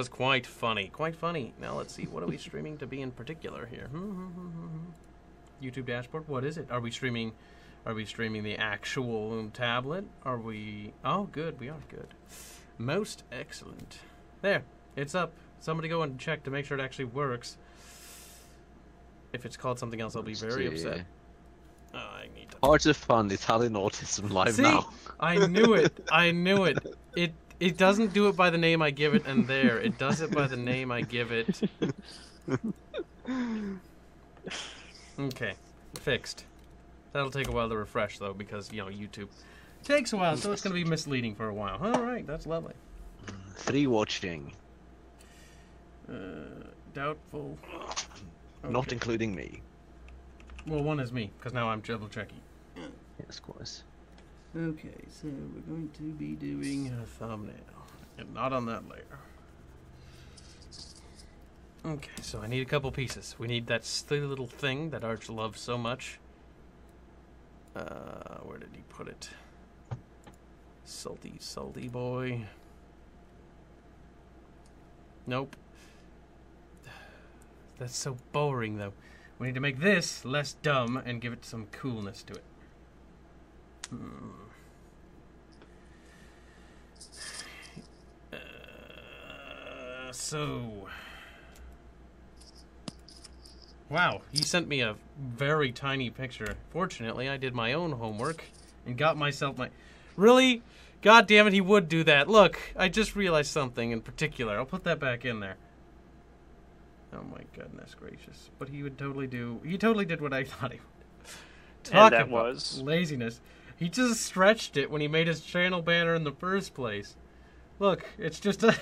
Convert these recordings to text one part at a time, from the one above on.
was quite funny. Quite funny. Now let's see. What are we streaming to be in particular here? YouTube dashboard. What is it? Are we streaming the actual tablet? Are we... Oh, good. We are good. Most excellent. There. It's up. Somebody go and check to make sure it actually works. If it's called something else, I'll be very upset. Oh, I need to... Hard to fund Italian Autism live now. I knew it. I knew it. It doesn't do it by the name I give it and there. It does it by the name I give it. Okay. Fixed. That'll take a while to refresh, though, because, you know, YouTube takes a while, so it's going to be misleading for a while. All right, that's lovely. 3 watching. Doubtful. Okay. Not including me. Well, one is me, because now I'm double checking. Yes, of course. Okay, so we're going to be doing a thumbnail, and not on that layer. Okay, so I need a couple pieces. We need that silly little thing that Arch loves so much. Where did he put it? Salty, salty boy. Nope. That's so boring, though. We need to make this less dumb and give it some coolness to it. So... Wow, he sent me a very tiny picture. Fortunately, I did my own homework and got myself my... Really? God damn it, he would do that. Look, I just realized something in particular. I'll put that back in there. Oh my goodness gracious. But he would totally do... He totally did what I thought he would. Talk about was laziness. He just stretched it when he made his channel banner in the first place. Look, it's just a...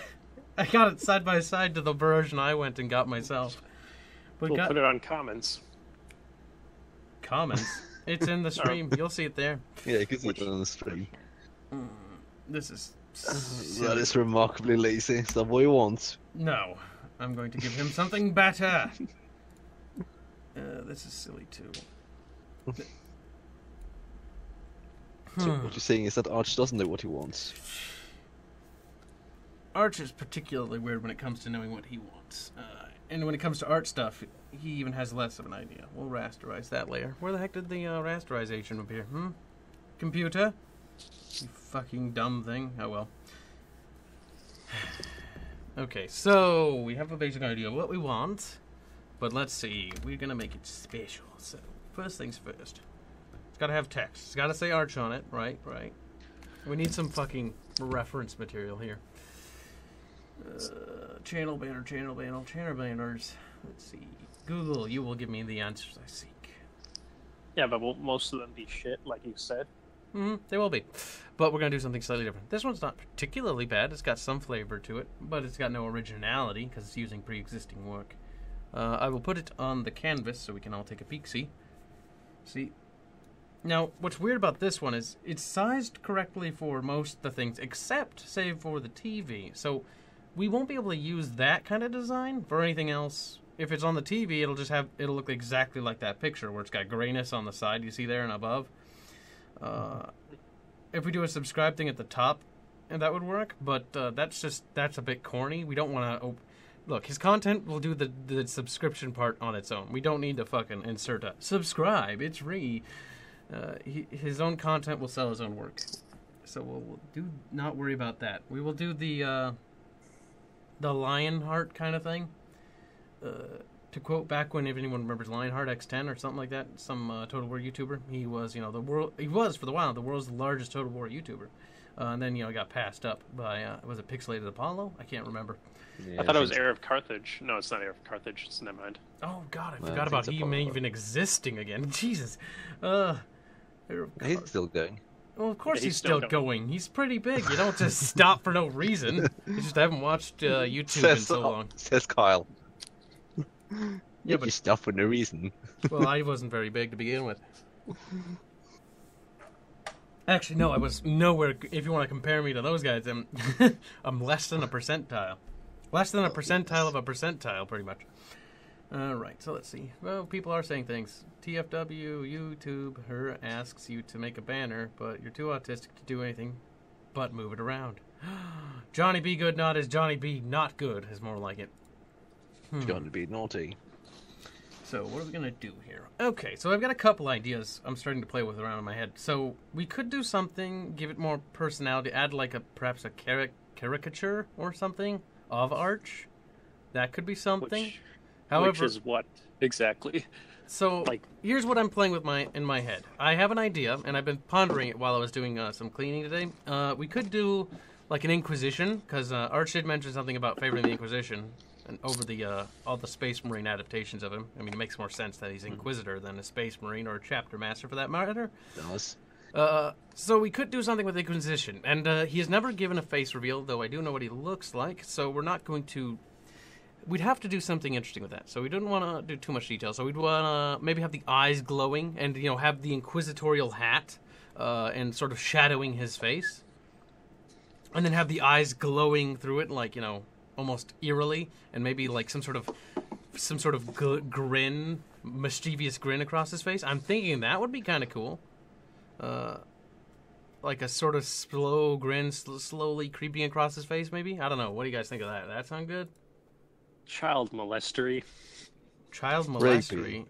I got it side by side to the version I went and got myself. But we'll put it on comments. Comments? It's in the stream. You'll see it there. Yeah, you can see it on the stream. This is... That is remarkably lazy. Is that what you want? No. I'm going to give him something better. This is silly, too. So what you're saying is that Arch doesn't know what he wants. Arch is particularly weird when it comes to knowing what he wants. And when it comes to art stuff, he even has less of an idea. We'll rasterize that layer. Where the heck did the rasterization appear? Computer? You fucking dumb thing. Oh well. Okay, so we have a basic idea of what we want. But let's see. We're going to make it special. So, first things first. It's got to have text. It's got to say Arch on it. Right. We need some fucking reference material here. Channel banners. Let's see. Google, you will give me the answers I seek. Yeah, but will most of them be shit, like you said? They will be. But we're going to do something slightly different. This one's not particularly bad. It's got some flavor to it, but it's got no originality because it's using pre-existing work. I will put it on the canvas so we can all take a peek-see. See? Now, what's weird about this one is it's sized correctly for most of the things, except, say, for the TV. So we won't be able to use that kind of design for anything else. If it's on the TV, it'll look exactly like that picture where it's got grayness on the side you see there and above. If we do a subscribe thing at the top, and that would work, but that's a bit corny. We don't want to... Look, his content will do the subscription part on its own. We don't need to fucking insert a subscribe. It's free. His own content will sell his own work. So we'll not worry about that. We will do the Lionheart kind of thing. To quote back when, if anyone remembers Lionheart X10 or something like that, some Total War YouTuber, he was, he was for the while the world's largest Total War YouTuber, and then got passed up by was it Pixelated Apollo? I can't remember. Yeah, I thought it was Heir of Carthage. No, it's not Heir of Carthage. It's never mind. Oh God, I forgot about him even existing again. Jesus, he's still going. Well, of course he's still going. He's pretty big. You don't just stop for no reason. You just haven't watched YouTube in so long. Says Kyle. Yeah, but you stop for no reason. Well, I wasn't very big to begin with. Actually, no, I was nowhere. If you want to compare me to those guys, I'm less than a percentile. Less than a percentile of a percentile, pretty much. Alright, so let's see. Well, people are saying things. TFW, YouTube, asks you to make a banner, but you're too autistic to do anything but move it around. Johnny B. Good Not is Johnny B. Not Good is more like it. Going to be naughty. So what are we gonna do here? Okay, so I've got a couple ideas I'm starting to play with around in my head. So we could do something, give it more personality, add like perhaps a caricature or something of Arch. That could be something. Which is what exactly? So Like, here's what I'm playing with in my head. I have an idea, and I've been pondering it while I was doing some cleaning today. We could do like an Inquisition, because Arch did mention something about favoring the Inquisition. And over the all the Space Marine adaptations of him. I mean, it makes more sense that he's Inquisitor than a Space Marine or a Chapter Master for that matter. Does. So we could do something with Inquisition. And he has never given a face reveal, though I do know what he looks like. So we're not going to... We'd have to do something interesting with that. So we didn't want to do too much detail. So we'd want to maybe have the eyes glowing and, you know, have the inquisitorial hat and sort of shadowing his face. And then have the eyes glowing through it, like, you know, almost eerily, and maybe like some sort of grin, mischievous grin across his face. I'm thinking that would be kind of cool. Like a sort of slow grin, slowly creeping across his face, maybe? I don't know. What do you guys think of that? That sound good? child molestery. Child molestery?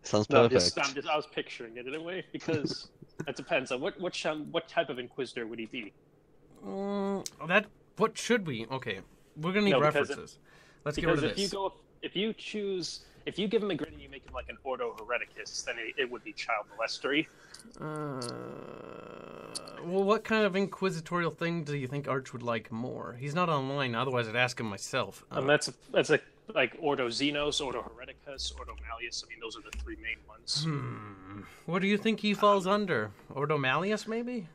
Sounds No, perfect. I was picturing it in a way, because it depends on what type of Inquisitor would he be? What should we? Okay, we're gonna need references. Let's get rid of this. If you give him a grin and you make him like an Ordo Hereticus, then it would be child molestery. Well, what kind of inquisitorial thing do you think Arch would like more? He's not online, otherwise I'd ask him myself. And that's like Ordo Xenos, Ordo Hereticus, Ordo Malleus. I mean, those are the three main ones. What do you think he falls under? Ordo Malleus, maybe?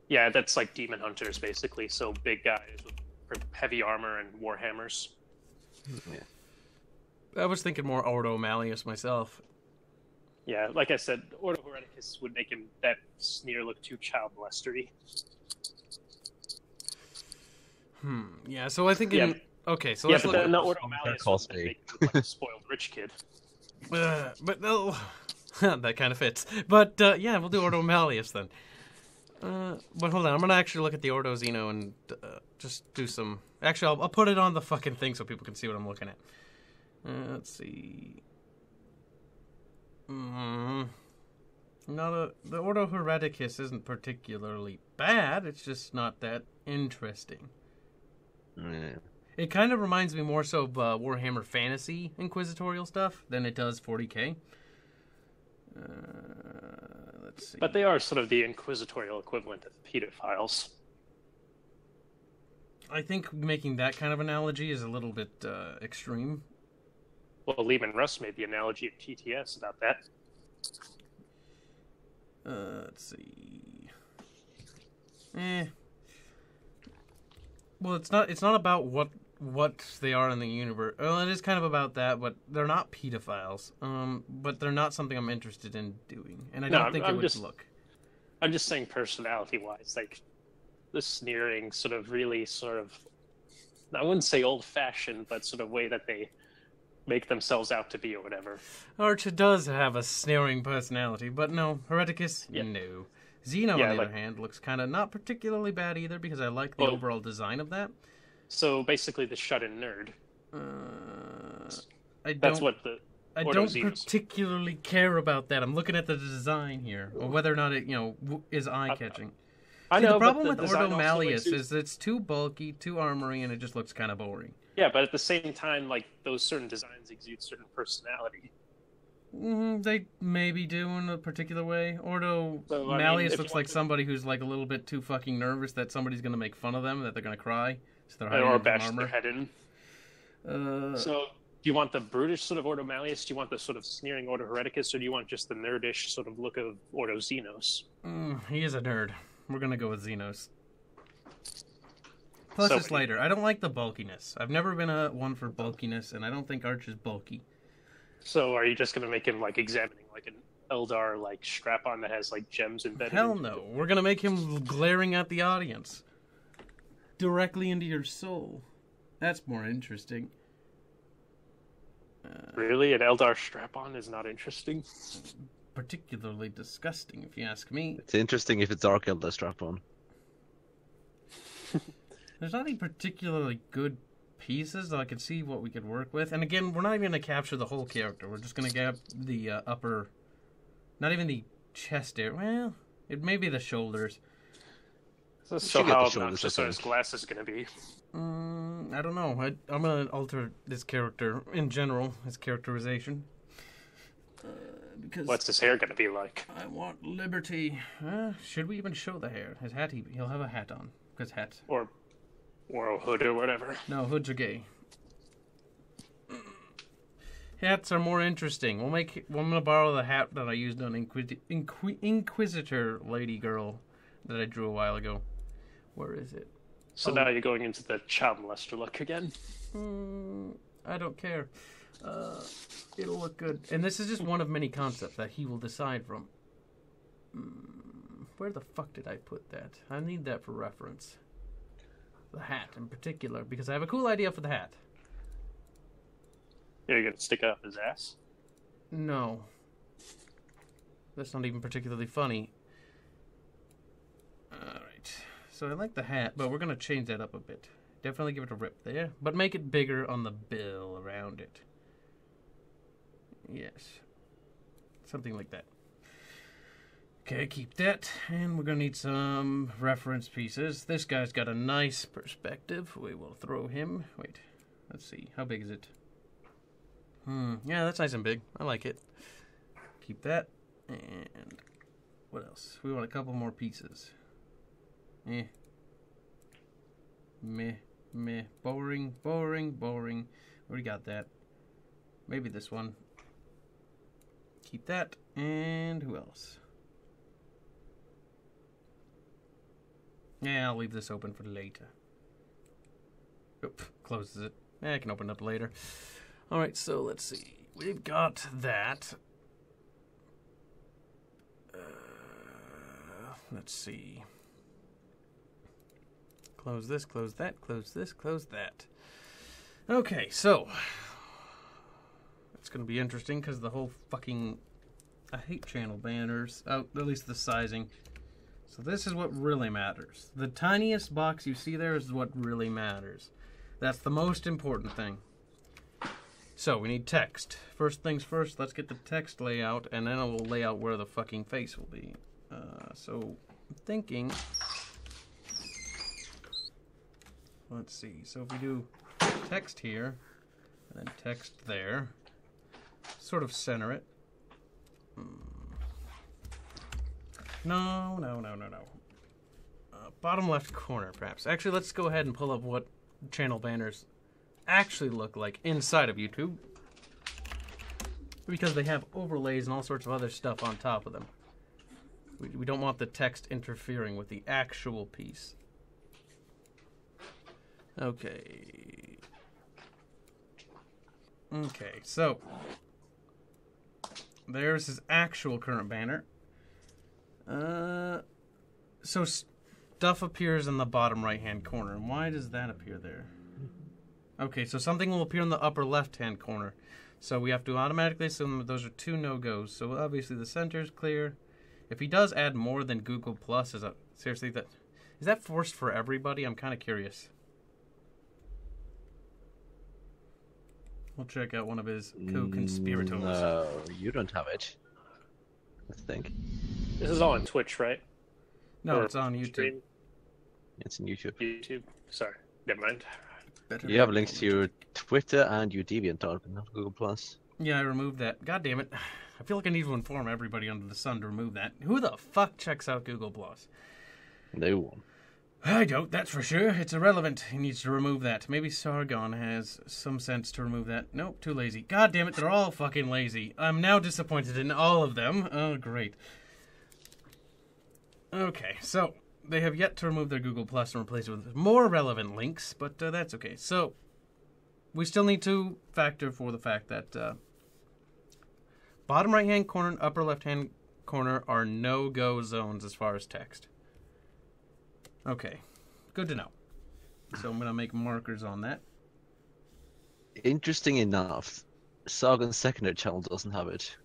Yeah, that's like demon hunters, basically. So big guys with heavy armor and warhammers. Yeah. I was thinking more Ordo Malleus myself. Yeah, like I said, Ordo Hereticus would make him that sneer look too child molestery. Yeah, so I think okay, so yeah, let's but look then the Ordo Malleus would make him look like a spoiled rich kid. but no, that kind of fits. But yeah, we'll do Ordo Malleus then. But hold on, I'm gonna actually look at the Ordo Xeno and just do some. Actually, I'll put it on the fucking thing so people can see what I'm looking at. Let's see. The Ordo Hereticus isn't particularly bad. It's just not that interesting. Yeah. It kind of reminds me more so of Warhammer Fantasy Inquisitorial stuff than it does 40k. Let's see. But they are sort of the inquisitorial equivalent of pedophiles. I think making that kind of analogy is a little bit extreme. Well, Lehman Russ made the analogy of TTS about that. Let's see. Well, it's not about what they are in the universe. Well, it is kind of about that, but they're not pedophiles. But they're not something I'm interested in doing, and I don't think it would look. I'm just saying, personality-wise, like the sneering, sort of really, sort of, I wouldn't say old-fashioned, but sort of way that they make themselves out to be or whatever. Arch does have a sneering personality, but no, Hereticus, no. Xeno, on the other hand, looks kind of not particularly bad either, because I like the overall design of that. So basically the shut-in nerd. I don't particularly care about that. I'm looking at the design here, or whether or not it, is eye-catching. I know, the problem but with Ordo Malleus is it's too bulky, too armory, and it just looks kind of boring. Yeah, but at the same time, like, those certain designs exude certain personality. They maybe do in a particular way. Ordo Malleus looks like somebody who's like a little bit too fucking nervous that somebody's going to make fun of them, that they're going to cry. So they're hiding or under bash armor. their head in. So, do you want the brutish sort of Ordo Malleus? Do you want the sort of sneering Ordo Hereticus? Or do you want just the nerdish sort of look of Ordo Xenos? He is a nerd. We're going to go with Xenos. Plus, it's lighter. I don't like the bulkiness. I've never been one for bulkiness, and I don't think Arch is bulky. So, are you just going to make him, like, examining, like, an Eldar, like, strap-on that has, like, gems embedded Hell no. We're going to make him glaring at the audience. Directly into your soul. That's more interesting. Really? An Eldar strap-on is not interesting? Particularly disgusting, if you ask me. It's interesting if it's Dark Eldar strap-on. There's not any particularly good pieces, though I can see what we could work with. And again, we're not even going to capture the whole character. We're just going to get the upper, not even the chest area. Well, it may be the shoulders. So how obnoxious are his glasses going to be? I don't know. I'm going to alter this character in general, his characterization. Because what's his hair going to be like? I want liberty. Should we even show the hair? His hat, he'll have a hat on. Because hats. Or a hood or whatever. No, hoods are gay. Hats are more interesting. I'm gonna borrow the hat that I used on Inquisitor Lady Girl that I drew a while ago. Where is it? So now you're going into the child molester look again? I don't care. It'll look good. And this is just one of many concepts that he will decide from. Where the fuck did I put that? I need that for reference. The hat in particular, because I have a cool idea for the hat. You're going to stick it up his ass? No. That's not even particularly funny. Alright. So I like the hat, but we're going to change that up a bit. Definitely give it a rip there, but make it bigger on the bill around it. Yes. Something like that. Okay, keep that. And we're going to need some reference pieces. This guy's got a nice perspective. We will throw him. Wait, let's see. How big is it? Yeah, that's nice and big. I like it. Keep that. And what else? We want a couple more pieces. Meh. Boring. We got that. Maybe this one. Keep that. And who else? Yeah, I'll leave this open for later. Oop, closes it. I can open it up later. Alright, so let's see. We've got that. Let's see. Close this, close that, close this, close that. Okay, so. It's going to be interesting because the whole fucking. I hate channel banners. Oh, at least the sizing. So this is what really matters. The tiniest box you see there is what really matters. That's the most important thing. So we need text. First things first, let's get the text layout, and then I will lay out where the fucking face will be. So I'm thinking. Let's see. So if we do text here, and then text there, sort of center it. No. Bottom left corner, perhaps. Actually, let's go ahead and pull up what channel banners actually look like inside of YouTube. Because they have overlays and all sorts of other stuff on top of them. We don't want the text interfering with the actual piece. Okay. Okay, so there's his actual current banner. So stuff appears in the bottom right-hand corner. And why does that appear there? Okay, so something will appear in the upper left-hand corner. So we have to automatically assume that those are two no-goes. So obviously the center is clear. If he does add more than Google Plus, is that forced for everybody? I'm kind of curious. We'll check out one of his co-conspirators. No, you don't have it. I think. This is all on Twitch, right? No, Or it's on YouTube. stream? It's in YouTube. YouTube. Sorry, never mind. Better You have links to your Twitter and your DeviantArt, but not Google Plus. Yeah, I removed that. God damn it. I feel like I need to inform everybody under the sun to remove that. Who the fuck checks out Google Plus? No one. I don't, that's for sure. It's irrelevant. He needs to remove that. Maybe Sargon has some sense to remove that. Nope, too lazy. God damn it, they're all fucking lazy. I'm now disappointed in all of them. Oh, great. Okay, so they have yet to remove their Google Plus and replace it with more relevant links, but that's okay. So we still need to factor for the fact that bottom right-hand corner and upper left-hand corner are no-go zones as far as text. Okay, good to know. So I'm going to make markers on that. Interesting enough, Sargon's secondary channel doesn't have it.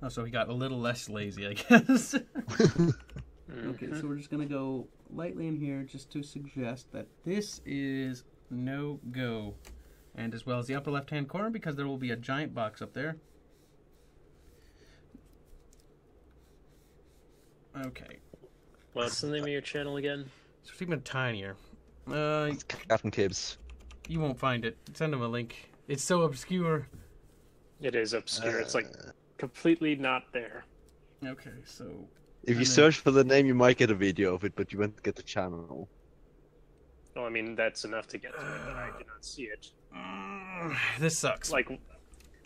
Oh, so he got a little less lazy, I guess. Okay, so we're just going to go lightly in here just to suggest that this is no go. And as well as the upper left-hand corner, because there will be a giant box up there. Okay. What's the name of your channel again? It's even tinier. It's Captain Tibbs. You won't find it. Send him a link. It's so obscure. It is obscure. It's like completely not there. Okay, so... If you search for the name, you might get a video of it, but you won't get the channel. Well, I mean, that's enough to get to it, but I do not see it. This sucks. Like,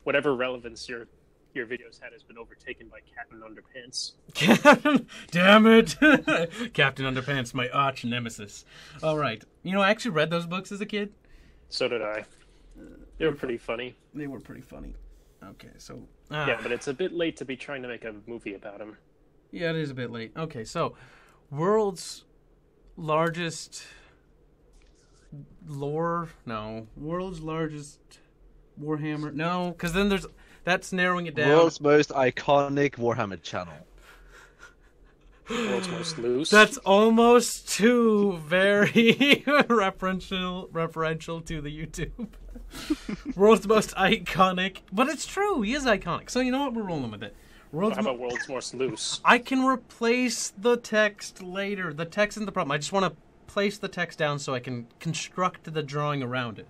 whatever relevance your videos had has been overtaken by Captain Underpants. Damn it! Captain Underpants, my arch nemesis. All right. You know, I actually read those books as a kid. So did I. They were pretty funny. They were pretty funny. Okay, so... Yeah, but it's a bit late to be trying to make a movie about him. Yeah, it is a bit late. Okay, so... World's largest... lore? No. World's largest Warhammer? No, because then there's... That's narrowing it down. World's most iconic Warhammer channel. World's most loose. That's almost too very referential to the YouTube. World's most iconic. But it's true, he is iconic. So you know what? We're rolling with it. How about world's most loose? I can replace the text later. The text isn't the problem. I just want to place the text down so I can construct the drawing around it.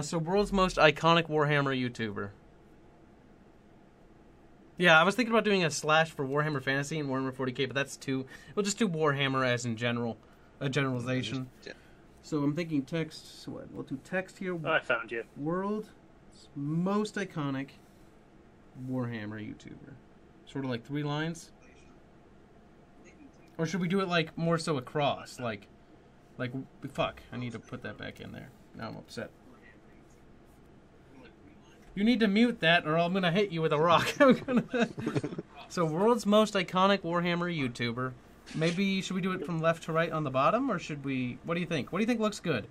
So world's most iconic Warhammer YouTuber. Yeah, I was thinking about doing a slash for Warhammer Fantasy and Warhammer 40k, but that's too... We'll just do Warhammer as in general. A generalization. Yeah. So I'm thinking text... So what? We'll do text here. Oh, I found you. World's most iconic Warhammer YouTuber. Sort of like 3 lines? Or should we do it like more so across? Like, fuck, I need to put that back in there. Now I'm upset. You need to mute that or I'm going to hit you with a rock. So, world's most iconic Warhammer YouTuber. Maybe, should we do it from left to right on the bottom? Or should we... What do you think? What do you think looks good?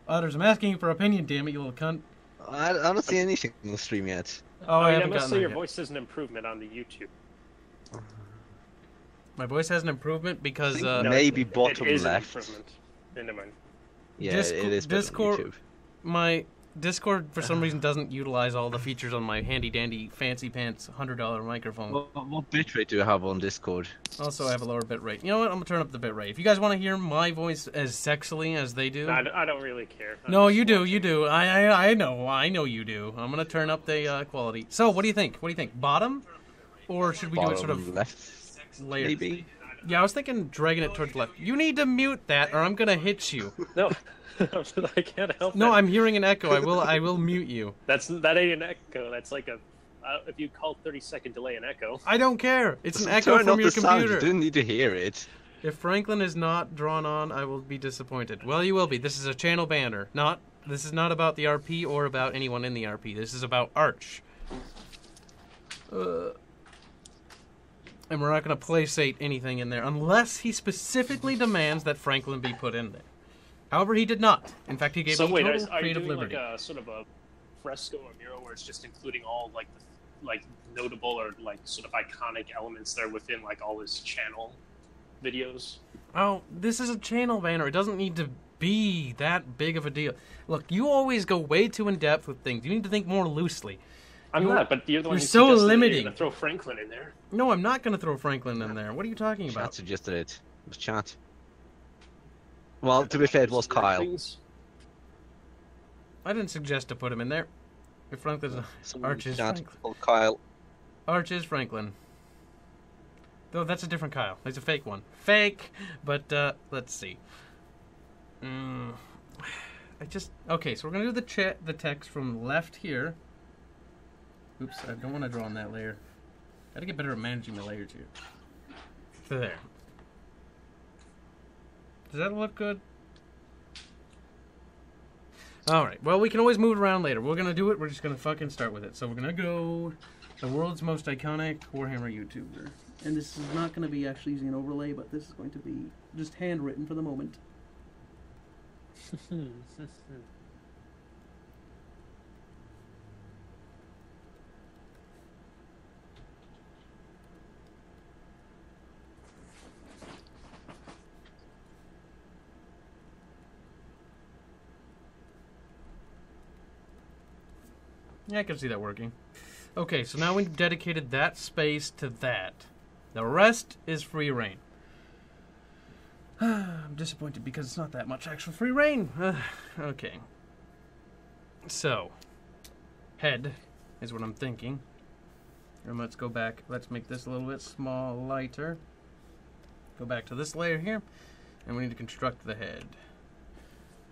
Others, I'm asking you for opinion, damn it, you little cunt. I don't see anything in the stream yet. Oh, I haven't must gotten say there your yet. voice is an improvement on the YouTube. My voice has an improvement because... Maybe it bottom is left. An improvement. Never mind. Yeah, it is better on Discord, YouTube. my Discord, for some reason, doesn't utilize all the features on my handy-dandy, fancy-pants, $100 microphone. What bitrate do you have on Discord? Also, I have a lower bitrate. You know what? I'm going to turn up the bitrate. If you guys want to hear my voice as sexily as they do... I don't really care. No, you do, you do. I know you do. I'm going to turn up the quality. So, what do you think? What do you think? Bottom? Or should we do it sort of... left, layered? maybe? Yeah, I was thinking dragging it towards the left. You need to mute that, or I'm going to hit you. No. I can't help it. No, I'm hearing an echo. I will mute you. That ain't an echo. That's like a... if you call 30-second delay an echo. I don't care. It's an echo Turn from up your the sound. computer. You didn't need to hear it. If Franklin is not drawn on, I will be disappointed. Well, you will be. This is a channel banner. This is not about the RP or about anyone in the RP. This is about Arch. And we're not going to playsate anything in there unless he specifically demands that Franklin be put in there. However, he did not. In fact, he gave me total are you creative doing liberty. like a sort of a fresco or mural where it's just including all like notable or like sort of iconic elements that are within like all his channel videos? Oh, this is a channel banner. It doesn't need to be that big of a deal. Look, you always go way too in depth with things. You need to think more loosely. I'm not, but you're the one who so suggested limiting. You're gonna throw Franklin in there. No, I'm not going to throw Franklin in there. What are you talking Chat about? suggested it. It was chat. Well, to be fair, it was Kyle. I didn't suggest to put him in there. If Franklin's Arch is Chat Franklin. called Kyle. Arch is Franklin. Though that's a different Kyle. He's a fake one. Fake! But, let's see. Okay, so we're going to do the text from left here. Oops, I don't want to draw on that layer. Gotta get better at managing the layers here. So there. Does that look good? Alright, well, we can always move it around later. We're gonna do it, we're just gonna fucking start with it. So we're gonna go the world's most iconic Warhammer YouTuber. And this is not gonna be actually using an overlay, but this is going to be just handwritten for the moment. Yeah, I can see that working. Okay, so now we've dedicated that space to that. The rest is free reign. I'm disappointed because it's not that much actual free reign. Okay. So, head is what I'm thinking. And let's go back. Let's make this a little bit lighter. Go back to this layer here. And we need to construct the head.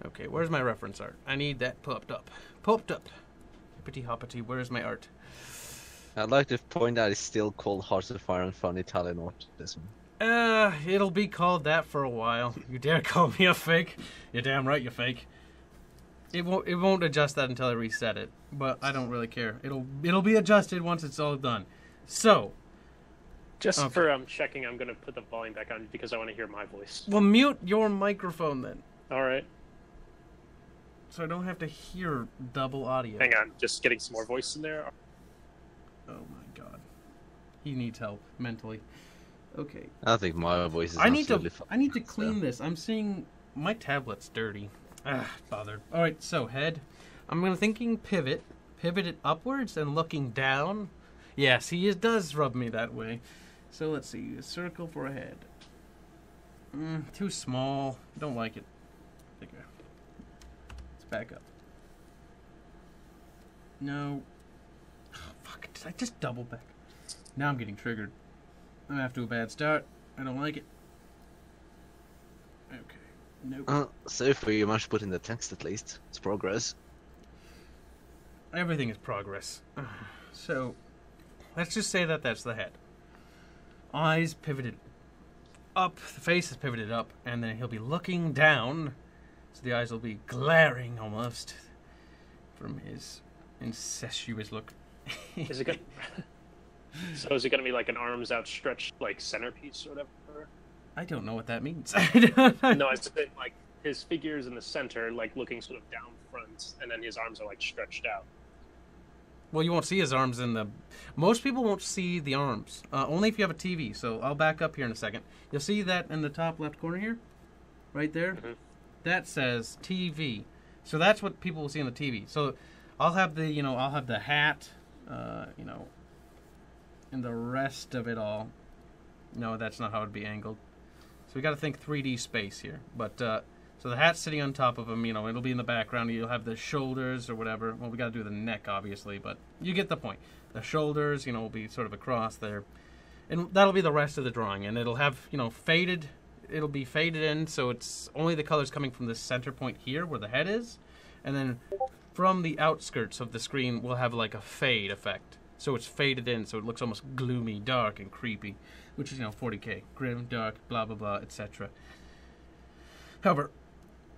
Okay, where's my reference art? I need that popped up. Popped up. Hippity hoppity, where's my art? I'd like to point out it's still called Hearts of Fire and Fun Italian Autism. It'll be called that for a while. You dare call me a fake? You're damn right, you fake. It won't adjust that until I reset it, but I don't really care. It'll be adjusted once it's all done. So, just for checking, I'm gonna put the volume back on because I want to hear my voice. Well, mute your microphone then. All right. So I don't have to hear double audio. Hang on, just getting some more voice in there. Oh my god, he needs help mentally. Okay. I think my voice is I need to clean so. this. I'm seeing my tablet's dirty. Bothered. All right, so head. I'm gonna thinking pivot it upwards and looking down. Yes, it does rub me that way. So let's see, a circle for a head. Too small. Don't like it. Bigger. Let's back up. No. Oh, fuck! Did I just double back? Now I'm getting triggered. I'm after a bad start. I don't like it. Okay. Nope. So far you managed to put in the text at least. It's progress. Everything is progress. So, let's just say that that's the head. Eyes pivoted up, the face is pivoted up, and then he'll be looking down. So the eyes will be glaring almost from his incestuous look. Is it good? So is it going to be like an arms outstretched, like centerpiece or whatever? I don't know what that means. No, it's a bit like his figure's in the center, like looking sort of down front, and then his arms are like stretched out. Well, you won't see his arms in the... Most people won't see the arms, only if you have a TV. So I'll back up here in a second. You'll see that in the top left corner here, right there. Mm-hmm. That says TV. So that's what people will see on the TV. So I'll have the, I'll have the hat, and the rest of it all. No, that's not how it'd be angled. So we got to think 3D space here. But so the hat's sitting on top of him. It'll be in the background. You'll have the shoulders or whatever. Well, we got to do the neck, obviously, but you get the point. The shoulders, will be sort of across there, and that'll be the rest of the drawing. And it'll have, faded. It'll be faded in, so it's only the colors coming from the center point here where the head is, and then from the outskirts of the screen, we'll have like a fade effect. So it's faded in, so it looks almost gloomy, dark, and creepy, which is, 40K. Grim, dark, blah, blah, blah, etc. However,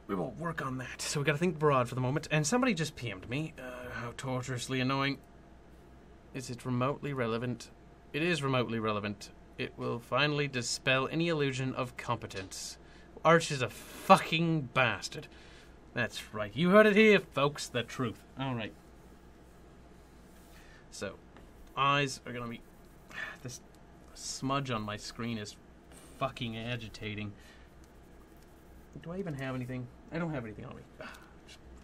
we will work on that. So we got to think broad for the moment. And somebody just PM'd me. How torturously annoying. Is it remotely relevant? It is remotely relevant. It will finally dispel any illusion of competence. Arch is a fucking bastard. That's right. You heard it here, folks. The truth. All right. So, eyes are going to be... This smudge on my screen is fucking agitating. Do I even have anything? I don't have anything on me.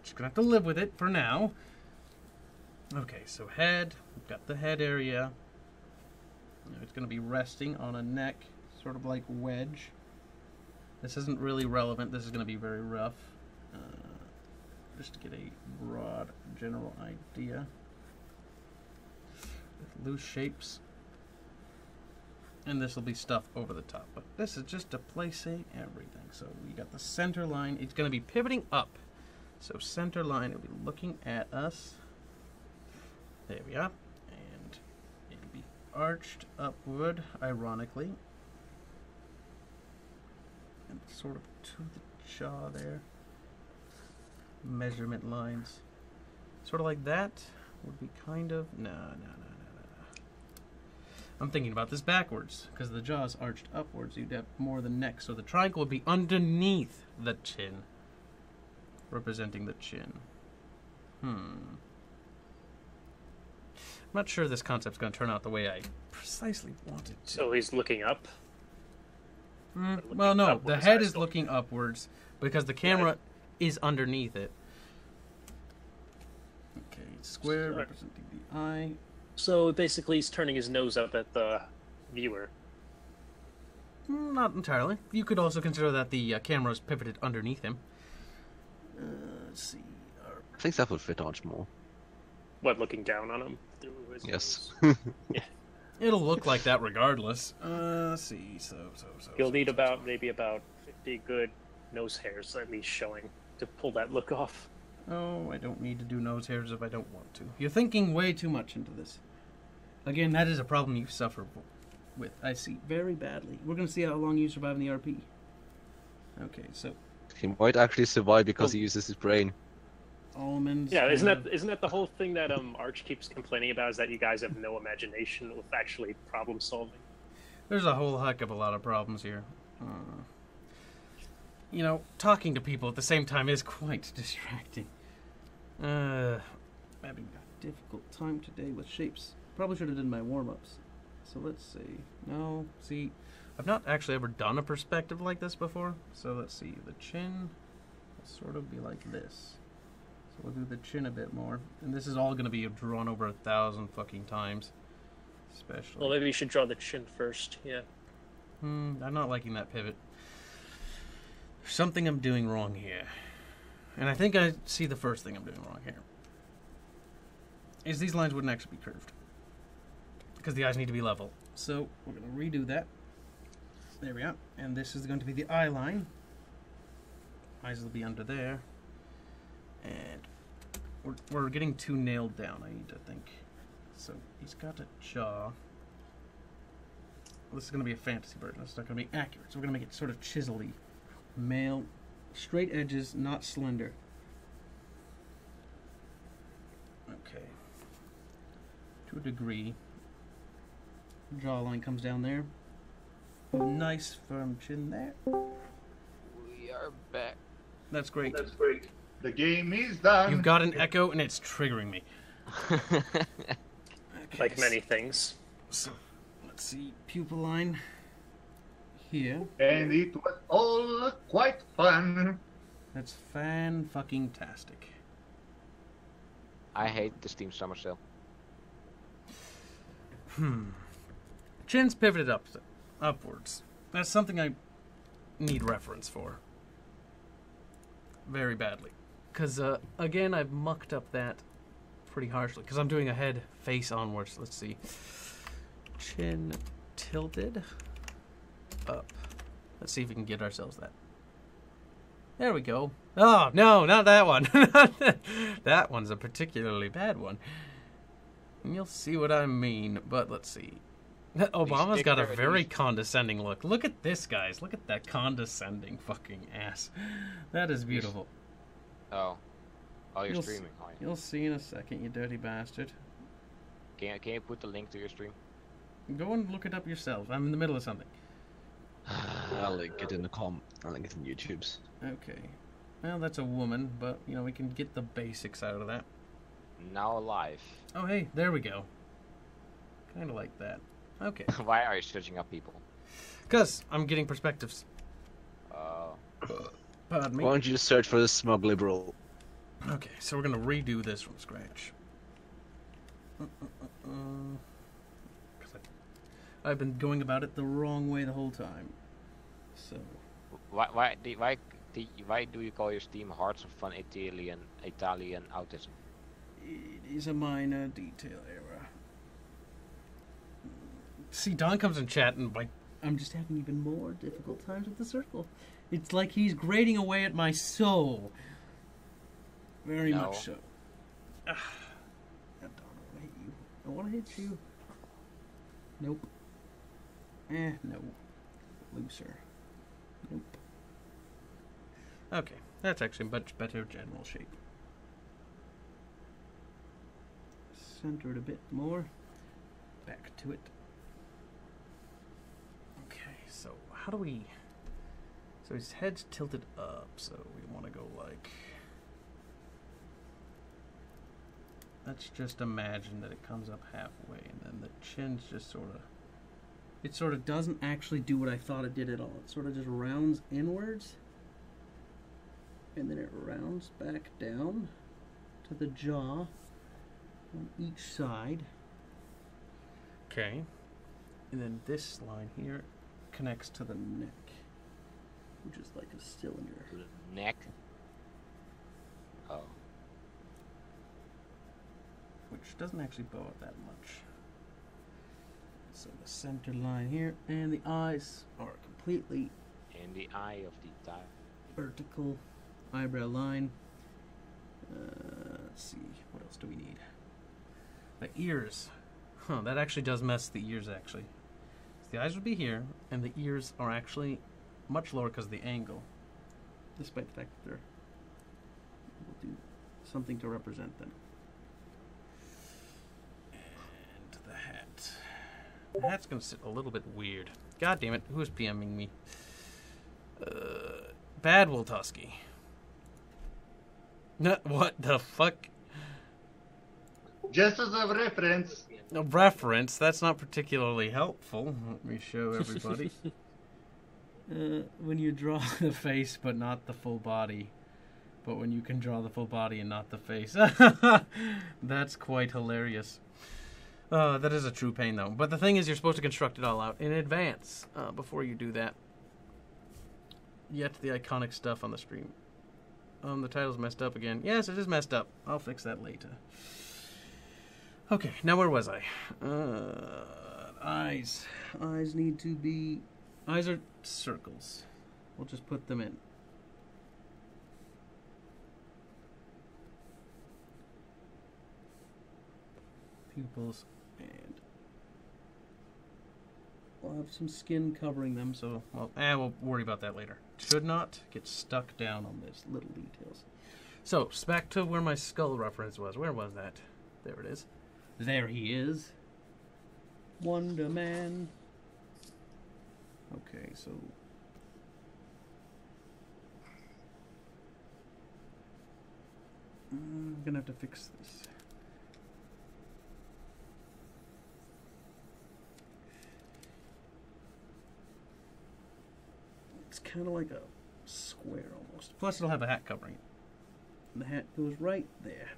Just going to have to live with it for now. Okay, so head. We've got the head area. It's going to be resting on a neck, sort of like wedge. This isn't really relevant. This is going to be very rough. Just to get a broad general idea. With loose shapes. And this will be stuff over the top. But this is just to placate everything. So we got the center line. It's going to be pivoting up. So center line will be looking at us. There we are. And it'll be arched upward, ironically. And sort of to the jaw there. Measurement lines. Sort of like that would be kind of... No. I'm thinking about this backwards, because the jaw's arched upwards. You'd have more than neck, so the triangle would be underneath the chin, representing the chin. I'm not sure this concept's going to turn out the way I precisely want it to. So he's looking up? Well, no, the head is looking upwards, because the camera is underneath it. Okay, square representing the eye. So basically, he's turning his nose up at the viewer. Not entirely. You could also consider that the camera is pivoted underneath him. Let's see. I think that would fit Arch more. What, looking down on him through his Yes. nose? Yeah. It'll look like that regardless. Let's see. You'll need maybe about 50 good nose hairs at least showing to pull that look off. Oh, I don't need to do nose hairs if I don't want to. You're thinking way too much into this. Again, that is a problem you suffer with. I see very badly. We're going to see how long you survive in the RP. Okay, so He might actually survive because he uses his brain. almonds. Yeah, isn't that the whole thing that Arch keeps complaining about? Is that you guys have no imagination with actually problem solving? There's a whole heck of a lot of problems here. Talking to people at the same time is quite distracting. Having a difficult time today with shapes. Probably should have done my warm-ups. So let's see. No, see, I've not actually ever done a perspective like this before. So let's see. The chin will sort of be like this. So we'll do the chin a bit more. And this is all going to be drawn over 1,000 fucking times. Especially. Well, maybe you should draw the chin first, yeah. I'm not liking that pivot. There's something I'm doing wrong here. And I think I see the first thing I'm doing wrong here. Is these lines wouldn't actually be curved. Because the eyes need to be level. So we're going to redo that. There we are. And this is going to be the eye line. Eyes will be under there. And we're getting too nailed down, I need to think. So he's got a jaw. This is going to be a fantasy version. It's not going to be accurate. So we're going to make it sort of chisel-y. Male, straight edges, not slender. Okay. To a degree. Jawline comes down there. Nice firm chin there. We are back. That's great. That's great. The game is done. You've got an echo and it's triggering me. Okay, Like many things. So, let's see. Pupil line. Here. And it was all quite fun. That's fan-fucking-tastic. I hate the Steam Summer Sale. Chin's pivoted upwards. That's something I need reference for. Very badly. Because, again, I've mucked up that pretty harshly. Because I'm doing a head face onwards. Let's see. Chin tilted up. Let's see if we can get ourselves that. There we go. Oh, no, not that one. That one's a particularly bad one. And you'll see what I mean. But let's see. Obama's got a very condescending look. Look at this, guys. Look at that condescending fucking ass. That is beautiful. Oh, you're streaming. You'll see in a second, you dirty bastard. Can you put the link to your stream? Go and look it up yourself. I'm in the middle of something. I'll link it in the I'll link it in YouTube's. Okay. Well, that's a woman, but, we can get the basics out of that. Now alive. Oh, hey, there we go. Kind of like that. Okay. Why are you searching up people? Because I'm getting perspectives. Pardon me. Why don't you just search for the smug liberal? Okay, so we're going to redo this from scratch. I've been going about it the wrong way the whole time. So. Why do you call your Steam Hearts of Fun Italian Autism? It is a minor detail error. See, Don comes in chat and I'm just having even more difficult times with the circle. It's like he's grating away at my soul. Very much so. Don, I want to hit you. I want to hit you. Nope. No. Looser. Nope. Okay, that's actually a much better general shape. Center it a bit more. Back to it. Okay, so how do we... So his head's tilted up, so we want to go like... Let's just imagine that it comes up halfway, and then the chin's just sort of... It sort of doesn't actually do what I thought it did at all. It sort of just rounds inwards, and then it rounds back down to the jaw, on each side. Okay. And then this line here connects to the neck, which is like a cylinder. To the neck. Oh. Which doesn't actually bow out that much. So the center line here, and the eyes are completely In the eye of the tiger. vertical eyebrow line. Let's see, what else do we need? The ears. Huh, that actually does mess the ears, actually. The eyes would be here, and the ears are actually much lower because of the angle. Despite the fact that they're... We'll do something to represent them. And the hat. The hat's going to sit a little bit weird. God damn it, who is PMing me? Bad Woltoski. What the fuck? Just as a reference. A reference? That's not particularly helpful. Let me show everybody. When you draw the face but not the full body. But when you can draw the full body and not the face. That's quite hilarious. That is a true pain, though. But the thing is, you're supposed to construct it all out in advance before you do that. Yet the iconic stuff on the stream. The title's messed up again. Yes, it is messed up. I'll fix that later. Okay, now where was I? Eyes. Eyes need to be... Eyes are circles. We'll just put them in. Pupils, and we'll have some skin covering them, so we'll worry about that later. Should not get stuck down on these little details. So, back to where my skull reference was. Where was that? There it is. There he is. Wonder Man. Okay, so... I'm gonna have to fix this. It's kind of like a square almost. Plus it'll have a hat covering it. And the hat goes right there.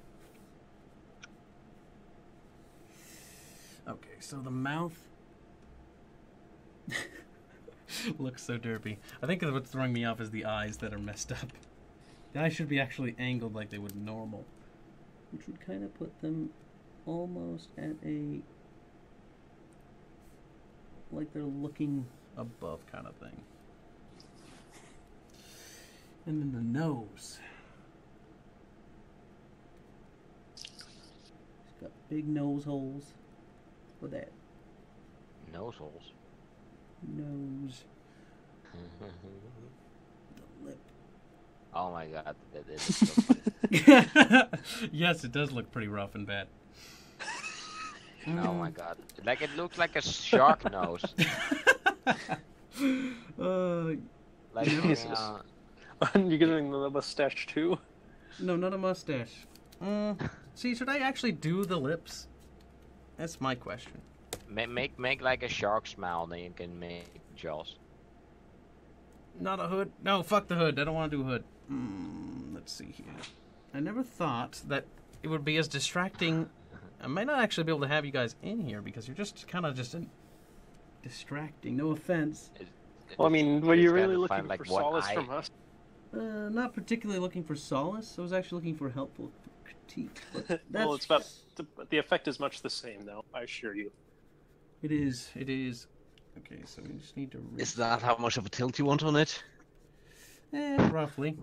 Okay, so the mouth looks so derpy. I think what's throwing me off is the eyes that are messed up. The eyes should be actually angled like they would normal, which would kind of put them almost at a, like they're looking above kind of thing. And then the nose. It's got big nose holes. Look at that. Nose holes. Nose. The lip. Oh my god, that is so funny. Yes, it does look pretty rough and bad. Oh my god. Like it looks like a shark nose. Like Jesus. You're getting the mustache too? No, not a mustache. See, should I actually do the lips? That's my question. Make like a shark smile, then you can make jaws. Not a hood? No, fuck the hood. I don't want to do a hood. Let's see here. I never thought that it would be as distracting. I might not actually be able to have you guys in here because you're just kind of distracting. No offense. Well, I mean, were you It's really gotta looking find, like, for one solace eye. from us? Not particularly looking for solace. I was actually looking for helpful critique. But Well, it's about the effect is much the same, though. I assure you. It is. It is. Okay, so we just need to. Is that how much of a tilt you want on it? Roughly.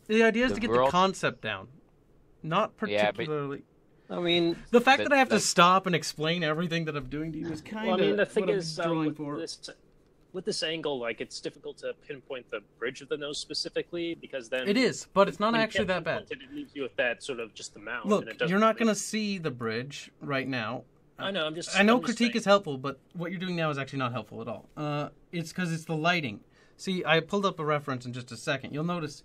The idea is The to get world- the concept down, not Yeah, but- particularly. I mean, The fact But, that I have to like- stop and explain everything that I'm doing to you is kind well, of I mean, the thing what I'm is, drawing for. with this angle, like, it's difficult to pinpoint the bridge of the nose specifically because then It is, but it's not when you actually can't that bad. pinpoint It leaves you with that sort of just the mouth. Look, and it doesn't you're not really- going to see the bridge right now. I know. I'm just. I know I'm just critique saying. is helpful, but what you're doing now is actually not helpful at all. It's because it's the lighting. See, I pulled up a reference in just a second. You'll notice,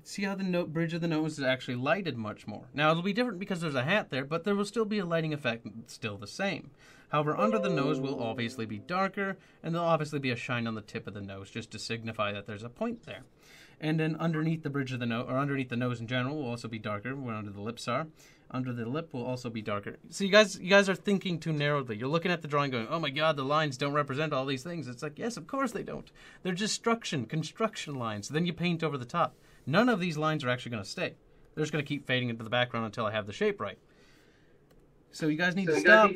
see how the bridge of the nose is actually lighted much more. Now, it'll be different because there's a hat there, but there will still be a lighting effect still the same. However, under the nose will obviously be darker, and there'll obviously be a shine on the tip of the nose just to signify that there's a point there. And then underneath the bridge of the nose, or underneath the nose in general, will also be darker where under the lips are. Under the lip will also be darker. So you guys are thinking too narrowly. You're looking at the drawing going, oh my god, the lines don't represent all these things. It's like, yes, of course they don't. They're just construction lines. Then you paint over the top. None of these lines are actually going to stay. They're just going to keep fading into the background until I have the shape right. So you guys need to stop.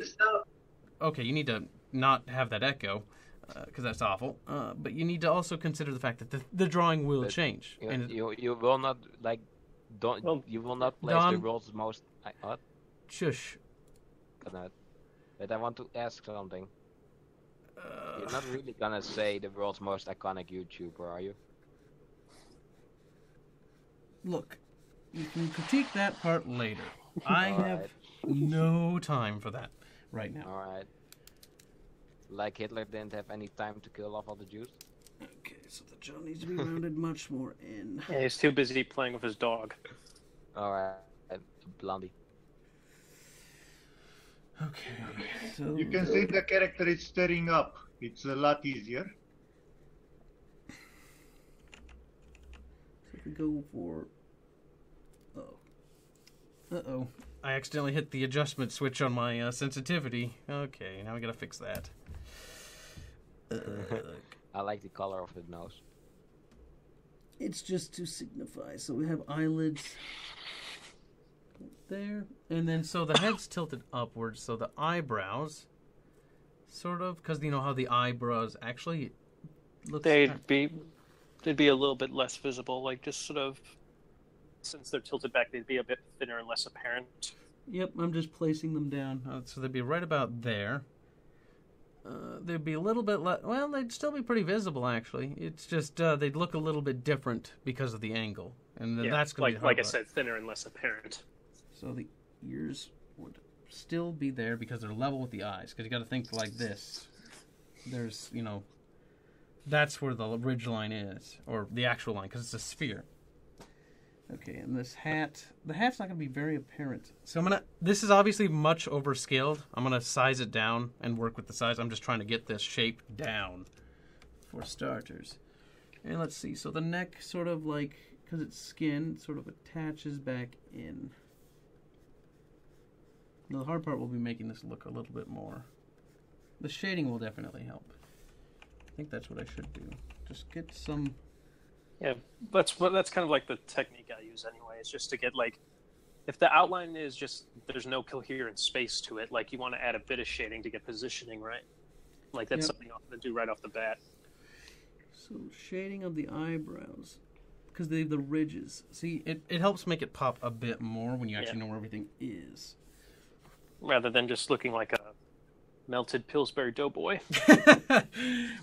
Okay, you need to not have that echo, because that's awful. But you need to also consider the fact that the drawing will change. You will not like you will not place the world's most what? Shush. But I want to ask something. You're not really gonna say the world's most iconic YouTuber, are you? Look, you can critique that part later. I have no time for that right now. Alright. Like Hitler didn't have any time to kill off all the Jews? Okay, so the jaw needs to be rounded much more in. Yeah, he's too busy playing with his dog. Alright, Blondie. Okay, so... You can say the character is stirring up. It's a lot easier. So if we go for... Uh-oh. I accidentally hit the adjustment switch on my sensitivity. Okay, now we gotta fix that. I like the color of the nose. It's just to signify. So we have eyelids there. And then so the head's tilted upwards. So the eyebrows, sort of, because you know how the eyebrows actually look. They'd be a little bit less visible, like just sort of, since they're tilted back, they'd be a bit thinner and less apparent. Yep, I'm just placing them down. So they'd be right about there. They'd be a little bit less... Well, they'd still be pretty visible, actually. It's just they'd look a little bit different because of the angle. And then that's going to be like I said, thinner and less apparent. So the ears would still be there because they're level with the eyes. Because you got to think like this. There's, you know... That's where the ridge line is. Or the actual line, because it's a sphere. Okay, and this hat, the hat's not going to be very apparent. So this is obviously much overscaled. I'm going to size it down and work with the size. I'm just trying to get this shape down for starters. And let's see, so the neck sort of like, because it's skin, sort of attaches back in. Now, the hard part will be making this look a little bit more. The shading will definitely help. I think that's what I should do. Just get some... Yeah, that's kind of like the technique I use anyway. It's just to get like, if the outline is just there's no coherent space to it, like you want to add a bit of shading to get positioning right. Like that's something I'm gonna do right off the bat. So shading of the eyebrows, because they have the ridges. See, it helps make it pop a bit more when you actually know where everything is, rather than just looking like a melted Pillsbury Doughboy.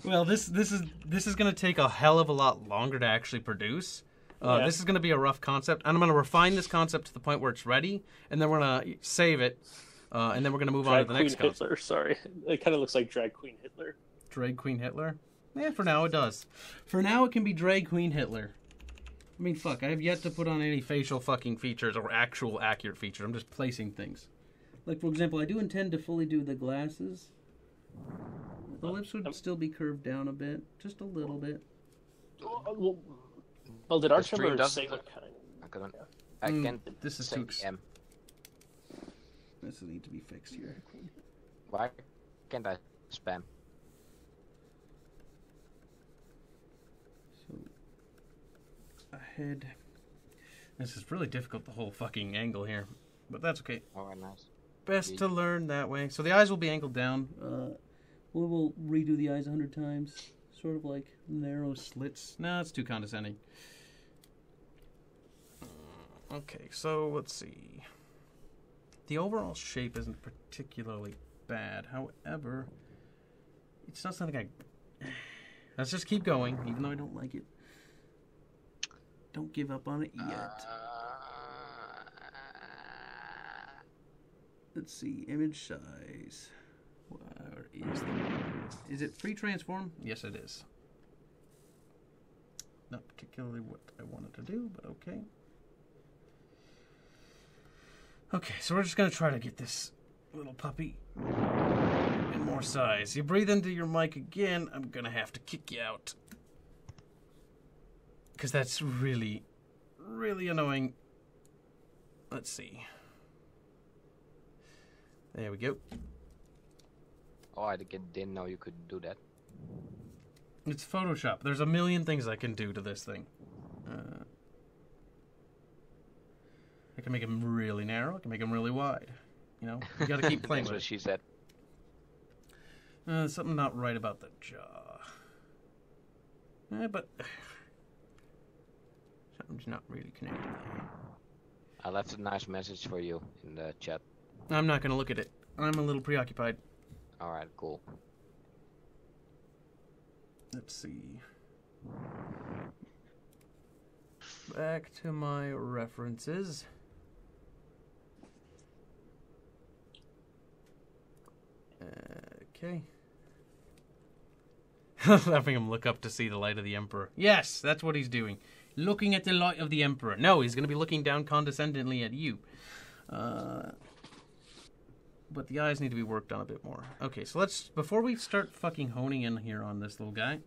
Well, this is going to take a hell of a lot longer to actually produce. This is going to be a rough concept, and I'm going to refine this concept to the point where it's ready, and then we're going to save it, and then we're going to move on to the next concept. Hitler, sorry. It kind of looks like Drag Queen Hitler. Drag Queen Hitler? Yeah, for now it does. For now it can be Drag Queen Hitler. I mean, fuck, I have yet to put on any facial fucking features or actual accurate features. I'm just placing things. Like, for example, I do intend to fully do the glasses. The lips would still be curved down a bit. Just a little bit. Well, did Archimber say what kind? I can't this is say too M. This will need to be fixed here. Why can't I spam? So, ahead. This is really difficult, the whole fucking angle here. But that's okay. Alright, nice. Best to learn that way. So the eyes will be angled down. We'll redo the eyes 100 times. Sort of like narrow slits. No, it's too condescending. Okay, so let's see. The overall shape isn't particularly bad. However, it's not something I... Let's just keep going, even though I don't like it. Don't give up on it yet. Let's see, image size. Where is the... Is it free transform? Yes, it is. Not particularly what I wanted to do, but okay. Okay, so we're just going to try to get this little puppy in more size. You breathe into your mic again, I'm going to have to kick you out. Because that's really, really annoying. Let's see. There we go. Oh, I didn't know you could do that. It's Photoshop. There's a million things I can do to this thing. I can make them really narrow. I can make them really wide. You know, you gotta keep playing That's with what she said. it. Something not right about the jaw. But something's not really connected there. I left a nice message for you in the chat. I'm not gonna look at it. I'm a little preoccupied. Alright, cool. Let's see. Back to my references. Okay. Having him look up to see the light of the Emperor. Yes, that's what he's doing. Looking at the light of the Emperor. No, he's going to be looking down condescendingly at you. But the eyes need to be worked on a bit more. Okay, so let's... Before we start fucking honing in here on this little guy...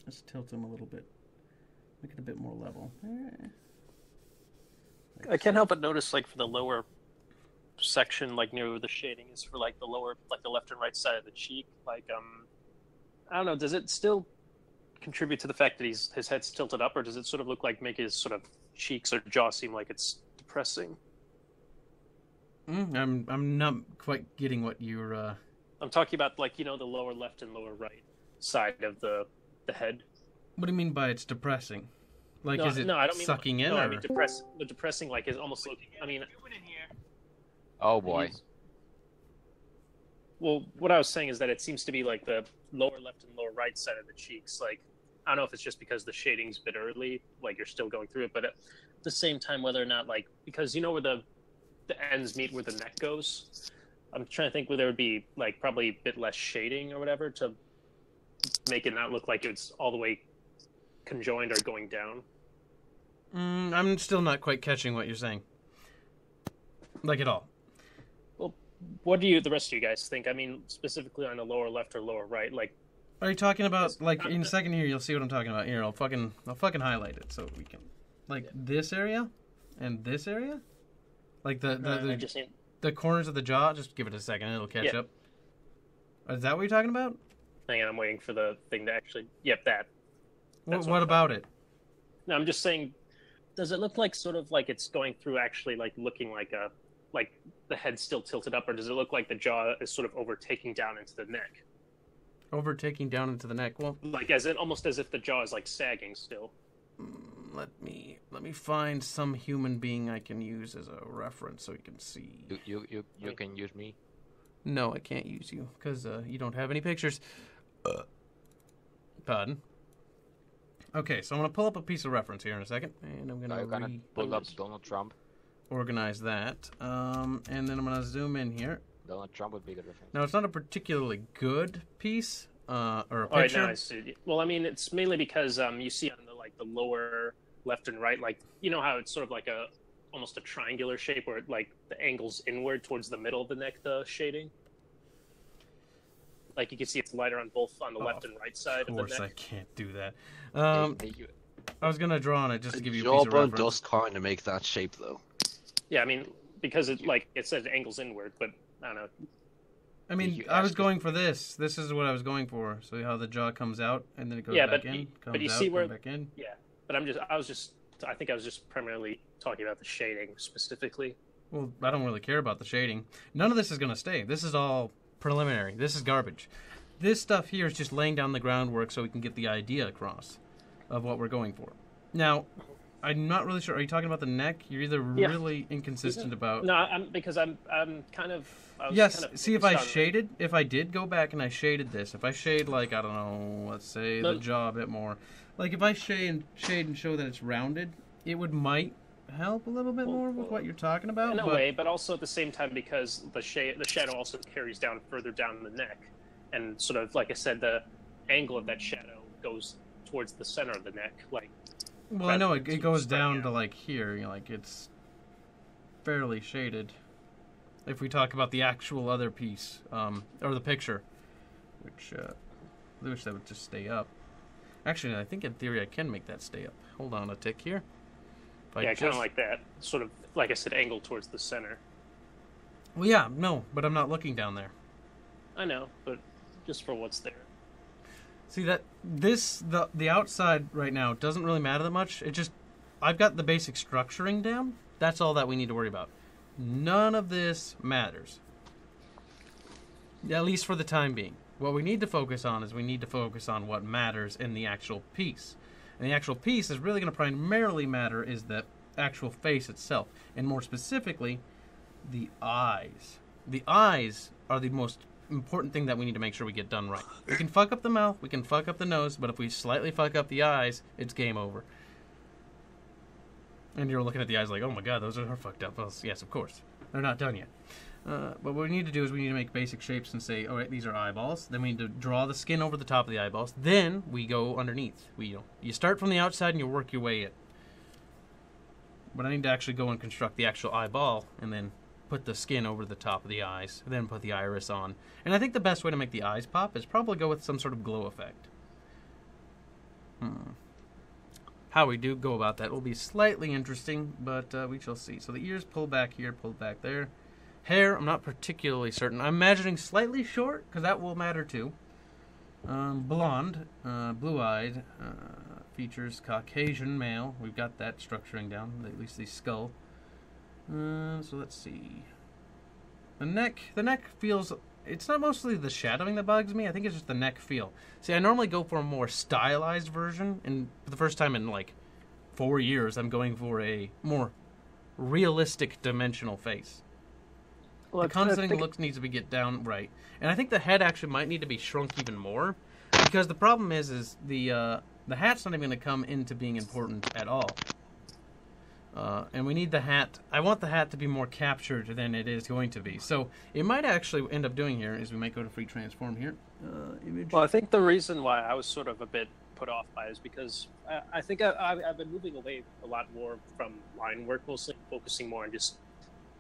Let's tilt him a little bit. Make it a bit more level. I can't help but notice, like, for the lower section, like, near where the shading is for, like, the lower, like, the left and right side of the cheek, like, I don't know, does it still contribute to the fact that his head's tilted up, or does it sort of look like, make his sort of cheeks or jaw seem like it's depressing? I'm not quite getting what you're, I'm talking about, like, you know, the lower left and lower right side of the head. What do you mean by it's depressing? Like, is it I don't mean, sucking in? No, or... I mean the depressing, like, is almost looking. I mean, Oh boy. Well, what I was saying is that it seems to be like the lower left and lower right side of the cheeks. Like, I don't know if it's just because the shading's a bit early, like you're still going through it, but at the same time, whether or not, like, because you know where the ends meet where the neck goes. I'm trying to think where there would be, like, probably a bit less shading or whatever to make it not look like it's all the way conjoined or going down. I'm still not quite catching what you're saying. Like, at all. Well, what do the rest of you guys think? I mean, specifically on the lower left or lower right, like... Are you talking about, like, in a second here, you'll see what I'm talking about. Here, I'll fucking highlight it so we can... Like, this area? And this area? Like, the corners of the jaw? Just give it a second, it'll catch up. Is that what you're talking about? Hang on, I'm waiting for the thing to actually... Yep, that. What about it? No, I'm just saying, does it look like sort of like it's going through actually like looking like a... Like the head's still tilted up, or does it look like the jaw is sort of overtaking down into the neck? Overtaking down into the neck? Well... Like, almost as if the jaw is like sagging still. Let me find some human being I can use as a reference so you can see. You can use me. No, I can't use you because you don't have any pictures. Pardon. Okay, so I'm gonna pull up a piece of reference here in a second, and I'm gonna pull up Donald Trump. Organize that, and then I'm gonna zoom in here. Donald Trump would be a good reference. Now it's not a particularly good piece or a picture. All right, now I see. Well, I mean, it's mainly because you see on the lower left and right, like, you know how it's sort of like almost a triangular shape where it, like, the angle's inward towards the middle of the neck, the shading. Like, you can see it's lighter on both on the left and right side of the neck. Of course, I can't do that. I was gonna draw on it just to give you a piece of jawbone reference. does kind of make that shape, though. Yeah, I mean, because it says it angles inward, but I don't know. I mean, I was going for this. This is what I was going for. So how the jaw comes out and then it goes back in, but you comes see out, where comes back in. Yeah, but I think I was just primarily talking about the shading specifically. Well, I don't really care about the shading. None of this is going to stay. This is all preliminary. This is garbage. This stuff here is just laying down the groundwork so we can get the idea across of what we're going for. Now, I'm not really sure. Are you talking about the neck? You're either really inconsistent about... No, I'm kind of... Yes, see, if I shaded... If I did go back and I shaded this, if I shade, like, I don't know, let's say the jaw a bit more. Like, if I shade and show that it's rounded, it might help a little bit more with what you're talking about. In a way, but also at the same time, because the shadow also carries down further down the neck. And sort of, like I said, the angle of that shadow goes towards the center of the neck. Like, well, I know it goes down to, like, here. You know, like, it's fairly shaded. If we talk about the actual other piece, or the picture, which I wish that would just stay up. Actually, I think in theory I can make that stay up. Hold on a tick here. Yeah, kind of like that. Sort of, like I said, angled towards the center. Well, yeah, no, but I'm not looking down there. I know, but just for what's there. See that the outside right now doesn't really matter that much. It just I've got the basic structuring down. That's all that we need to worry about. None of this matters. At least for the time being. What we need to focus on is we need to focus on what matters in the actual piece. And the actual piece is really going to primarily matter is the actual face itself. And more specifically, the eyes. The eyes are the most important thing that we need to make sure we get done right. We can fuck up the mouth, we can fuck up the nose, but if we slightly fuck up the eyes, it's game over. And you're looking at the eyes like, oh my god, those are fucked up. Well, yes, of course. They're not done yet. But what we need to do is we need to make basic shapes and say, alright, these are eyeballs. Then we need to draw the skin over the top of the eyeballs. Then we go underneath. You start from the outside and you work your way in. But I need to actually go and construct the actual eyeball and then put the skin over the top of the eyes, and then put the iris on. And I think the best way to make the eyes pop is probably go with some sort of glow effect. How we do go about that will be slightly interesting, but we shall see. So the ears pull back here, pull back there. Hair, I'm not particularly certain. I'm imagining slightly short, because that will matter too. Blonde, blue-eyed, features Caucasian male. We've got that structuring down, at least the skull. So let's see. The neck feels... It's not mostly the shadowing that bugs me. I think it's just the neck feel. See, I normally go for a more stylized version, and for the first time in, like, 4 years, I'm going for a more realistic dimensional face. Well, the condescending looks needs to be get down right. And I think the head actually might need to be shrunk even more, because the problem is the hat's not even going to come into being important at all. And we need the hat. I want the hat to be more captured than it is going to be. So it might actually end up doing here is we might go to free transform here. Image. Well, I think the reason why I was sort of a bit put off by it is because I think I've been moving away a lot more from line work, mostly focusing more on just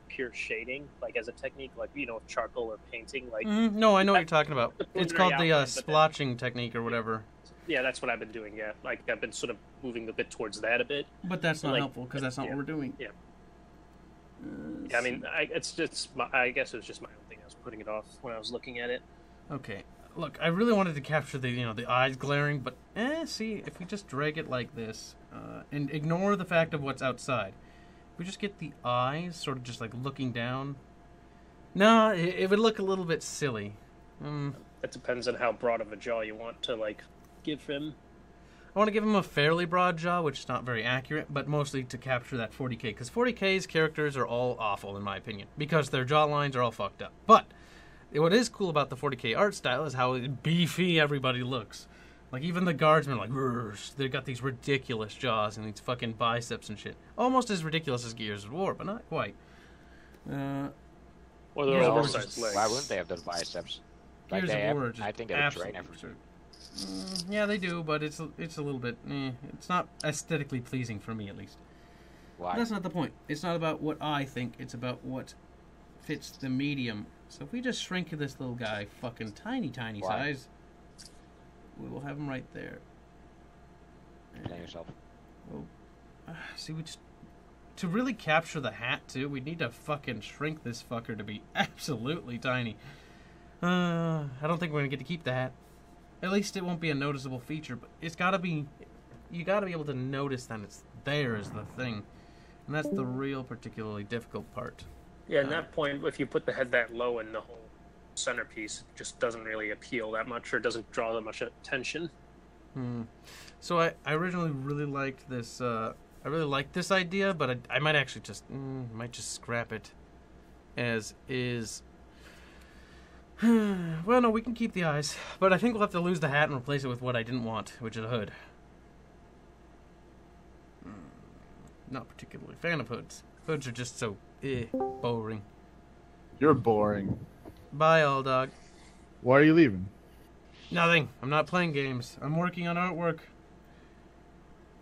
pure shading, like as a technique, like charcoal or painting. Like no, I know what you're talking about. It's called the outline, splotching technique or whatever. Yeah, that's what I've been doing. Yeah, like I've been sort of moving a bit towards that a bit. But that's not helpful because that's not what we're doing. Yeah. I mean, I guess it was just my own thing. I was putting it off when I was looking at it. Okay, look, I really wanted to capture the eyes glaring, but see, if we just drag it like this and ignore the fact of what's outside, if we just get the eyes sort of just like looking down. No, it would look a little bit silly. It depends on how broad of a jaw you want to give him. I want to give him a fairly broad jaw, which is not very accurate, but mostly to capture that 40K. Because 40K's characters are all awful, in my opinion, because their jaw lines are all fucked up. But what is cool about the 40K art style is how beefy everybody looks. Like, even the guardsmen, like, they've got these ridiculous jaws and these fucking biceps and shit. Almost as ridiculous as Gears of War, but not quite. Or they're oversized legs. Why wouldn't they have those biceps? Like Gears of War, I think they would train everything. Yeah, they do, but it's a little bit... it's not aesthetically pleasing for me, at least. Why? That's not the point. It's not about what I think. It's about what fits the medium. So if we just shrink this little guy fucking tiny size, we will have him right there. Explain yourself. See, we just... To really capture the hat, too, we need to fucking shrink this fucker to be absolutely tiny. I don't think we're going to get to keep the hat. At least it won't be a noticeable feature, but it's got to be... You got to be able to notice that it's there is the thing. And that's the real particularly difficult part. Yeah, at that point, if you put the head that low and the whole centerpiece just doesn't really appeal that much or doesn't draw that much attention. So I originally really liked this... I really liked this idea, but I might actually just... might just scrap it as is... Well, no, we can keep the eyes, but I think we'll have to lose the hat and replace it with what I didn't want, which is a hood. Not particularly a fan of hoods. Hoods are just so boring. You're boring. Bye, all dog. Why are you leaving? Nothing. I'm not playing games. I'm working on artwork.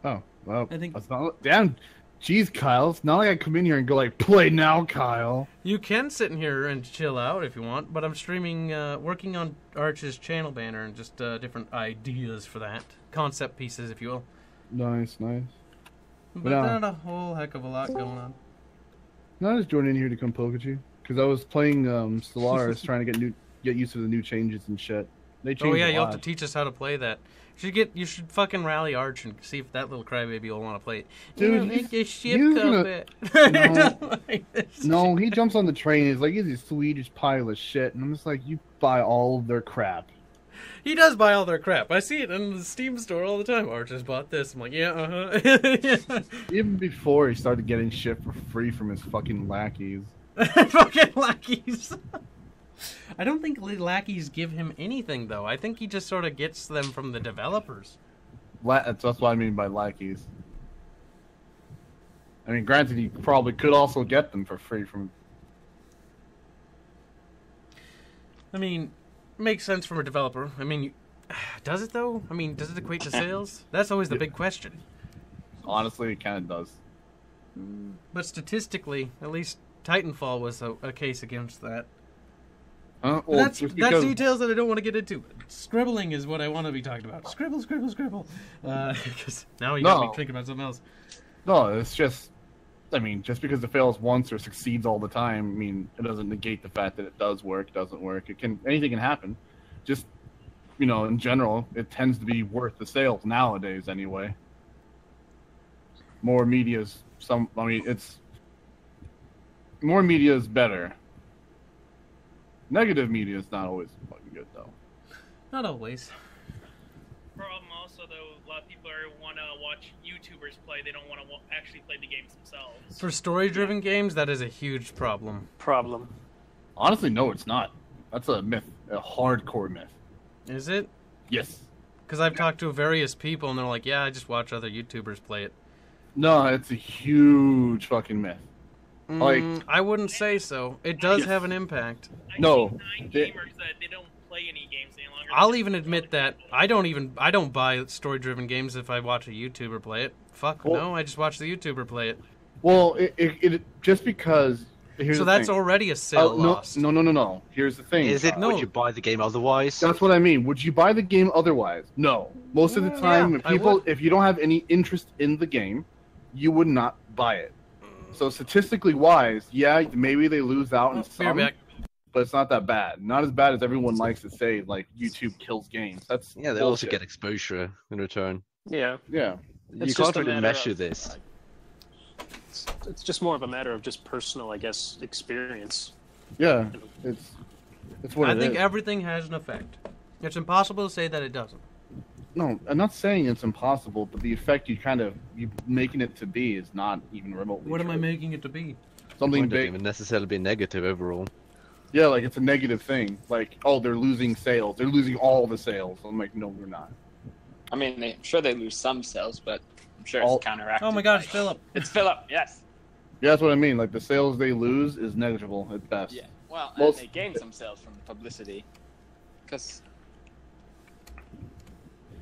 Oh, well, I think... that's not... Damn, jeez, Kyle. It's not like I come in here and go like, play now, Kyle. You can sit in here and chill out if you want, but I'm streaming, working on Arch's channel banner and just different ideas for that. Concept pieces, if you will. Nice. But not a whole heck of a lot going on. No, I just joined in here to come poke at you. Because I was playing Stellaris, trying to get used to the new changes and shit. They changed. Oh yeah, a you'll lot. have to teach us how to play that. You should fucking rally Arch and see if that little crybaby will want to play it. Dude, make a ship he's carpet. No, he jumps on the train. He's like, he's a Swedish pile of shit, and I'm just like, you buy all of their crap. He does buy all their crap. I see it in the Steam store all the time. Arch has bought this. I'm like, yeah, uh-huh. Even before he started getting shit for free from his fucking lackeys. Fucking lackeys. I don't think lackeys give him anything, though. I think he just sort of gets them from the developers. That's what I mean by lackeys. I mean, granted, he probably could also get them for free from... I mean, makes sense from a developer. I mean, does it, though? I mean, does it equate to sales? That's always the big question. Honestly, it kind of does. But statistically, at least Titanfall was a case against that. Well, That's just because... details that I don't want to get into. Scribbling is what I want to be talking about. Scribble. Because now you got me thinking about something else. No, it's just... I mean, just because it fails once or succeeds all the time, I mean, it doesn't negate the fact that it does work, doesn't work. Anything can happen. Just, in general, it tends to be worth the sales nowadays anyway. More media is more media is better. Negative media is not always fucking good, though. Not always. Problem also, though, a lot of people want to watch YouTubers play. They don't want to actually play the games themselves. For story-driven games, that is a huge problem. Honestly, no, it's not. That's a myth. A hardcore myth. Is it? Yes. Because I've talked to various people, and they're like, yeah, I just watch other YouTubers play it. No, it's a huge fucking myth. I wouldn't say so. It does have an impact. I've No. seen 9 gamers that they don't play any games any longer. I'll even admit that I don't buy story-driven games if I watch a YouTuber play it. Fuck no, I just watch the YouTuber play it. Well, it just because. Here's So the that's thing. already a sale lost. No. Here's the thing. Is it? No. Would you buy the game otherwise? That's what I mean. Would you buy the game otherwise? No. Most of the time, Yeah, when I people, would. if you don't have any interest in the game, you would not buy it. So statistically wise, yeah, maybe they lose out in some, back. but it's not that bad. Not as bad as everyone likes to say. Like YouTube kills games. That's Yeah, they also get exposure in return. Yeah. Yeah. You just can't a really matter measure of- this. It's just more of a matter of just personal, I guess, experience. Yeah. It's what I it think is. everything has an effect. It's impossible to say that it doesn't. No, I'm not saying it's impossible, but the effect you making it to be is not even remotely. What am I true. making it to be? Something It doesn't big. even necessarily be negative overall. Yeah, like it's a negative thing. Like, oh, they're losing sales. They're losing all the sales. I'm like, no, they're not. I mean, I'm sure they lose some sales, but I'm sure All- it's counteracted. Oh my gosh, by- Philip. It's Philip, yes. Yeah, that's what I mean. Like the sales they lose is negligible at best. Yeah. Well, Most- and they gain some sales from the publicity. Because,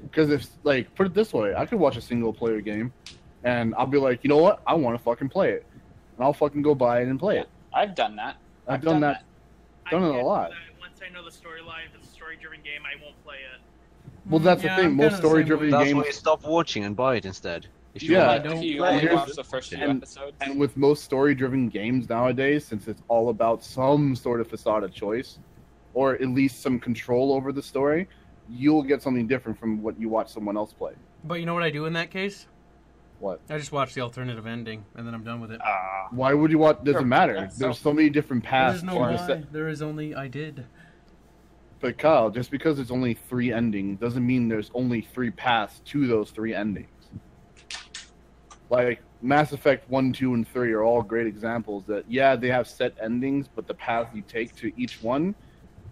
Because if, like, put it this way, I could watch a single player game, and I'll be like, you know what? I want to fucking play it, and I'll fucking go buy it and play it. I've done that. I've done that. Done it a can't do lot. that. Once I know the storyline, if it's a story-driven game, I won't play it. Well, that's Yeah, the thing. I'm Most kinda the same story-driven way. That's games, why you stop watching and buy it instead. If you Yeah. want But don't if you play only it. watch the first few And- episodes, and with most story-driven games nowadays, since it's all about some sort of facade of choice, or at least some control over the story, you'll get something different from what you watch someone else play. But you know what I do in that case? What? I just watch the alternative ending, and then I'm done with it. Why would you watch? Doesn't Sure, matter. that's There's so- so many different paths. There's no for the why. set. There is only I did. But Kyle, just because there's only 3 endings doesn't mean there's only 3 paths to those 3 endings. Like Mass Effect 1, 2, and 3 are all great examples that yeah, they have set endings, but the path you take to each one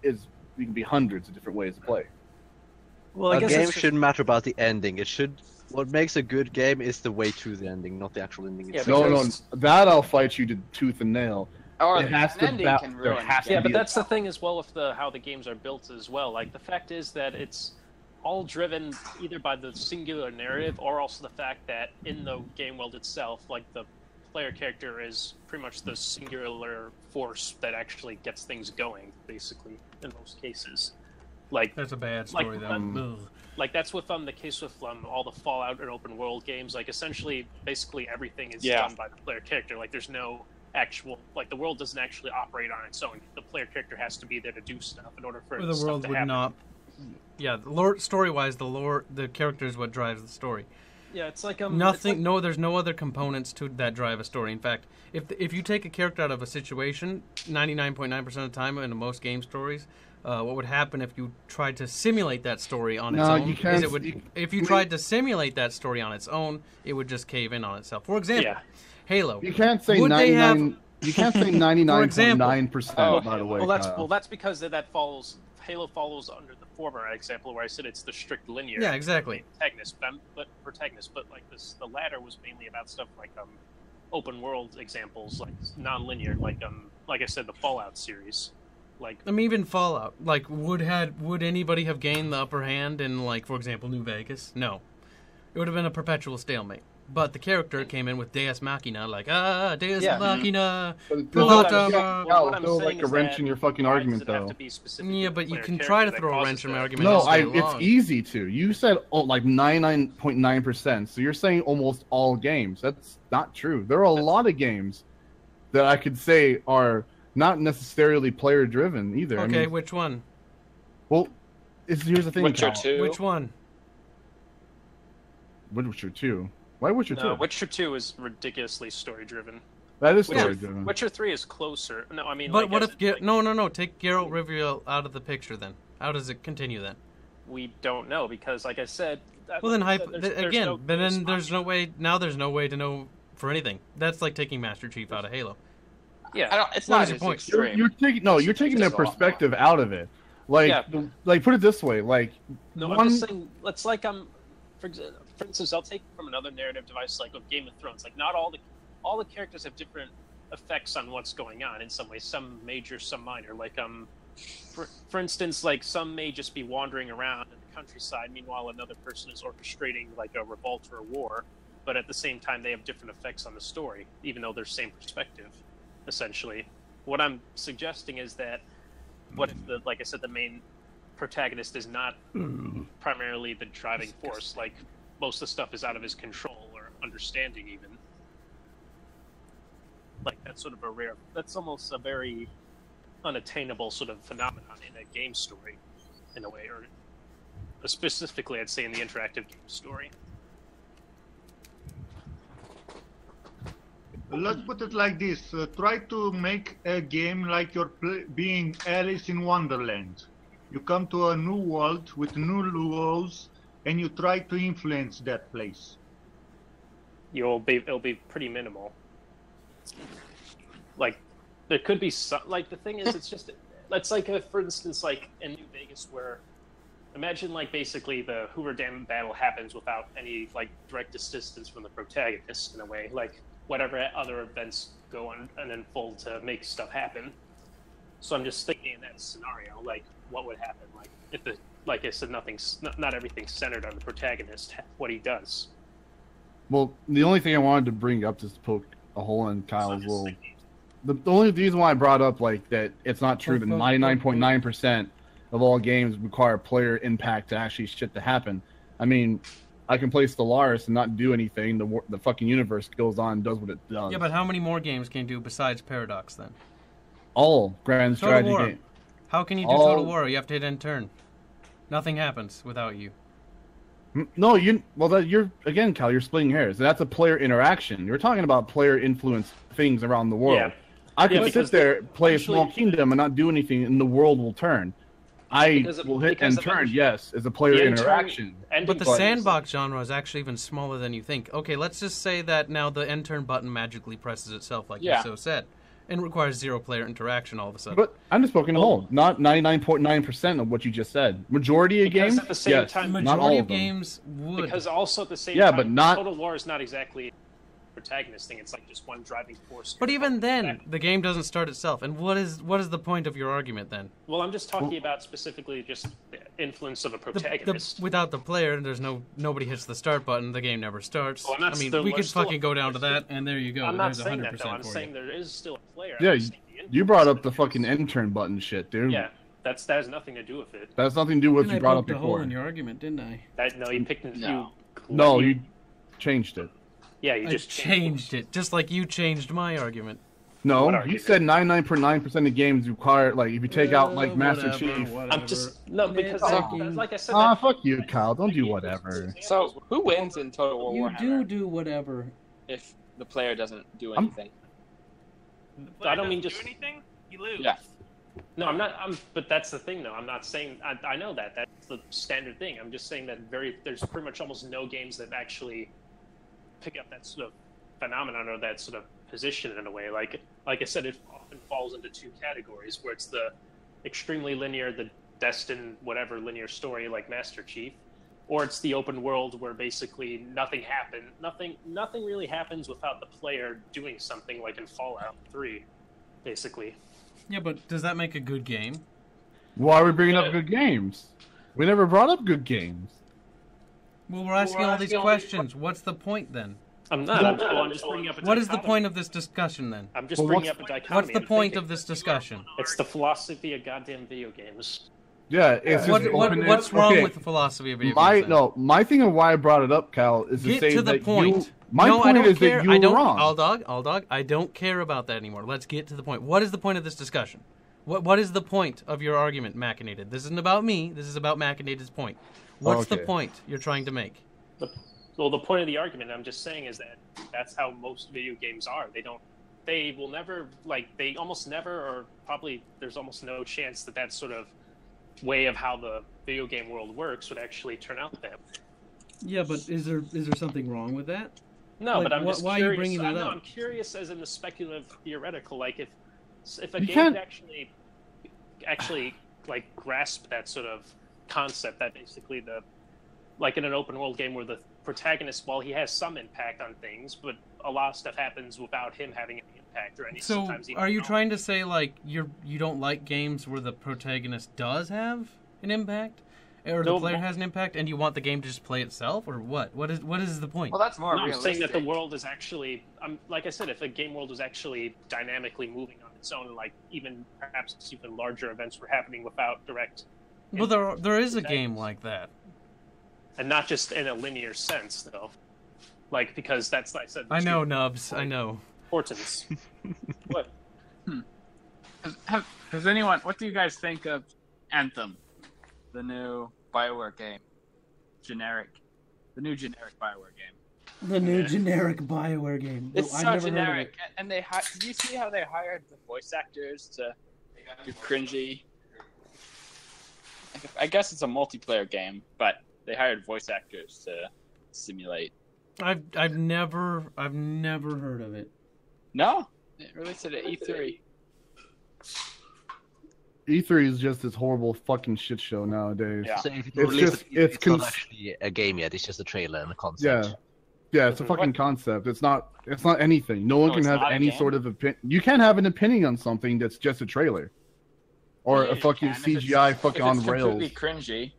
is you can be hundreds of different ways to play. Well, I A guess game it's just- shouldn't matter about the ending. It should. What makes a good game is the way to the ending, not the actual ending Yeah, itself. No, because- that I'll fight you to tooth and nail. or it has an to ending ba- can there ruin has the to Yeah, game. but be a- that's the thing as well with how the games are built as well. Like the fact is that it's all driven either by the singular narrative or also the fact that in the game world itself, like the player character is pretty much the singular force that actually gets things going, basically, in most cases. Like That's a bad Like, story, though. Ugh. Like that's with the case with all the Fallout and open world games. Like essentially, basically everything is Yeah. done by the player character. Like there's no actual, like the world doesn't actually operate on its own. The player character has to be there to do stuff in order for Or the stuff world to would happen. not. Yeah, story-wise, the character is what drives the story. Yeah, it's like Nothing. it's like- No, there's no other components to that drive a story. In fact, if you take a character out of a situation, 99.9% of the time in most game stories, what would happen if you tried to simulate that story on its No, own? you can't- Is it would, if you tried to simulate that story on its own, it would just cave in on itself. For example, Yeah. Halo. You can't say Would they 99. You can't say 99.9%. Oh, by the way, Kyle. that's because that follows Halo follows under the former example where I said it's the strict linear. Yeah, exactly. Protagonist, but like this, the latter was mainly about stuff like open world examples, like non-linear, like I said, the Fallout series. Like, I mean, even Fallout. Like, would anybody have gained the upper hand in, like, for example, New Vegas? No, it would have been a perpetual stalemate. But the character came in with Deus Machina, like, Deus Yeah. Machina. But it's Well, still, what I'm- Cal, I'm still saying like a is wrench that in your fucking why does argument, it have though. to be specifically Yeah, the but you player can character try to that throw a causes wrench in my the- argument. No, all day it's long. easy to. You said like 99.9%. So you're saying almost all games. That's not true. There are a lot of games that I could say are not necessarily player driven either. Okay, I mean, which one? well, here's the thing. Witcher Cal. 2. Which one? Witcher 2. Why Witcher 2? No, Witcher 2 is ridiculously story driven. That is Yeah. story driven. Witcher 3 is closer. No, I mean, But like, what as if in, like, no? Take Geralt Rivia out of the picture then. How does it continue then? we don't know because, like I said, Well, then like I said, there's again, no but then there's response. no way. Now there's no way to know for anything. That's like taking Master Chief out of Halo. Yeah, It's What not is your as point? extreme. You're taking their Just a lot more. perspective out of it. Like, Yeah. like put it this way. Like, no, one, I'm just saying. Let's like for instance, I'll take from another narrative device like of Game of Thrones. Like, not all the characters have different effects on what's going on in some ways. Some major, some minor. Like for instance, like some may just be wandering around in the countryside, meanwhile another person is orchestrating like a revolt or a war. But at the same time, they have different effects on the story, even though they're same perspective. Essentially, what I'm suggesting is that what if like I said, the main protagonist is not primarily the driving force? Like most of the stuff is out of his control or understanding, even. Like that's sort of that's almost a very unattainable sort of phenomenon in a game story, in a way, or specifically, I'd say in the interactive game story. Let's put it like this. Try to make a game like you're being Alice in Wonderland. You come to a new world with new laws, and you try to influence that place. It'll be pretty minimal. Like there could be some, like the thing is, it's like for instance, like in New Vegas, where imagine like basically the Hoover Dam battle happens without any like direct assistance from the protagonist in a way, like whatever other events go on and unfold to make stuff happen. So I'm just thinking in that scenario, like what would happen, like if like I said, not everything's centered on the protagonist, what he does. well, the only thing I wanted to bring up is to poke a hole in So I'm Kyle's just little. thinking- The only reason why I brought up like that it's not true that 99.9% of all games require player impact to actually shit to happen. I mean, I can play Stellaris and not do anything. The fucking universe goes on and does what it does. Yeah, but how many more games can you do besides Paradox then? all grand Total strategy War. games. How can you do All- Total War? You have to hit end turn. Nothing happens without you. No, you're again, Cal. You're splitting hairs. That's a player interaction. You're talking about player influence things around the world. Yeah. I could because sit there, play a small actually- kingdom, and not do anything, and the world will turn. Will hit because and of turn. eventually- Yes, as a player The end turn- interaction. ending But the button is- sandbox genre is actually even smaller than you think. Okay, let's just say that now the end turn button magically presses itself, like Yeah. you so said, and requires zero player interaction all of a sudden. But I'm just poking a hole. Not 99.9% of what you just said. Majority of Because games, at the same yes, time- the not all majority of of them. games would. Because also at the same Yeah, time, but not- Total War is not exactly a protagonist thing. It's like just one driving force. But even then, That- the game doesn't start itself. And what is the point of your argument then? Well, I'm just talking about specifically just the influence of a The, protagonist. without the player, there's nobody hits the start button. The game never starts. Well, I'm not I mean, still- we we're could still- fucking go down to that, and there you go. I'm not There's saying that 100% though. I'm for saying you. there is still a player. Yeah, I'm just saying the You brought influence up the of it fucking is- end turn button shit, dude. Yeah, that has nothing to do with it. That has nothing to do with what And you I brought up poked a hole before. in your argument, didn't I? No, you picked it. No. No, you changed it. Yeah, you I just changed it, just like you changed my argument. No, What you argument? said 99.9% of games require, like, if you take out, like, Master Chief. I'm just no because like I said. Ah, that- fuck you, Kyle. Don't do whatever. So who wins in Total War You Warhammer do whatever. if the player doesn't do anything? The player I don't mean doesn't just- do anything. You lose. Yeah. No, I'm not. But that's the thing, though. I'm not saying. I know that that's the standard thing. I'm just saying that there's pretty much almost no games that actually pick up that sort of phenomenon or that sort of position in a way. Like I said, it often falls into two categories, where it's the extremely linear, the destined whatever linear story like Master Chief, or it's the open world where basically nothing really happens without the player doing something, like in Fallout 3, basically. Yeah, but does that make a good game? Why are we bringing up good games? We never brought up good games. Well, we're asking all these questions. What's the point then? I'm not. I'm just bringing up a What is the dichotomy. point of this discussion then? I'm just Well, bringing what's- up a dichotomy. What's the I'm point thinking of this discussion? It's the philosophy of goddamn video games. Yeah, it's just What's wrong with the philosophy of video games? then? My thing of why I brought it up, Cal, is to Get say to the that point. you. My no, I point don't is care. that you I were don't. wrong. All dog. I don't care about that anymore. Let's get to the point. What is the point of this discussion? What is the point of your argument, Machinated? This isn't about me. This is about Machinated's point. What's the Okay. point you're trying to make? Well, the point of the argument I'm just saying is that that's how most video games are. They will never, they almost never, or probably there's almost no chance that that sort of way of how the video game world works would actually turn out that way. Yeah, but is there something wrlike with that? No, Like, but I'm just why are curious. you bringing that up? I'm curious as in the speculative theoretical, like if a You game can't- could actually like grasp that sort of concept, that basically like in an open world game where the protagonist, while he has some impact on things, but a lot of stuff happens without him having any impact or any. So, sometimes even are you no. trying to say like you don't like games where the protagonist does have an impact, or the No, player well- has an impact, and you want the game to just play itself, or what? What is the point? Well, that's more No, I'm realistic. saying that the world is actually, like I said, if a game world was actually dynamically moving on its own, and like perhaps even larger events were happening without direct, Well, there is a game like that. and not just in a linear sense, though. Like because that's like I said. I know, Nubs. I know. Importance. What? Has anyone? What do you guys think of Anthem, the new BioWare game? The new generic BioWare game. The new generic BioWare game. It's I've so never heard of generic, it. and did you see how they hired the voice actors to do cringy? I guess it's a multiplayer game, but they hired voice actors to simulate. I've never heard of it. No, it released it at E3. E3 is just this horrible fucking shit show nowadays. Yeah. So if It's you release just- it, it's it's not cons- actually a game yet. It's just a trailer and a concept. Yeah. Yeah, it's a fucking concept. It's not anything. No one No, can it's have not a any game? sort of opinion. You can't have an opinion on something that's just a trailer. Or Yeah, a you fucking can. If CGI it's, fucking if on it's rails. completely cringy.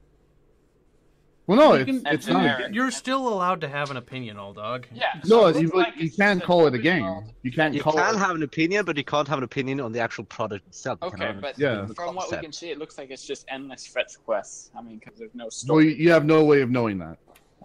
Well, no, You it's can- it's not. generic. You're still allowed to have an opinion, old dog. Yeah. No, so it you, looks like you it's can't just call it a 3D game. world. You can't You call can it. have an opinion, but you can't have an opinion on the actual product itself. You can Okay, have an but Yeah. opinion on the from what we concept. can see, it looks like it's just endless fetch quests. I mean, because there's no Well, story. you have no way of knowing that.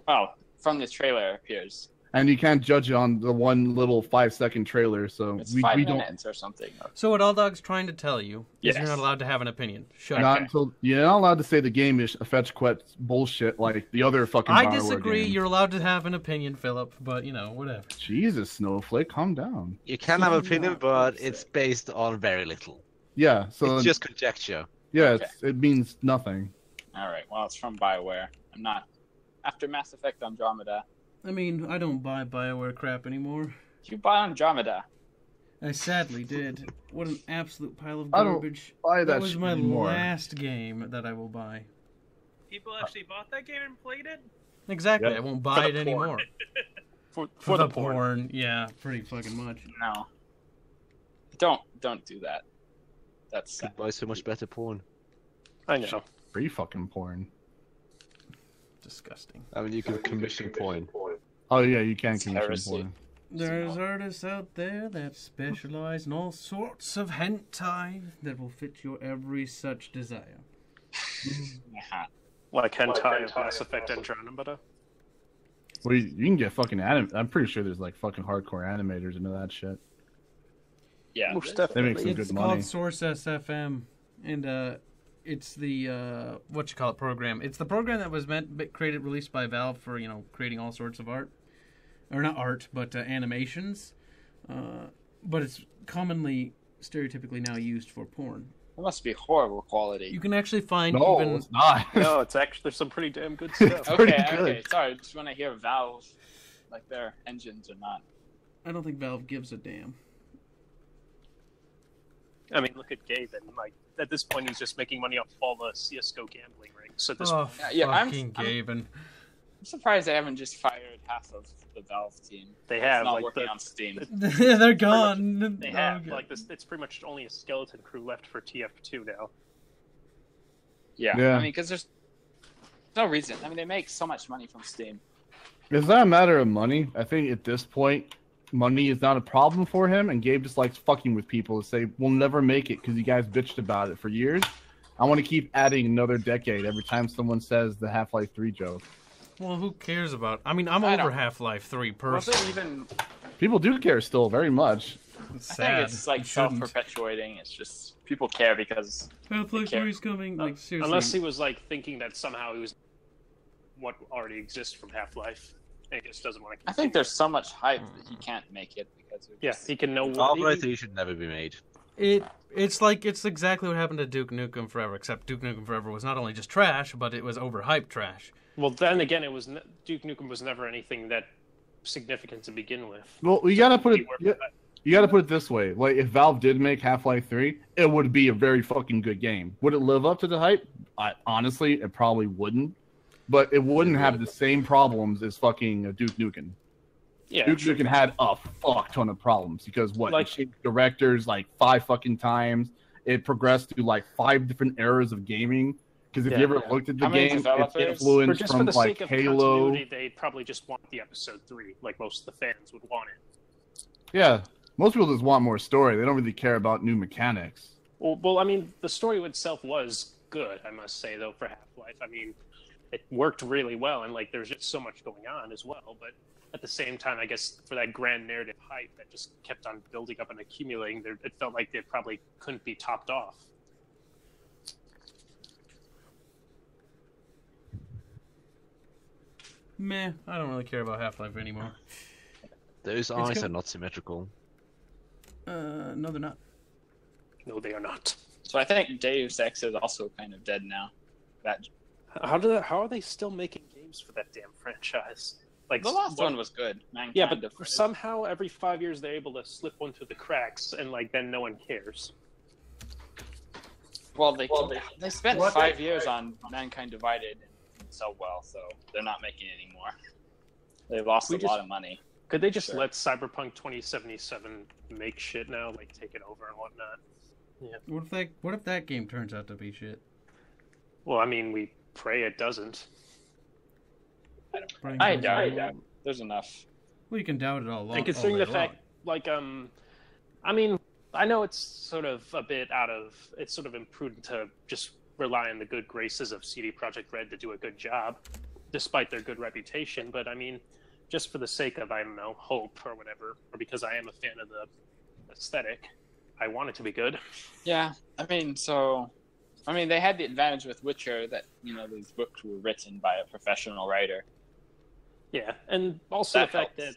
Well, from this trailer, it appears And you can't judge it on the one little 5-second trailer, so it's we 5 don't. minutes or something. So what All Dog's trying to tell you is Yes. you're not allowed to have an opinion. Shut Not up. until you're not allowed to say the game is a fetch quest bullshit like the other fucking. I BioWare disagree. games. You're allowed to have an opinion, Philip, but whatever. Jesus, Snowflake, calm down. You can have an opinion, but it's based on very little. Yeah, so It's just conjecture. yeah, Okay. it means nothing. All right. Well, it's from BioWare. I'm not after Mass Effect Andromeda. I mean, I don't buy BioWare crap anymore. You buy Andromeda. I sadly did. What an absolute pile of I don't garbage. buy that was shit my anymore. last game that I will buy. People actually bought that game and played it. Exactly. Yep. I won't buy it the porn. anymore. For the porn. porn. Yeah, pretty fucking much. No. Don't do that. That's Could buy so much better porn. I know. Free fucking porn. Disgusting. I mean, you can commission porn. Oh yeah, you can It's commission heresy. porn. There's artists out there that specialize in all sorts of hentai that will fit your every such desire. uh-huh. Like hentai of Mass Effect Andromeda. Well, you can get fucking I'm pretty sure there's like fucking hardcore animators into that shit. Yeah. Most They definitely. make some It's good called money. Source SFM, and it's the program. It's the program that was released by Valve for creating all sorts of art, or not art, but animations. But it's commonly, stereotypically now used for porn. It must be horrible quality. You can actually find No, even. it's not. No, it's actually there's some pretty damn good stuff. pretty Okay, good. okay. Sorry, just when I hear Valve, like their engines are not. I don't think Valve gives a damn. I mean, look at Gabe, and like at this point, he's just making money off all the CS:GO gambling rings. So this, Oh, Yeah, fucking Gaben. I'm surprised they haven't just fired half of the Valve team. they It's have not like working on Steam. They're gone. they Oh, have God. like this. It's pretty much only a skeleton crew left for TF2 now. Yeah, Yeah. I mean, because there's no reason. I mean, they make so much money from Steam. It's not a matter of money. I think at this point, money is not a problem for him, and Gabe just likes fucking with people to say, we'll never make it because you guys bitched about it for years. I want to keep adding another decade every time someone says the Half-Life 3 joke. Well, who cares about? I mean, I'm I over don't- Half-Life 3 Was personally. it even? People do care still very much. It's I sad. think it's like You shouldn't. self-perpetuating. It's just people care because Half-Life care. 3 is coming. Like seriously. Unless he was like thinking that somehow he was what already exists from Half-Life, and he just doesn't want to. I think there's so much hype that he can't make it because of Yeah, just- he can know what. Half-Life 3 should never be made. It's exactly what happened to Duke Nukem Forever, except Duke Nukem Forever was not only just trash, but it was overhyped trash. Well, then again, it was Duke Nukem was never anything that significant to begin with. Well, you gotta put it. Keyword You, for that. you gotta put it this way: like, if Valve did make Half-Life 3, it would be a very fucking good game. Would it live up to the hype? Honestly, it probably wouldn't. But it wouldn't have the same problems as fucking Duke Nukem. Yeah, Duke true. Nukem had a fuck ton of problems because Like- it changed directors like 5 fucking times. It progressed through like 5 different eras of gaming. Because if Yeah. you ever looked at the How many game, it's developers? For influenced just from for the like sake of Halo. continuity, they'd probably just want the episode 3, like most of the fans would want it. Yeah, most people just want more story. They don't really care about new mechanics. Well, I mean, the story itself was good, I must say, though, for Half-Life. I mean, it worked really well, and like there's just so much going on as well. But at the same time, I guess for that grand narrative hype that just kept on building up and accumulating, it felt like it probably couldn't be topped off. Meh, I don't really care about Half-Life anymore. Those eyes are not symmetrical. No, they're not. No, they are not. So I think Deus Ex is also kind of dead now. That How are they still making games for that damn franchise? Like the last one was good. Mankind Yeah, but Divided. somehow every 5 years they're able to slip one through the cracks, and like then no one cares. Well, they spent What? 5 years on Mankind Divided and didn't sell well, so they're not making it anymore. They lost We a just- lot of money. Could they just Sure. let Cyberpunk 2077 make shit now, like take it over and whatnot? What if that game turns out to be shit? Well, I mean, we pray it doesn't. I doubt it. There's enough. Well, you can doubt it all along. And considering the all day fact, like, I mean, I know it's sort of a bit it's sort of imprudent to just rely on the good graces of CD Projekt Red to do a good job, despite their good reputation. But I mean, just for the sake of, I don't know, hope or whatever, or because I am a fan of the aesthetic, I want it to be good. Yeah, I mean, they had the advantage with Witcher that, these books were written by a professional writer. Yeah, and also That the fact helps.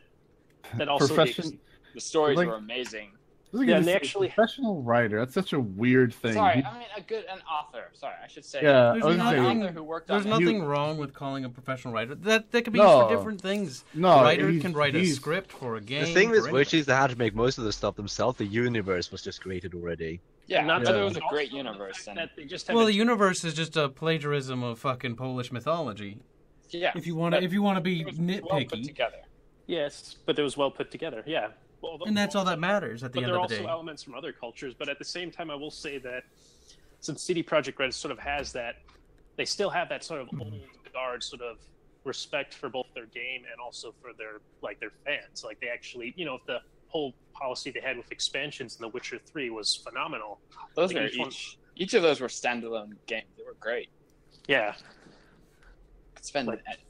that also Profession. The stories Like- were amazing. Yeah, and they actually- professional writer. That's such a weird thing. Sorry, I mean an author. Sorry, I should say. Yeah, I There's was An gonna nothing- say, author who worked There's on nothing wrong with calling a professional writer. That could be No. used for different things. No, a writer he's- can write a he's- script for a game. The thing for with anything. Witch is they had to make most of the stuff themselves. The universe was just created already. Yeah, Not but to it was a mention great also the universe. fact And that they just Well, haven't- the universe is just a plagiarism of fucking Polish mythology. yeah, If you want to be it was well put nitpicky, together. Yes, but it was well put together. Yeah, well, and that's all that matters at the But end there are of the also day. elements from other cultures. But at the same time, I will say that since CD Projekt Red sort of has that, they still have that sort of old guard sort of respect for both their game and also for their fans. Like they actually, the whole policy they had with expansions in The Witcher 3 was phenomenal. Those Like are each of those were standalone games. They were great. Yeah,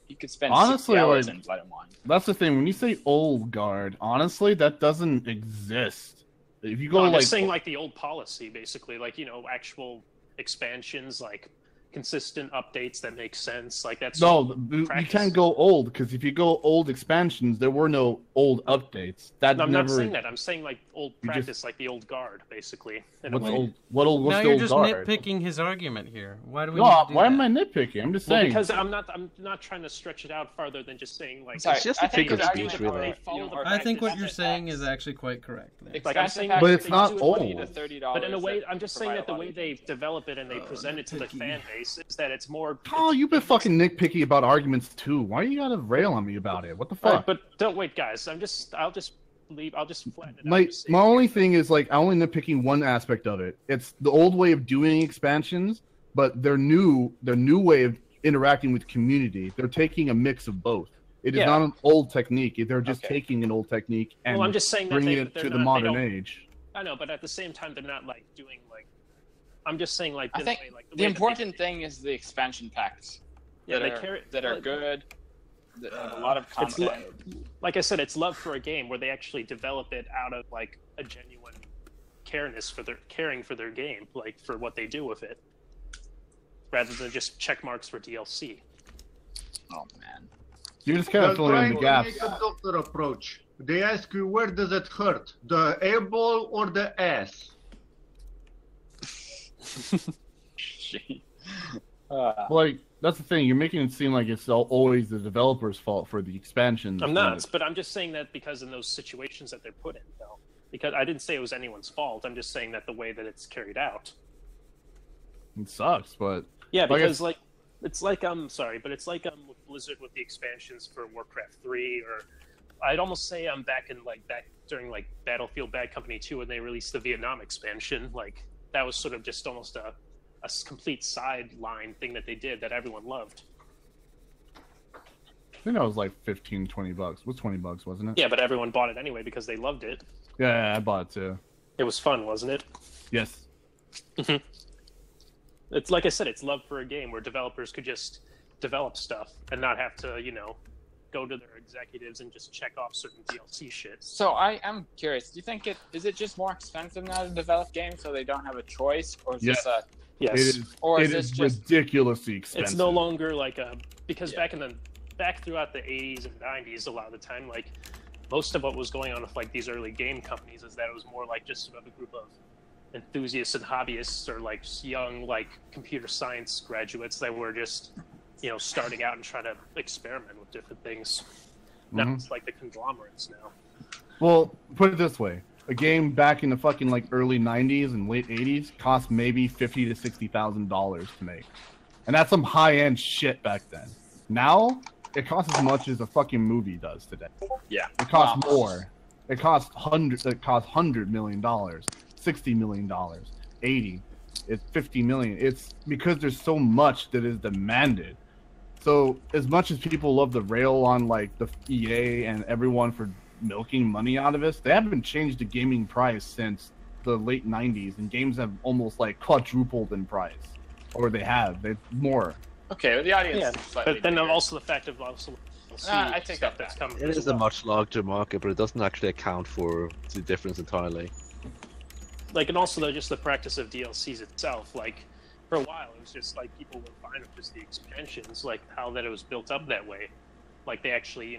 You could spend Honestly, 60 hours like- in Blood and Wine. that's the thing. When you say old guard, honestly, that doesn't exist If you No, go I'm like, just saying like the old policy, basically, like actual expansions, like consistent updates that make sense. Like that's no, you practice. can't go old because if you go old expansions, there were no old updates. That No, I'm never. not saying that. I'm saying like old You practice, just- like the old guard, basically. In a What's way. old? What's Now the you're old just guard? nitpicking his argument here. Why do we? No, need to do why am that? I nitpicking? I'm just Well, saying. because I'm not trying to stretch it out farther than just saying like. Sorry, It's just a I think figure his of speech, argument really. They follow the I think what practice you're that- saying is actually quite correct. there. Like, I'm saying- But it's not $20 to old. $30. But in a way, that I'm just saying provide that the a lot way of they develop it and they present it to the nitpicky. fan base is that it's more. Oh, you've been fucking nitpicky about arguments too. Why you gotta rail on me about it? What the fuck? But don't wait, guys. I'll just leave. I'll just flatten it out. My Just say- my only thing is like I'm only nitpicking one aspect of it. It's the old way of doing expansions, but their new way of interacting with community. They're taking a mix of both. It is Yeah. not an old technique. They're just Okay. taking an old technique and Well, I'm just saying that bringing they- it they're to the not- they modern don't- age. I know, but at the same time, they're not like doing like. I'm just saying like. I in a think way, like, the way that important thing is the expansion packs Yeah, that they are carry that are like- good. That have a lot of It's content. like I said, it's love for a game where they actually develop it out of like a genuine caring for their game, like for what they do with it, rather than just check marks for DLC. Oh man. You're just kind of They're filling in trying the to gaps. make a doctor approach. They ask you where does it hurt, the airball or the ass? Like that's the thing. You're making it seem like it's always the developer's fault for the expansions. I'm not, but I'm just saying that because in those situations that they're put in, though, because I didn't say it was anyone's fault. I'm just saying that the way that it's carried out. It sucks, but Yeah, Like I because s- like it's like sorry, but it's like with Blizzard with the expansions for Warcraft 3, or I'd almost say I'm back during like Battlefield Bad Company 2 when they released the Vietnam expansion. Like that was sort of just almost a complete sideline thing that they did that everyone loved. I think that was like $15, $20. It was $20, wasn't it? Yeah, but everyone bought it anyway because they loved it. Yeah, I bought it too. It was fun, wasn't it? Yes. It's like I said, it's love for a game where developers could just develop stuff and not have to, go to their executives and just check off certain DLC shit. So I am curious. Do you think is it just more expensive now to develop games so they don't have a choice, or is Yes. this a Yes, It is. Or It is this is just- ridiculously expensive. it's no longer like because Yeah. back throughout the 80s and 90s, a lot of the time, like most of what was going on with like these early game companies is that it was more like just sort of a group of enthusiasts and hobbyists or like young like computer science graduates that were just starting out and trying to experiment with different things. Now Mhm. it's like the conglomerates now. Well, put it this way: a game back in the fucking like early '90s and late '80s cost maybe $50,000 to $60,000 to make, and that's some high-end shit back then. Now it costs as much as a fucking movie does today. yeah? It costs Wow. more. It costs $100 million, $60 million, 80. It's 50 million. It's because there's so much that is demanded. So as much as people love the rail on like the EA and everyone for milking money out of us, they haven't changed the gaming price since the late 90s, and games have almost like quadrupled in price, or they've more. Okay, well, the audience. Yeah, is slightly but then bigger. also the fact of also I take stuff that that's back. coming. It as is a well. much larger market, but it doesn't actually account for the difference entirely. Like, and also just the practice of DLCs itself. Like, for a while, it was just like people were fine with just the expansions, like how that it was built up that way. Like they actually,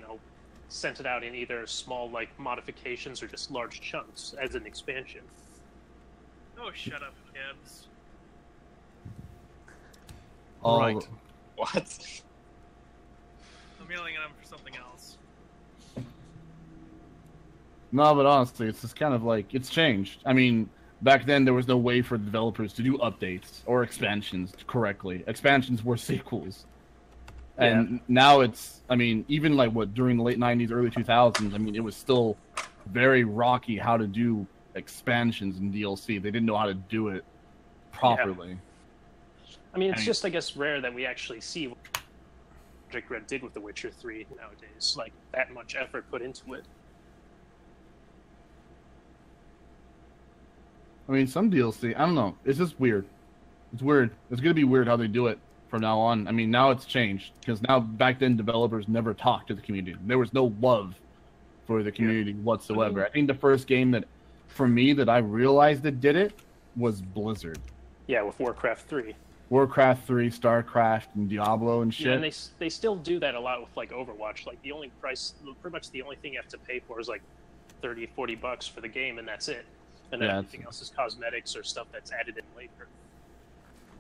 sent it out in either small like modifications or just large chunks as an expansion. Oh, shut up, kids. All Right. What? I'm yelling at them for something else. No, but honestly, it's just kind of like it's changed. I mean, back then there was no way for developers to do updates or expansions correctly. Expansions were sequels. And now it's, I mean, even like during the late 90s, early 2000s, I mean, it was still very rocky how to do expansions and DLC. They didn't know how to do it properly. I mean, it's just, I guess, rare that we actually see what Project Red did with The Witcher 3 nowadays. Like, that much effort put into it. I mean, some DLC, I don't know. It's just weird. It's weird. It's going to be weird how they do it from now on. I mean, now it's changed. Because now, back then, developers never talked to the community. There was no love for the community whatsoever. I think the first game that for me that I realized it did it was Blizzard. Yeah, with Warcraft 3. Warcraft 3, StarCraft, and Diablo and shit. Yeah, and they still do that a lot with like Overwatch. Like the only price, pretty much the only thing you have to pay for is like $30-$40 for the game, and that's it. And then everything else is cosmetics or stuff that's added in later.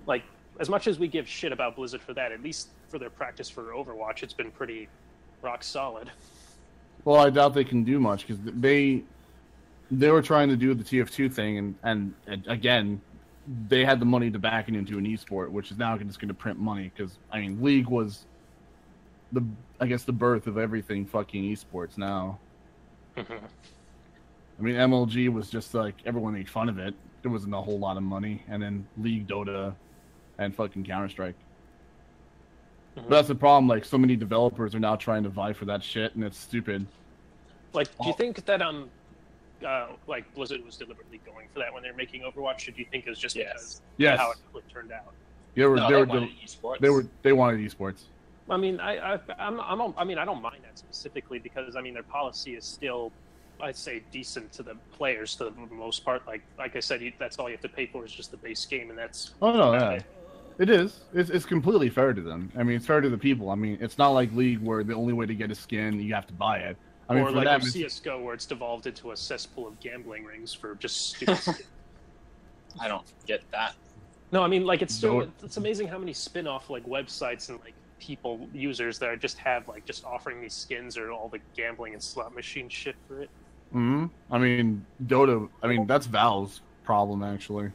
Like, as much as we give shit about Blizzard for that, at least for their practice for Overwatch, it's been pretty rock solid. Well, I doubt they can do much because they were trying to do the TF2 thing, and again, they had the money to back it into an esport, which is now just going to print money because I mean, League was the birth of everything fucking esports now. I mean, MLG was just like everyone made fun of it. There wasn't a whole lot of money, and then League, Dota, and fucking Counter-Strike. But that's the problem. Like, so many developers are now trying to vie for that shit, and it's stupid. Like, do you think that like Blizzard was deliberately going for that when they're making Overwatch, or do you think it was just because of how it turned out? They wanted esports. I mean, I don't mind that specifically because I mean their policy is still, I'd say, decent to the players for the most part. Like I said, that's all you have to pay for is just the base game, and that's. Oh no, yeah. It is. It's completely fair to them. I mean, it's fair to the people. I mean, it's not like League where the only way to get a skin you have to buy it. I mean, or like CS:GO where it's devolved into a cesspool of gambling rings for just stupid skins. I don't get that. No, I mean, like it's amazing how many spin-off like websites and like users that just have like just offering these skins or all the gambling and slot machine shit for it. I mean, Dota. I mean, that's Valve's problem actually.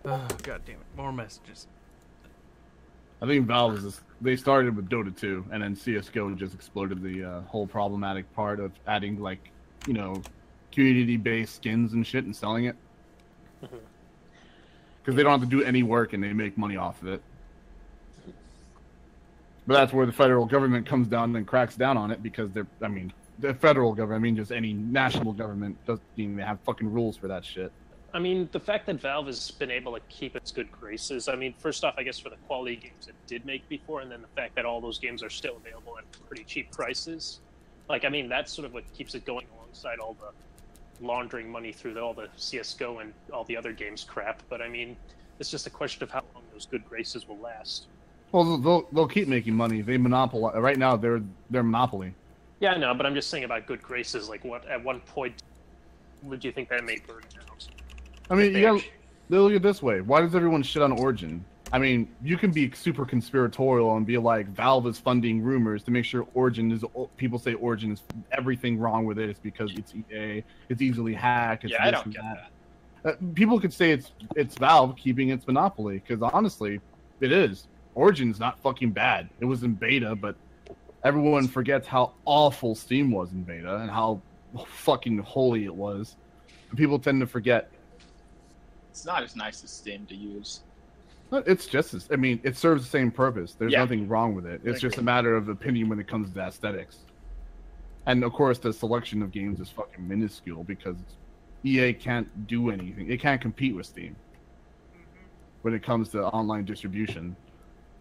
Oh, God damn it! More messages. I think Valve they started with Dota 2, and then CS:GO just exploded the whole problematic part of adding like, community-based skins and shit and selling it. Because they don't have to do any work and they make money off of it. But that's where the federal government comes down and cracks down on it because the federal government, just any national government they have fucking rules for that shit. I mean, the fact that Valve has been able to keep its good graces, I mean, first off, I guess for the quality games it did make before, and then the fact that all those games are still available at pretty cheap prices. Like, I mean, that's sort of what keeps it going alongside all the laundering money through all the CS:GO and all the other games crap. But, I mean, it's just a question of how long those good graces will last. Well, they'll keep making money. They monopolize. Right now, they're monopoly. Yeah, I know, but I'm just saying about good graces. Like, at one point, would you think that may burn out? I mean, look at it this way. Why does everyone shit on Origin? I mean, you can be super conspiratorial and be like, Valve is funding rumors to make sure people say Origin is everything wrong with it. It's because it's EA. It's easily hacked. It's I don't get that. People could say it's Valve keeping its monopoly, because honestly, it is. Origin's not fucking bad. It was in beta, but everyone forgets how awful Steam was in beta and how fucking holy it was. And people tend to forget. It's not as nice as Steam to use. It's just it serves the same purpose. There's nothing wrong with it. It's just a matter of opinion when it comes to aesthetics. And of course, the selection of games is fucking minuscule because EA can't do anything. It can't compete with Steam when it comes to online distribution.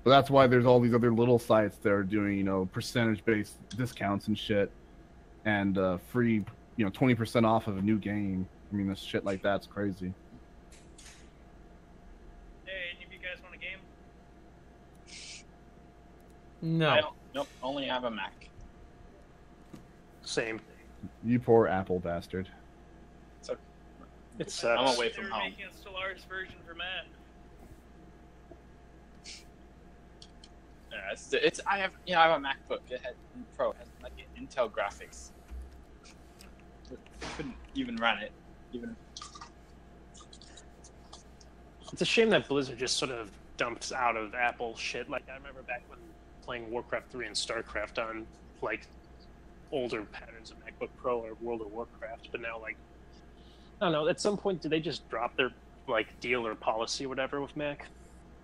But that's why there's all these other little sites that are doing, percentage-based discounts and shit, and free, 20% off of a new game. I mean, this shit like that's crazy. Want a game? No. Nope, only have a Mac. Same. You poor Apple bastard. It's I'm away from home. They're making a Stellaris version for Mac. Yeah, I have a MacBook. Pro. It has like Intel graphics. I couldn't even run it. It's a shame that Blizzard just sort of dumps out of Apple shit. Like, I remember back when playing Warcraft 3 and StarCraft on, like, older patterns of MacBook Pro or World of Warcraft, but now, like, I don't know, at some point, did they just drop their, like, deal or policy or whatever with Mac?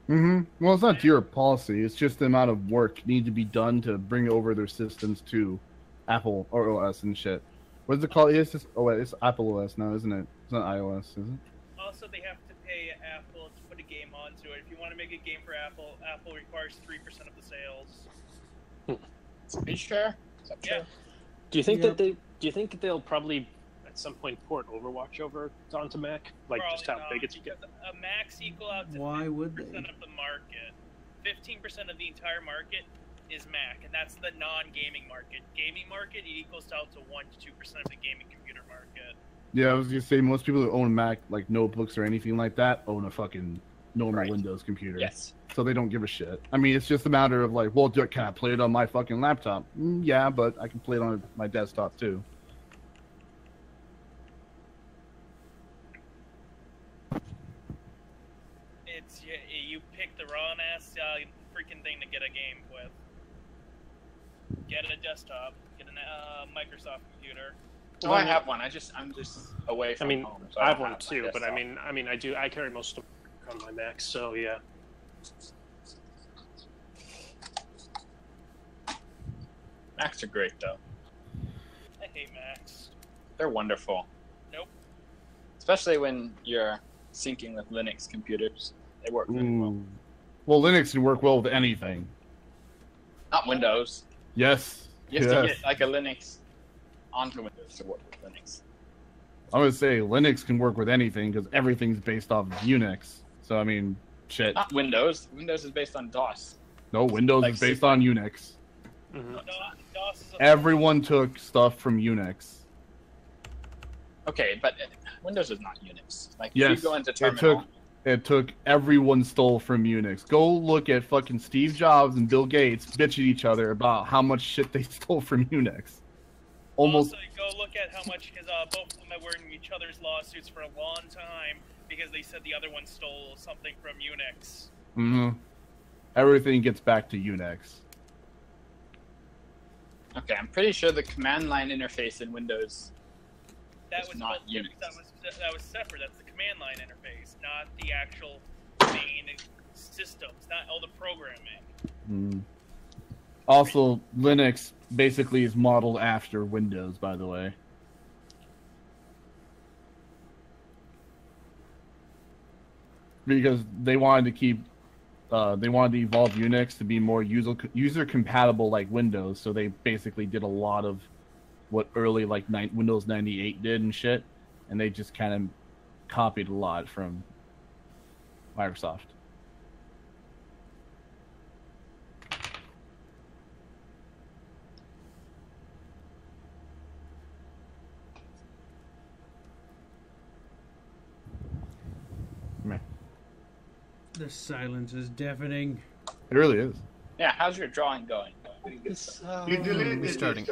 Well, it's not your policy. It's just the amount of work need to be done to bring over their systems to Apple or OS and shit. What is it called? It's just it's Apple OS now, isn't it? It's not iOS, is it? Also, they have to pay Apple to put a game onto it. If you want to make a game for Apple, Apple requires 3% of the sales. Are you sure? Is that true? Yeah. Do you think that they'll probably at some point port Overwatch over onto Mac? Like Probably just how not, big it's because a Macs equal out to Why would 50% they? of the market. 15% of the entire market is Mac, and that's the non-gaming market. Gaming market, it equals out to 1 to 2% of the gaming computer market. Yeah, I was gonna say most people who own Mac, like notebooks or anything like that, own a fucking normal Right. Windows computer. Yes. So they don't give a shit. I mean, it's just a matter of like, well, can I play it on my fucking laptop? Yeah, but I can play it on my desktop too. It's you pick the wrong ass freaking thing to get a game with. Get a desktop. Get a Microsoft computer. Oh, I have one. I'm just away I from mean, home. So I have don't one my too, but I desktop. mean, I carry most of them on my Mac, so yeah. Macs are great though. I hate Macs. They're wonderful. Nope. Especially when you're syncing with Linux computers. They work really well. Ooh. Well, Linux can work well with anything. Not Windows. Yes. You have to Yes. get like a Linux onto Windows to work with Linux. I would say Linux can work with anything because everything's based off of Unix. So I mean, shit. Not Windows. Windows is based on DOS. No, Windows like is based on Unix. Mhm. DOS is a Everyone took stuff from Unix. Okay, but Windows is not Unix. Like Yes, if you go into it terminal, took everyone stole from Unix. Go look at fucking Steve Jobs and Bill Gates bitching at each other about how much shit they stole from Unix. Almost. Also, go look at how much, because both of them were in each other's lawsuits for a long time because they said the other one stole something from Unix. Mhm. Everything gets back to Unix. okay, I'm pretty sure the command line interface in Windows. That It's was not both- Unix. That was separate. That's the command line interface, not the actual main systems, not all the programming. Mm. Also, Linux basically is modeled after Windows, by the way. Because they wanted to keep, they wanted to evolve Unix to be more user compatible like Windows. So they basically did a lot of what early like Windows 98 did and shit, and they just kind of copied a lot from Microsoft. Man, The silence is deafening. it really is. Yeah, how's your drawing going? He deleted it. Starting.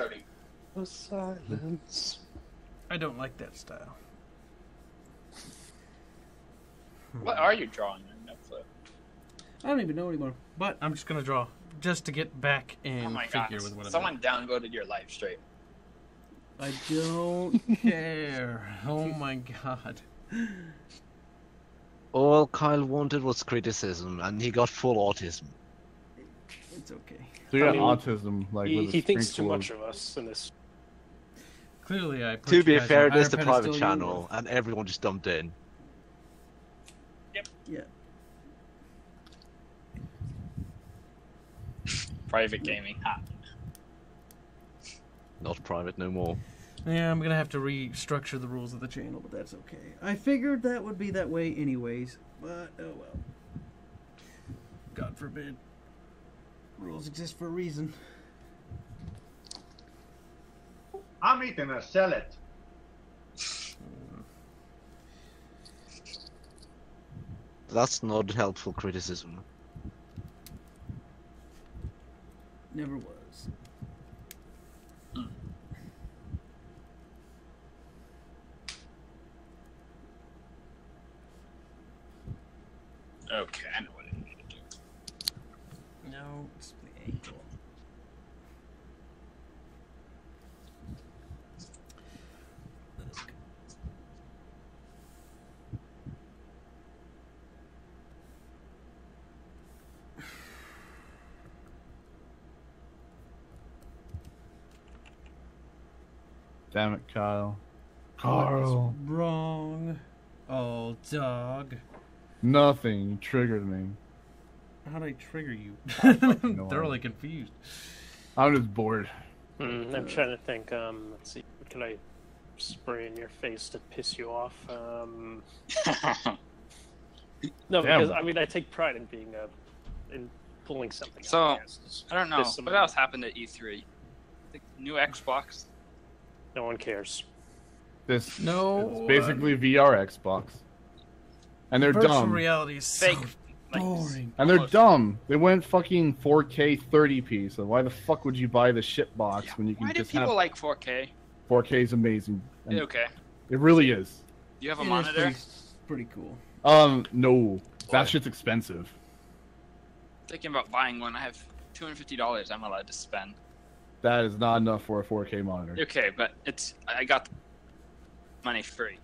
The silence. I don't like that style. What are you drawing? I have no clue. I don't even know anymore. But I'm just gonna draw, just to get back in Oh my god! figure with what I'm Someone downvoted your live stream. doing. I don't care. Oh my god. All Kyle wanted was criticism, and he got full autism. It's okay. So you I got mean, autism, like with He a thinks too sprinkle much of us in this. Clearly, I. Put To you be guys fair, on a this is the higher private pedestal you channel, and everyone just dumped in. Yeah. Private gaming. Ha. Not private no more. Yeah, I'm gonna have to restructure the rules of the channel, but that's okay. I figured that would be that way anyways, but oh well. God forbid. Rules exist for a reason. I'm eating a salad. That's not helpful criticism. Never was. Okay, I know what I need to do. No, it's the ankle. Damn it, Kyle. What Carl. is wrong? Oh, dog. Nothing triggered me. How'd I trigger you? fucking know. I'm thoroughly confused. I'm just bored. I'm trying to think. Let's see. What could I spray in your face to piss you off. No, Damn. because I mean I take pride in being in pulling something. So, out of my ass. I don't know. Piss What someone else off. happened at E3? The new Xbox. No one cares. This No, it's basically VR Xbox, and they're virtual dumb. reality is Fake. so Like, boring. And they're almost- dumb. They went fucking 4K 30p. So why the fuck would you buy the shit box Yeah, when you can Why do just people have like 4K? 4K is amazing. And Okay. It really is. Do you have a It is monitor? pretty cool. No, Why? that shit's expensive. Thinking about buying one. I have $250 I'm allowed to spend. That is not enough for a 4K monitor. Okay, but I got money free.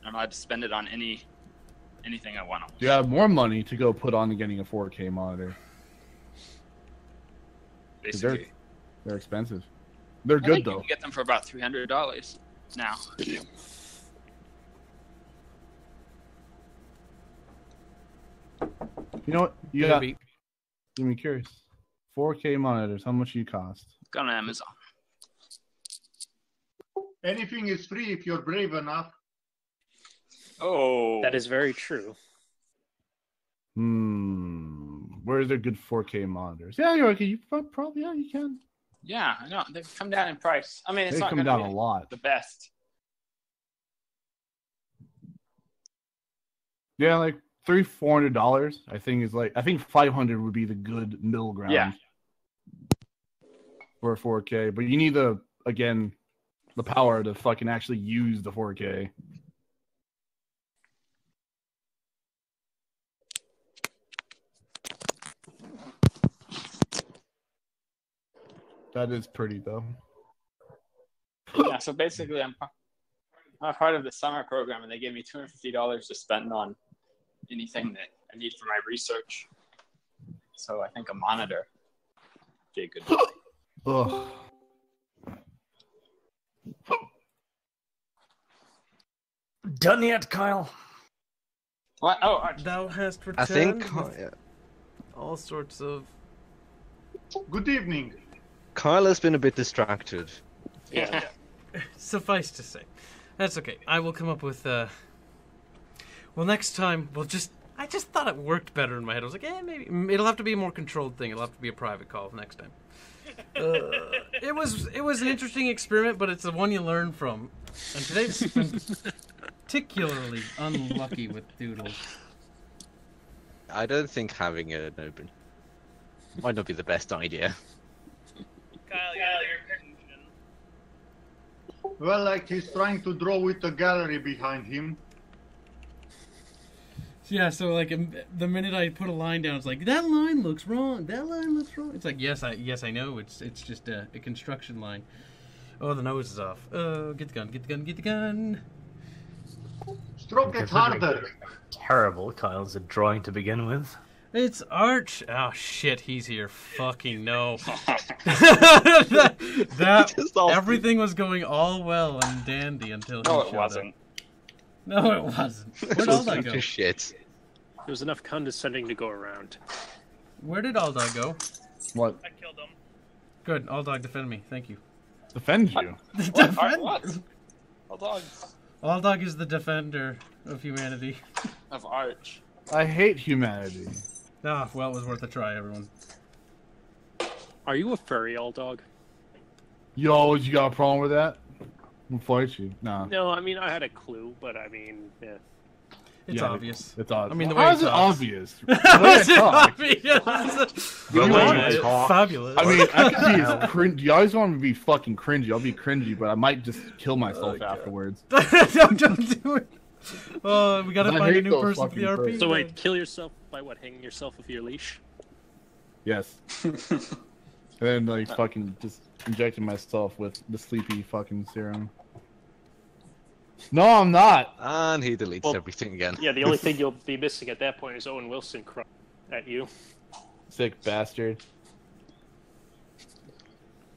I'm allowed to spend it on anything I want. You have more money to go put on to getting a 4K monitor. Basically. They're expensive. They're I good think though. You can get them for about $300 now. You know what? You got. Maybe. I'm curious. 4K monitors. How much do you cost? Go on Amazon. Anything is free if you're brave enough. Oh. That is very true. Where are there good 4K monitors? Yeah, you're okay. You probably you can. Yeah, I know. They've come down in price. I mean, it's They not come going to down be a lot. the best. Yeah, like $300-400. I think 500 would be the good middle ground. Yeah. For 4K, but you need the power to fucking actually use the 4K. That is pretty though. Yeah, so basically, I'm part of the summer program, and they gave me $250 to spend on anything that I need for my research. So I think a monitor would be a good buy. Ugh. Done yet, Kyle? What? Oh, Thou hast I returned think with all sorts of. Good evening. Kyle has been a bit distracted. Yeah. Suffice to say, that's okay. I will come up with. Well, next time we'll just. I just thought it worked better in my head. I was like, maybe it'll have to be a more controlled thing. It'll have to be a private call next time. It was an interesting experiment, but it's the one you learn from. And today's been particularly unlucky with doodles. I don't think having an open might not be the best idea. Kyle, your conclusion. Well, like he's trying to draw with a gallery behind him. Yeah, so like the minute I put a line down, it's like that line looks wrong. That line looks wrong. It's like yes, I know. It's just a construction line. Oh, the nose is off. Oh, get the gun, get the gun, get the gun. Stroke it harder. Terrible. Kyle's a drawing to begin with. It's Arch. Oh shit, he's here. Fucking no. that everything was going all well and dandy until he no, showed it wasn't. up. No, it wasn't. Where'd Aldog go? Shit. There was enough condescending to go around. Where did Aldog go? What? I killed him. Good, Aldog, defend me. Thank you. Defend you? Defend What? Hold on. Aldog is the defender of humanity. Of Arch. I hate humanity. Ah, well, it was worth a try, everyone. Are you a furry, all dog? Yo, you got a problem with that? We'll fight you. Nah. No, I mean I had a clue, but I mean, yeah. It's Yeah, obvious. It's obvious. I mean, the How way is he it talks. obvious? It's The way I talk. obvious. You The want way it? you talk. Fabulous. I mean, I can see it's cringe. You always want me to be fucking cringy. I'll be cringy, but I might just kill myself afterwards. don't do it. We gotta I find a hate new those person for the fucking RP. furries. So wait, kill yourself by what? Hanging yourself with your leash? Yes. And then, like, fucking just injecting myself with the sleepy fucking serum. No, I'm not. And he deletes Well, everything again. Yeah, the only thing you'll be missing at that point is Owen Wilson crying at you. Sick bastard.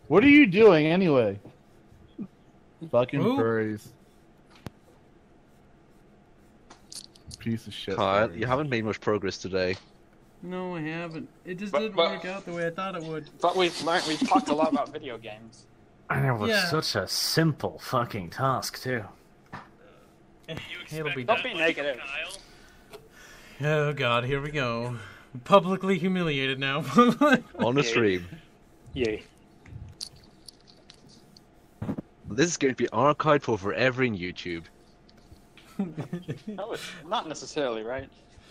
What are you doing anyway? Fucking Who? furries. Piece of shit. Kyle, furries. you haven't made much progress today. No, I haven't. It just But- didn't but- work out the way I thought it would. But we've talked a lot about video games. And it was Yeah. such a simple fucking task, too. You It'll be expect done. Don't be that negative. Kyle? Oh god, here we go. Publicly humiliated now. On the stream. Yay. This is going to be archived for forever in YouTube. No, it's not necessarily, right?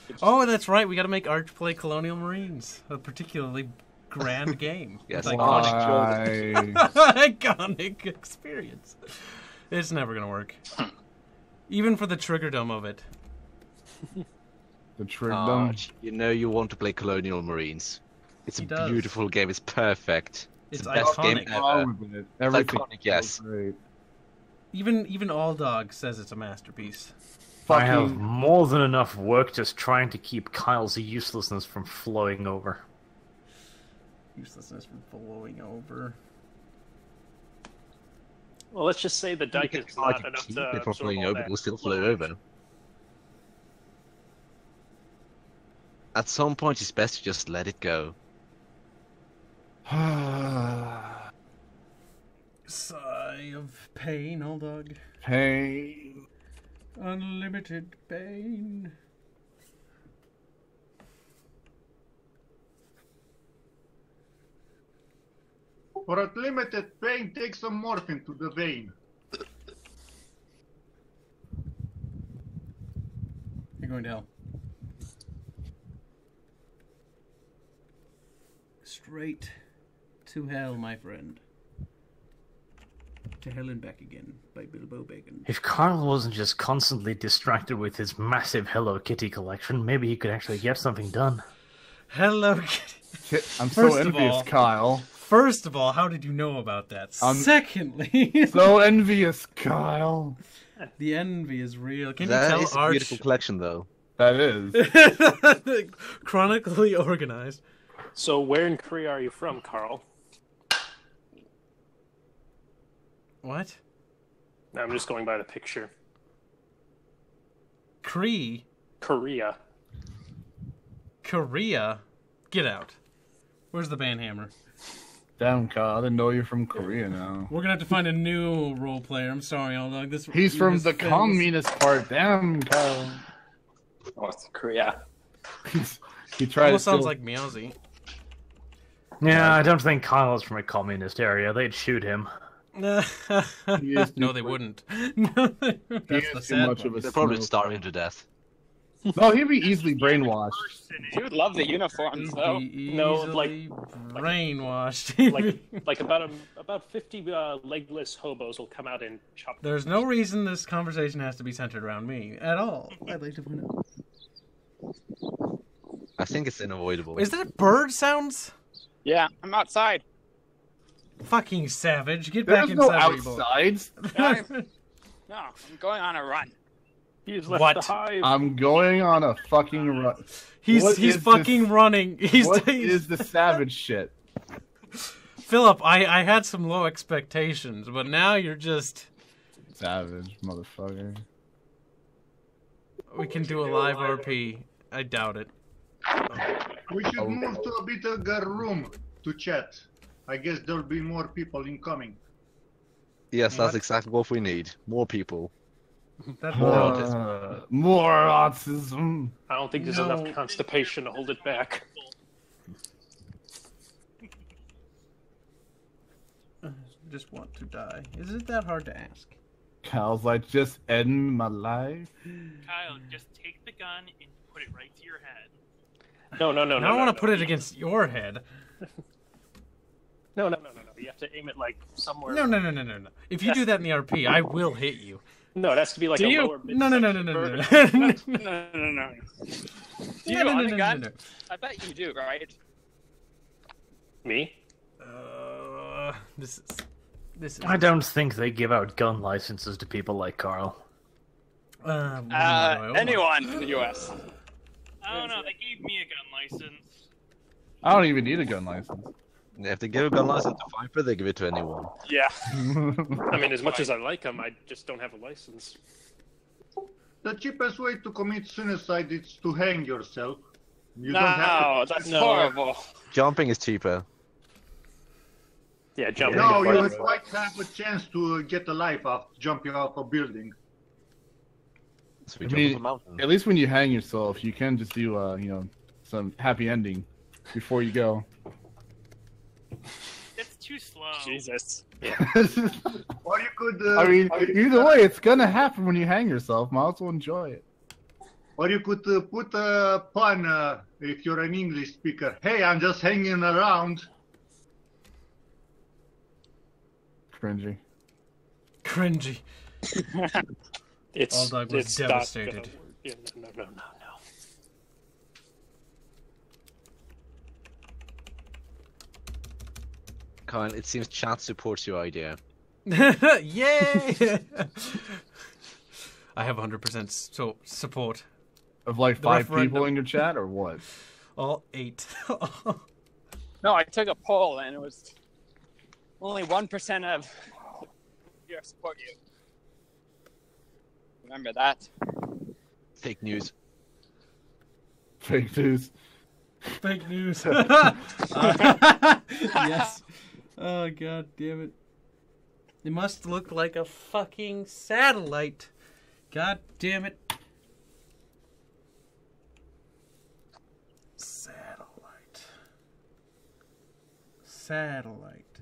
It's- Oh, that's right. We got to make Arch play Colonial Marines, a particularly grand game. Yes, It's iconic. iconic experience. It's never gonna work, even for the triggerdom of it. The trick Arch, you know you want to play Colonial Marines. It's He a does. beautiful game. It's perfect. It's the best game iconic. ever. Everything iconic, yes. Great. Even All Dog says it's a masterpiece. I have Fucking more than enough work just trying to keep Kyle's uselessness from flowing over. Uselessness from flowing over. Well, let's just say the dike You is can try not to enough keep to it from absorb flowing all over, that it will still flow load. over. At some point, it's best to just let it go. Sigh of pain, All Dog. pain. Unlimited pain. For unlimited pain, take some morphine to the vein. You're going to hell. Straight to hell, my friend. To hell and back again by Bilbo Bacon. If Carl wasn't just constantly distracted with his massive Hello Kitty collection, maybe he could actually get something done. Hello Kitty. I'm so First of envious, all- Kyle. First of all, how did you know about that? I'm- Secondly, So envious, Kyle. the envy is real. Can That you is tell a beautiful Arch? collection, though. That is. Chronically organized. So, where in Korea are you from, Carl? What? No, I'm just going by the picture. Kree? Korea. Korea? Get out. Where's the banhammer? Damn, Kyle. I didn't know you're from Korea now. We're gonna have to find a new role player. I'm sorry, All Dog. He's from this the fails. communist part. Damn, Kyle. Oh, it's Korea. He tried to Almost sounds steal- like Meowsy. Yeah, I don't think Kyle is from a communist area. They'd shoot him. He is No, too- they wouldn't. He That's is the too sad much part. of a They're probably snow- starving to death. No, he'd be easily brainwashed. You would love the uniforms, though. No, like- Easily brainwashed. Like about 50 legless hobos will come out and chop. There's no reason this conversation has to be centered around me at all. I'd like to point out. I think it's unavoidable. Is that bird sounds? Yeah, I'm outside. Fucking savage. Get back There's no inside. where you belong. outsides. No, I'm going on a run. He's left What? the hive. I'm going on a fucking run. He's What he's is fucking this- running. He's What is the savage shit? Philip, I had some low expectations, but now you're just. Savage, motherfucker. We can do a live RP. I doubt it. We should move to a bigger room to chat. I guess there'll be more people incoming. Yes, that's What? exactly what we need. More people. That More bird- autism. More autism. I don't think there's No. enough constipation to hold it back. just want to die. Is it that hard to ask? Kyle's like, just end my life. Kyle, just take the gun and put it right to your head. No. I don't want to put it against your head. No. You have to aim it like somewhere. No. If you do that in the RP, I will hit you. No, it has to be like Do a you? lower No. midsection vertical. No. Do you own a gun? I bet you do, right? Me? This is. I don't think they give out gun licenses to people like Carl. Anyone in the U.S. I don't know. They gave me a gun license. I don't even need a gun license. If they give a gun license to Viper, they give it to anyone. Yeah. I mean, as much as I like them, I just don't have a license. The cheapest way to commit suicide is to hang yourself. You don't have No, to. that's No. horrible. Jumping is cheaper. Yeah, jumping. No, you across. might have a chance to get a life after jumping off a building. So we I jump mean, off a mountain. At least when you hang yourself, you can just do, some happy ending before you go. It's too slow. Jesus. Or you could. I mean, either way, it's gonna happen when you hang yourself. Might as well enjoy it. Or you could put a pun if you're an English speaker. Hey, I'm just hanging around. Cringy. Cringy. It's Aldog was it's not devastated. gonna work. Yeah, no. Kyle, it seems chat supports your idea. Yay! I have 100% support. Of like The 5 people referendum. in your chat, or what? All 8. No, I took a poll and it was only 1% of your support you. Remember that? Fake news. Fake news. Fake news. Yes. Oh, god damn it. It must look like a fucking satellite. God damn it. Satellite.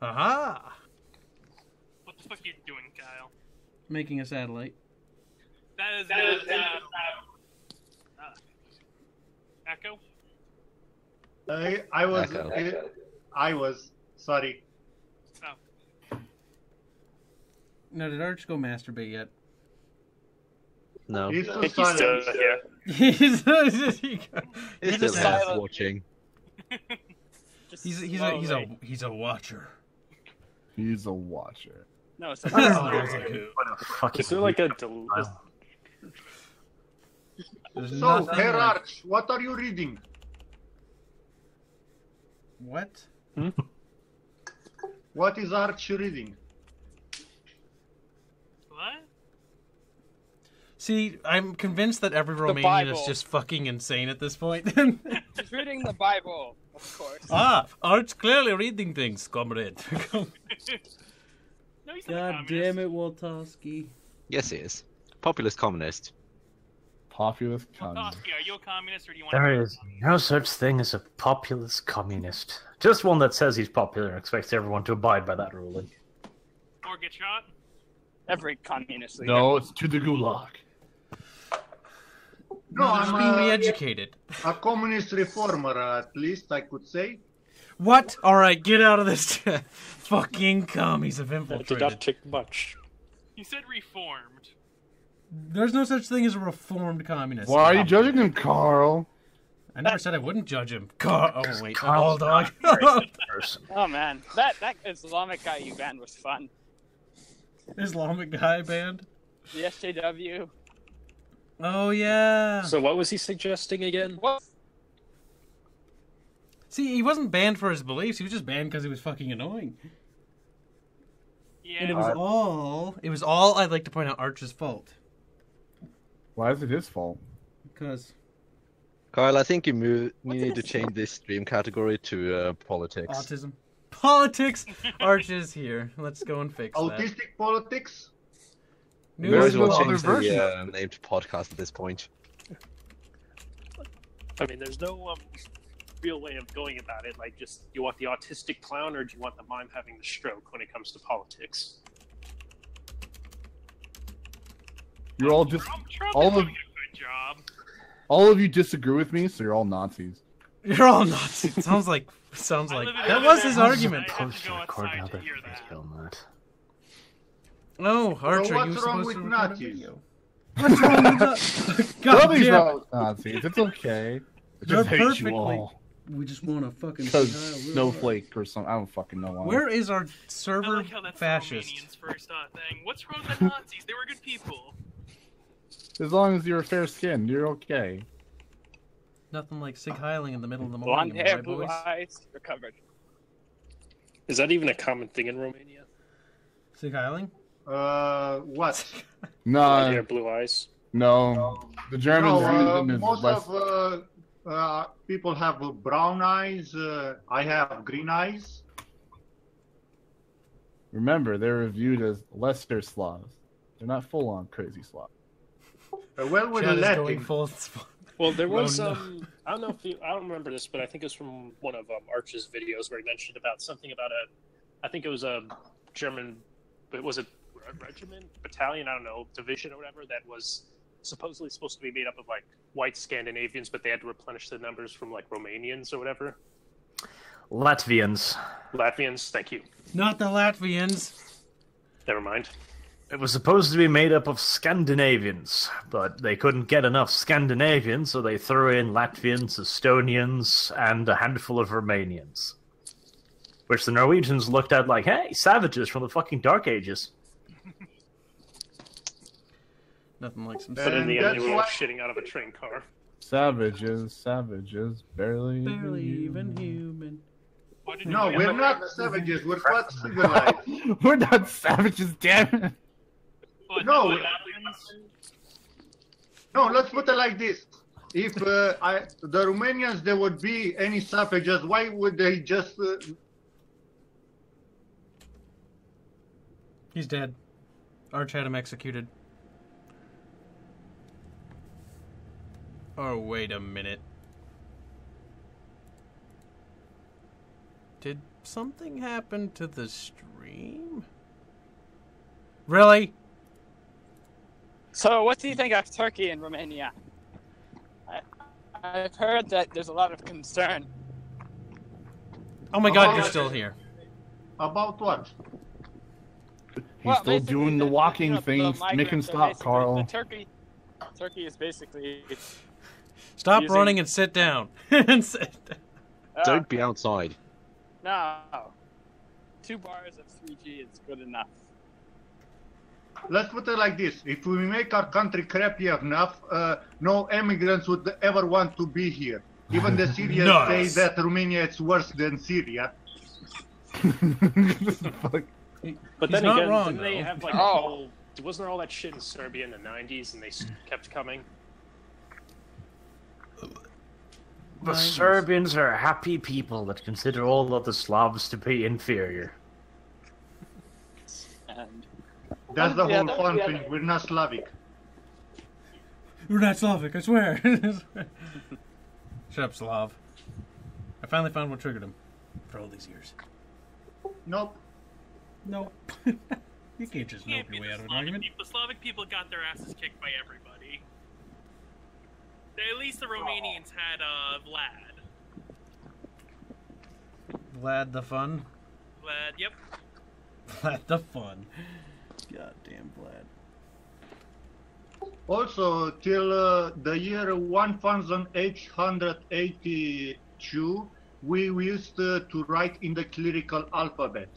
Aha! What the fuck are you doing, Kyle? Making a satellite. That is Echo? I was. Echo. I was. Sorry. Oh. No, did Arch go masturbate yet? No. He's I so think he's still silent. here. He's He's just still silent. watching. Just he's a watcher. He's a watcher. No, it's a Fucking Is there like a There's So, nothing Herr like- Arch, what are you reading? What? What is Arch reading? What? See, I'm convinced that every Romanian is Bible. just fucking insane at this point. He's reading the Bible, of course. Arch clearly reading things, comrade. No, he's not a God communist. damn it, Woltowski. Yes, he is. Populist communist. Populist communist. Oski, are you a communist or do you want There to... is no such thing as a populist communist. Just one that says he's popular and expects everyone to abide by that ruling. Or get shot? Every communist leader. No, it's to the gulag. No, He's being I'm re-educated. a communist reformer, at least I could say. What? Alright, get out of this. Fucking commies have That did infiltrated. not take much. You said reformed. There's no such thing as a reformed communist. Why are you judging him, Carl? I never said I wouldn't judge him. Oh, wait. Carl's Oh, dog. Person. Oh man, that Islamic guy you banned was fun. Islamic guy band. The SJW. Oh, yeah. So what was he suggesting again? What? See, he wasn't banned for his beliefs. He was just banned because he was fucking annoying. Yeah. And it was all, I'd like to point out, Arch's fault. Why is it his fault? Because Kyle, I think you need to change this stream category to politics. autism. Politics! Arch is here. Let's go and fix that. Autistic politics? May There's as well no other change version. the name to podcast at this point. I mean, there's no real way of going about it. Like, just, you want the autistic clown or do you want the mime having the stroke when it comes to politics? You're all just Trump all is of doing a good job. all of you disagree with me, so you're all Nazis. You're all nuts. It sounds like I live in that the was his Netherlands. argument. I have Supposed to to go record outside another to hear that. video on that. Oh, Arch, Well, are you what's wrong supposed with to record a Nazis? video? What's wrong with that? God Nobody's damn. not Nazis. It's okay. I They're just hate perfectly- you all. We just want to fucking Because say hi. Snowflake or something. I don't fucking know why. Where is our I server like how that's fascist? the Romanians' first thing. What's wrong with the Nazis? They were good people. As long as you're fair skinned, you're okay. Nothing like Sig Heiling in the middle of the Blonde morning, hair, right, blue boys? eyes, you're covered. Is that even a common thing in Romania? Sig Heiling? What? Blonde hair, No, blue eyes. no. The Germans No, use them as most less. of People have brown eyes. I have green eyes. Remember, they're reviewed as lesser Slavs. They're not full-on crazy Slavs. Well, with Chad is Latin. going full. Well, there was no. I don't know if I don't remember this, but I think it was from one of Arch's videos where he mentioned about something about I think it was a German, but was it regiment, battalion, I don't know, division or whatever, that was supposedly supposed to be made up of like white Scandinavians, but they had to replenish the numbers from like Romanians or whatever. Latvians. Latvians, thank you. Not the Latvians. Never mind. It was supposed to be made up of Scandinavians, but they couldn't get enough Scandinavians, so they threw in Latvians, Estonians, and a handful of Romanians. Which the Norwegians looked at like, hey, savages from the fucking Dark Ages. Nothing like some. But in the end, that's they were why- shitting out of a train car. Savages, barely even human. Why did No, you- we're not savages. We're quite civilized. We're not savages, damn it. What, No. what happens? No, let's put it like this. If the Romanians, there would be any savages, why would they just... He's dead. Arch had him executed. Oh, wait a minute. Did something happen to the stream? Really? So, what do you think of Turkey and Romania? I've heard that there's a lot of concern. Oh my god, you're still here. About what? He's still basically, doing the walking the thing. Make him migrants are stop, basically- Carl. Turkey is basically... Stop using- running and sit down. And sit down. Don't be outside. No. 2 bars of 3G is good enough. Let's put it like this. If we make our country crappy enough, no immigrants would ever want to be here. Even the Syrians Nice. say that Romania is worse than Syria. Fuck. But He's then not again, wrong, didn't they though. have like Oh. wasn't there all that shit in Serbia in the 90s and they kept coming? The Serbians are happy people that consider all other Slavs to be inferior. And That's the Yeah, whole don't fun be thing. other- We're not Slavic. We're not Slavic, I swear. Shut up, Slav. I finally found what triggered him. For all these years. Nope. Nope. You can't just Can't nope be your way the out of an Slavic argument. people. Slavic people got their asses kicked by everybody. At least the Romanians had Vlad. Vlad the fun. Vlad, yep. Vlad the fun. Goddamn Vlad. Also, till the year 1882, we used to write in the clerical alphabet.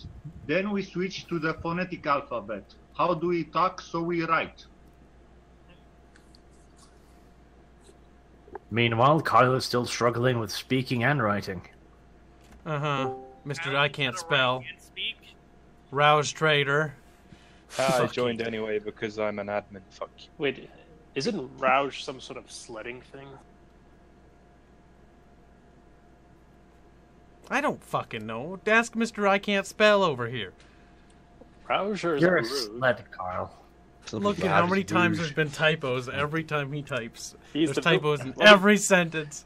Then we switched to the phonetic alphabet. How do we talk? So we write. Meanwhile, Kyle is still struggling with speaking and writing. Uh-huh. Mr. I can't How spell. can't speak. Rouse trader. I Fuck joined you. anyway because I'm an admin. Fuck you. Wait, isn't Rouge some sort of sledding thing? I don't fucking know. Ask Mr. I can't spell over here. Rouge or is You're a it Rouge? sled, Carl. Look at how many times there's been typos every time he types. He's There's the- typos in well, every sentence.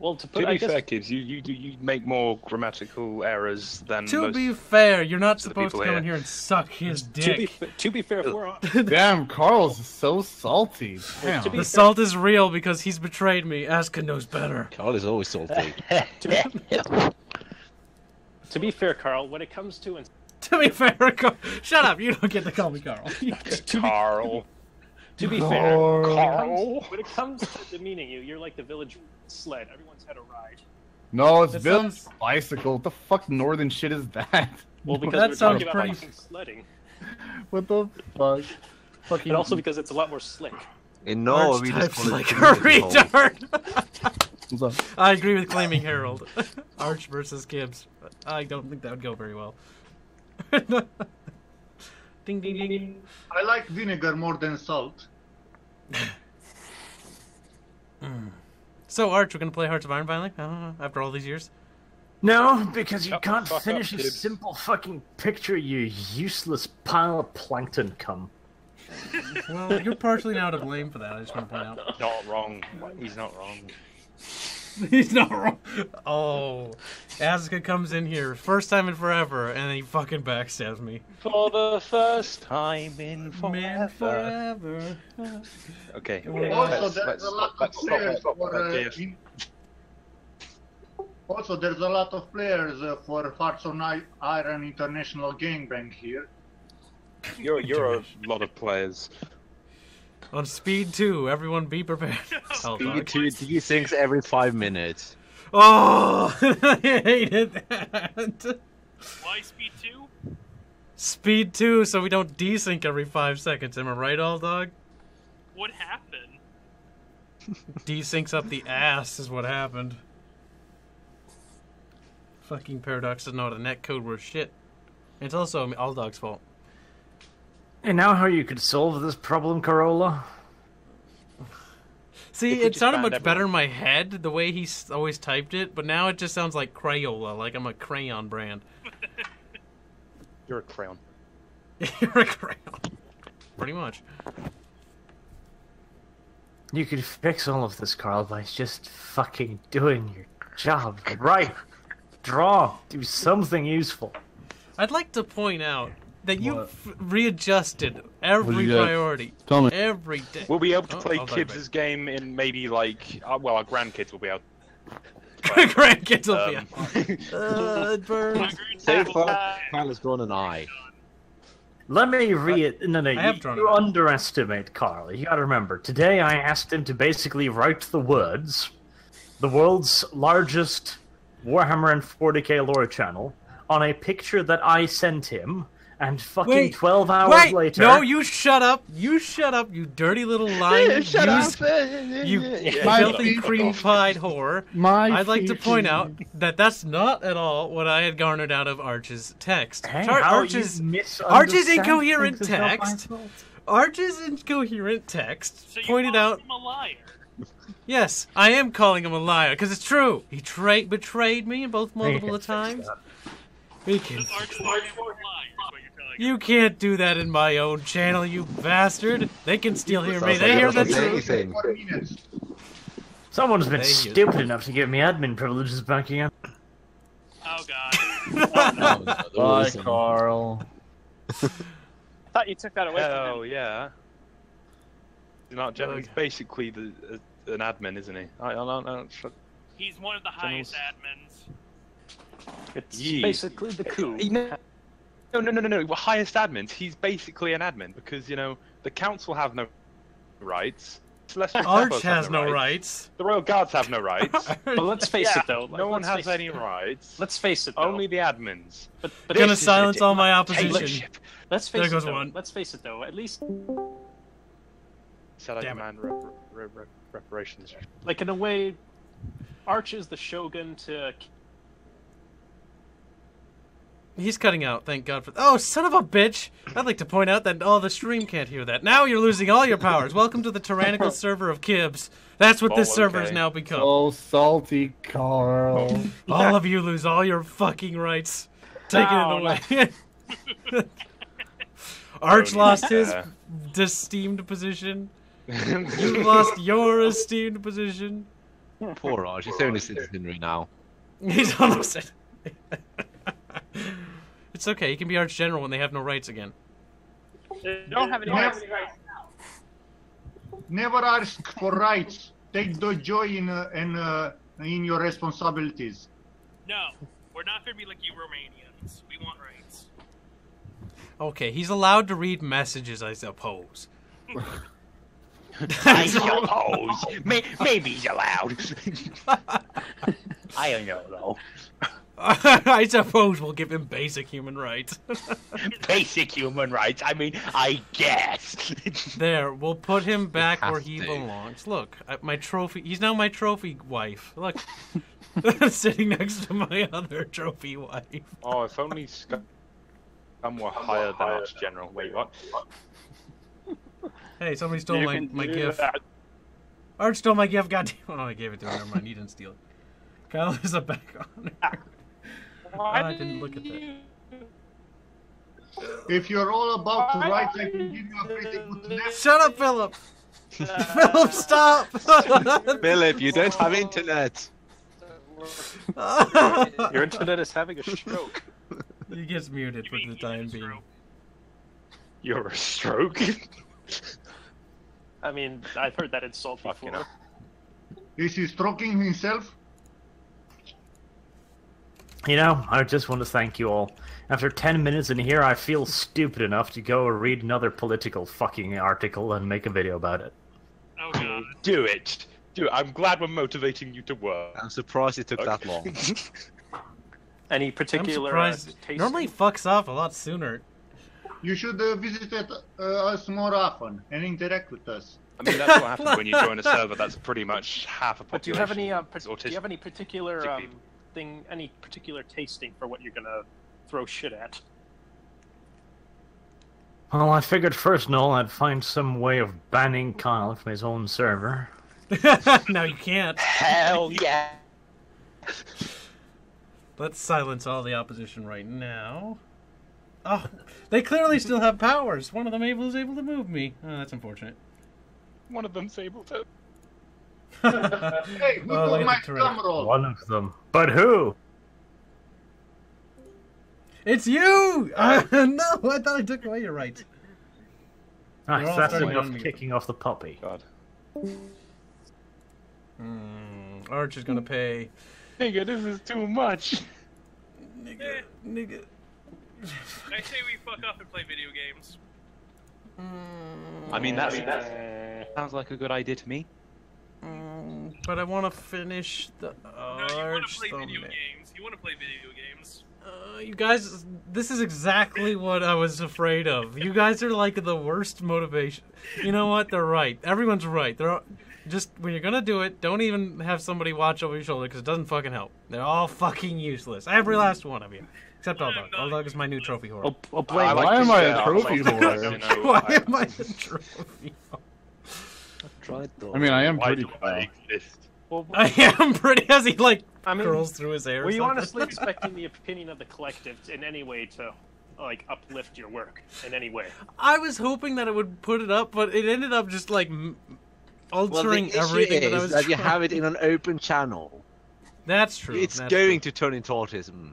Well, to put To I be guess fair, Gibbs, you make more grammatical errors than To most. be fair, you're not to the supposed to people come here. in here and suck his to be dick. to be fair, if we're on, Damn, Carl's so salty. Damn. to be The salt is real because he's betrayed me. Aska knows better. Carl is always salty. to be fair, Carl, when it comes to To be fair, shut up. You don't get to call me Carl. Carl. to be fair, Carl. when it comes to demeaning you, you're like the village sled. Everyone's had a ride. No, it's That village sounds- bicycle. What the fuck northern shit is that? Well, because That we're sounds talking about pretty- fucking sledding, What the fuck? Fucking and also because it's a lot more slick. In no, Arch we just types call it like a community hall. retard. What's up? I agree with claiming Harold. Arch versus Gibbs. I don't think that would go very well. Ding ding ding. I like vinegar more than salt. So, Arch, we're gonna play Hearts of Iron finally? After all these years? No, because you Shut the can't fuck finish up, a dude. simple fucking picture, you useless pile of plankton cum. Well, you're partially now to blame for that, I just want to point out. Not wrong. He's not wrong. He's not wrong. Oh, Asuka comes in here, first time in forever, and then he fucking backstabs me. For the first time in Man, forever. forever. Okay. Also, there's a lot of players Also, there's a lot of players for Hearts of Iron International Gangbang here. You're a lot of players. On speed 2, everyone be prepared. Speed 2 desyncs every 5 minutes. Oh, I hated that. Why speed 2? Speed 2, so we don't desync every 5 seconds. Am I right, all dog? What happened? Desyncs up the ass is what happened. Fucking Paradox doesn't know how to netcode worth shit. It's also all dog's fault. And now how you could solve this problem, Corolla? See, If we it just sounded banned much better in everyone. my head, the way he always typed it, but now it just sounds like Crayola, like I'm a crayon brand. You're a crayon. You're a crayon. Pretty much. You could fix all of this, Carl, by just fucking doing your job. Write, draw, do something useful. I'd like to point out that you What? Readjusted every What'd you do? priority. Tell me. Every day. We'll be able to Oh, play I'll tell you Kibbs' game in maybe like, well, our grandkids will be able. Grandkids will be Um, it burns. So far, Kyle has drawn an eye. Let me No, I have you, drawn you it. underestimate Carl. You gotta remember, today I asked him to basically write the words, the world's largest Warhammer and 40k lore channel, on a picture that I sent him, and fucking 12 hours later... No, you shut up. You shut up, you dirty little lying You filthy cream-pied whore. I'd like to point out that that's not at all what I had garnered out of Arch's text. Hey, Arch's incoherent text. Arch's incoherent text So you pointed called out... him a liar. Yes, I am calling him a liar, because it's true. He betrayed me both multiple times. We can... Arch is a liar, is what you're telling me. You can't do that in my own channel, you bastard. They can still hear me. Sounds They like hear it the doesn't truth. say anything. 4 minutes. Someone's been Thank you. stupid enough to give me admin privileges back again. Oh god. Bye, Carl. thought you took that away from him. Hell yeah. He's not general. He's basically an admin, isn't he? I don't. He's one of the highest admins. It's Yee. basically the coup. No. We're highest admins. He's basically an admin because the council have no rights. Celestial Arch Temples has have no rights. The Royal Guards have no rights. But let's face it, though. No one let's has face any it. rights. Let's face it, though. Only the admins. But Gonna This is silence all my ridiculous. opposition. Dictatorship. let's face There it, goes though. one. Let's face it, though. At least, Said I Damn it. demand reparations. like in a way, Arch is the shogun to. He's cutting out, thank God for... Oh, son of a bitch! I'd like to point out that the stream can't hear that. Now you're losing all your powers. Welcome to the tyrannical server of Kibbs. That's what this server has okay. now become. Oh, salty Carl. All of you lose all your fucking rights. Take it away. Arch lost his esteemed position. You lost your esteemed position. Poor Arch, he's only citizenry now. He's almost... It's okay, he can be Arch General when they have no rights again. You don't have any rights now. Never ask for rights. Take the joy in your responsibilities. No, we're not gonna be like you Romanians. We want rights. Okay, he's allowed to read messages, I suppose. I suppose. Maybe he's allowed. I don't know, though. I suppose we'll give him basic human rights. Basic human rights. I mean, I guess. There, we'll put him back have where he to. belongs. Look, my trophy. He's now my trophy wife. Look, sitting next to my other trophy wife. Oh, if only Scum were higher than Arch General. Wait, what? Hey, somebody stole my gift. Arch don't like you have goddamn. Oh, I gave it to him. Never mind. He didn't steal it. Kyle is a back on. I didn't look at that. If you're all about to write, I can give you a pretty good nap. Shut up, Philip. Philip, stop. Philip, you don't have internet. Your internet is having a stroke. He gets muted for the time being. You're a stroke. I mean, I've heard that insult before. Is he stroking himself? You know, I just want to thank you all. After 10 minutes in here, I feel stupid enough to go read another political fucking article and make a video about it. Oh god. Do it. Do it. I'm glad we're motivating you to work. I'm surprised it took that long. Any I'm particular surprised. taste? Normally fucks off a lot sooner. You should visit us more often and interact with us. I mean, that's what happens when you join a server that's pretty much half a population. But do you have any is do you have any particular people. any particular tasting for what you're gonna throw shit at? Well, I figured first, Noel, I'd find some way of banning Kyle from his own server. No, you can't. Hell yeah! Let's silence all the opposition right now. Oh, they clearly still have powers. One of them is able to move me. Oh, that's unfortunate. One of them's able to. Hey, who Oh, look took at my the turret. drum roll? One of them. But who? It's you! No, I thought I took away your rights. Ah, You're all that's starting enough on me. kicking off the puppy. God. Arch is gonna pay. Nigga, this is too much. Nigga. I say we fuck off and play video games. I mean, that sounds like a good idea to me. But I want to finish the No, you want Arch to play video thumbnail. games. You want to play video games. You guys, this is exactly what I was afraid of. You guys are like the worst motivation. You know what? They're right. Everyone's right. They're all, just when you're gonna do it, don't even have somebody watch over your shoulder because it doesn't fucking help. They're all fucking useless. Every last one of you, except Alldog. Alldog is my new trophy whore. Why am I a trophy whore? Why am I a trophy whore? Tried though. I mean, I am Why pretty do I cool. exist? Well, I am pretty as he like I mean, curls through his hair. or were you something. honestly expecting the opinion of the collective in any way to, like, uplift your work in any way? I was hoping that it would put it up, but it ended up just like altering well, the everything issue that I is was that you trying. have it in an open channel. That's true. It's that's going true. to turn into autism.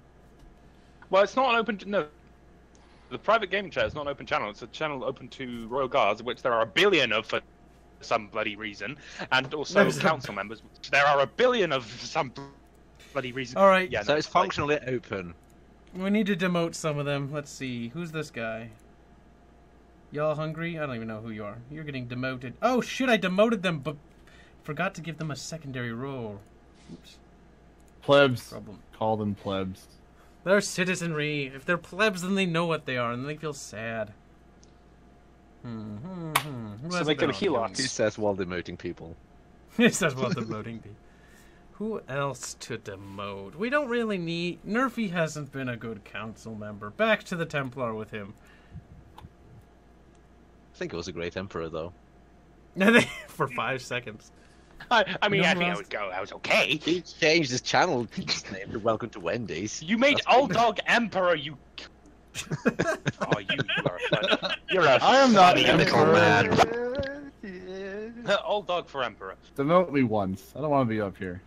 Well, it's not an open. No, the private gaming chat is not an open channel. It's a channel open to Royal Guards, of which there are a billion of for some bloody reason, and also There's a- council members. Which there are a billion of for some bloody reason. All right. Yeah. So no, it's functionally open. We need to demote some of them. Let's see. Who's this guy? Y'all hungry? I don't even know who you are. You're getting demoted. Oh shit! I demoted them, but forgot to give them a secondary role. Oops. Plebs. Problem. Call them plebs. They're citizenry. If they're plebs, then they know what they are, and they feel sad. Who So hasn't make them been on helots. He says while demoting people. It says what demoting be. Who else to demote? We don't really need... Nerfy hasn't been a good council member. Back to the Templar with him. I think it was a great emperor, though. For 5 seconds. I mean, No I think one I was okay. He changed his channel name to Welcome to Wendy's. You made That's Old Dog Emperor. You. Oh, you are. You're a. I am not funny an little emperor. man. Old Dog for Emperor. Demote me once. I don't want to be up here.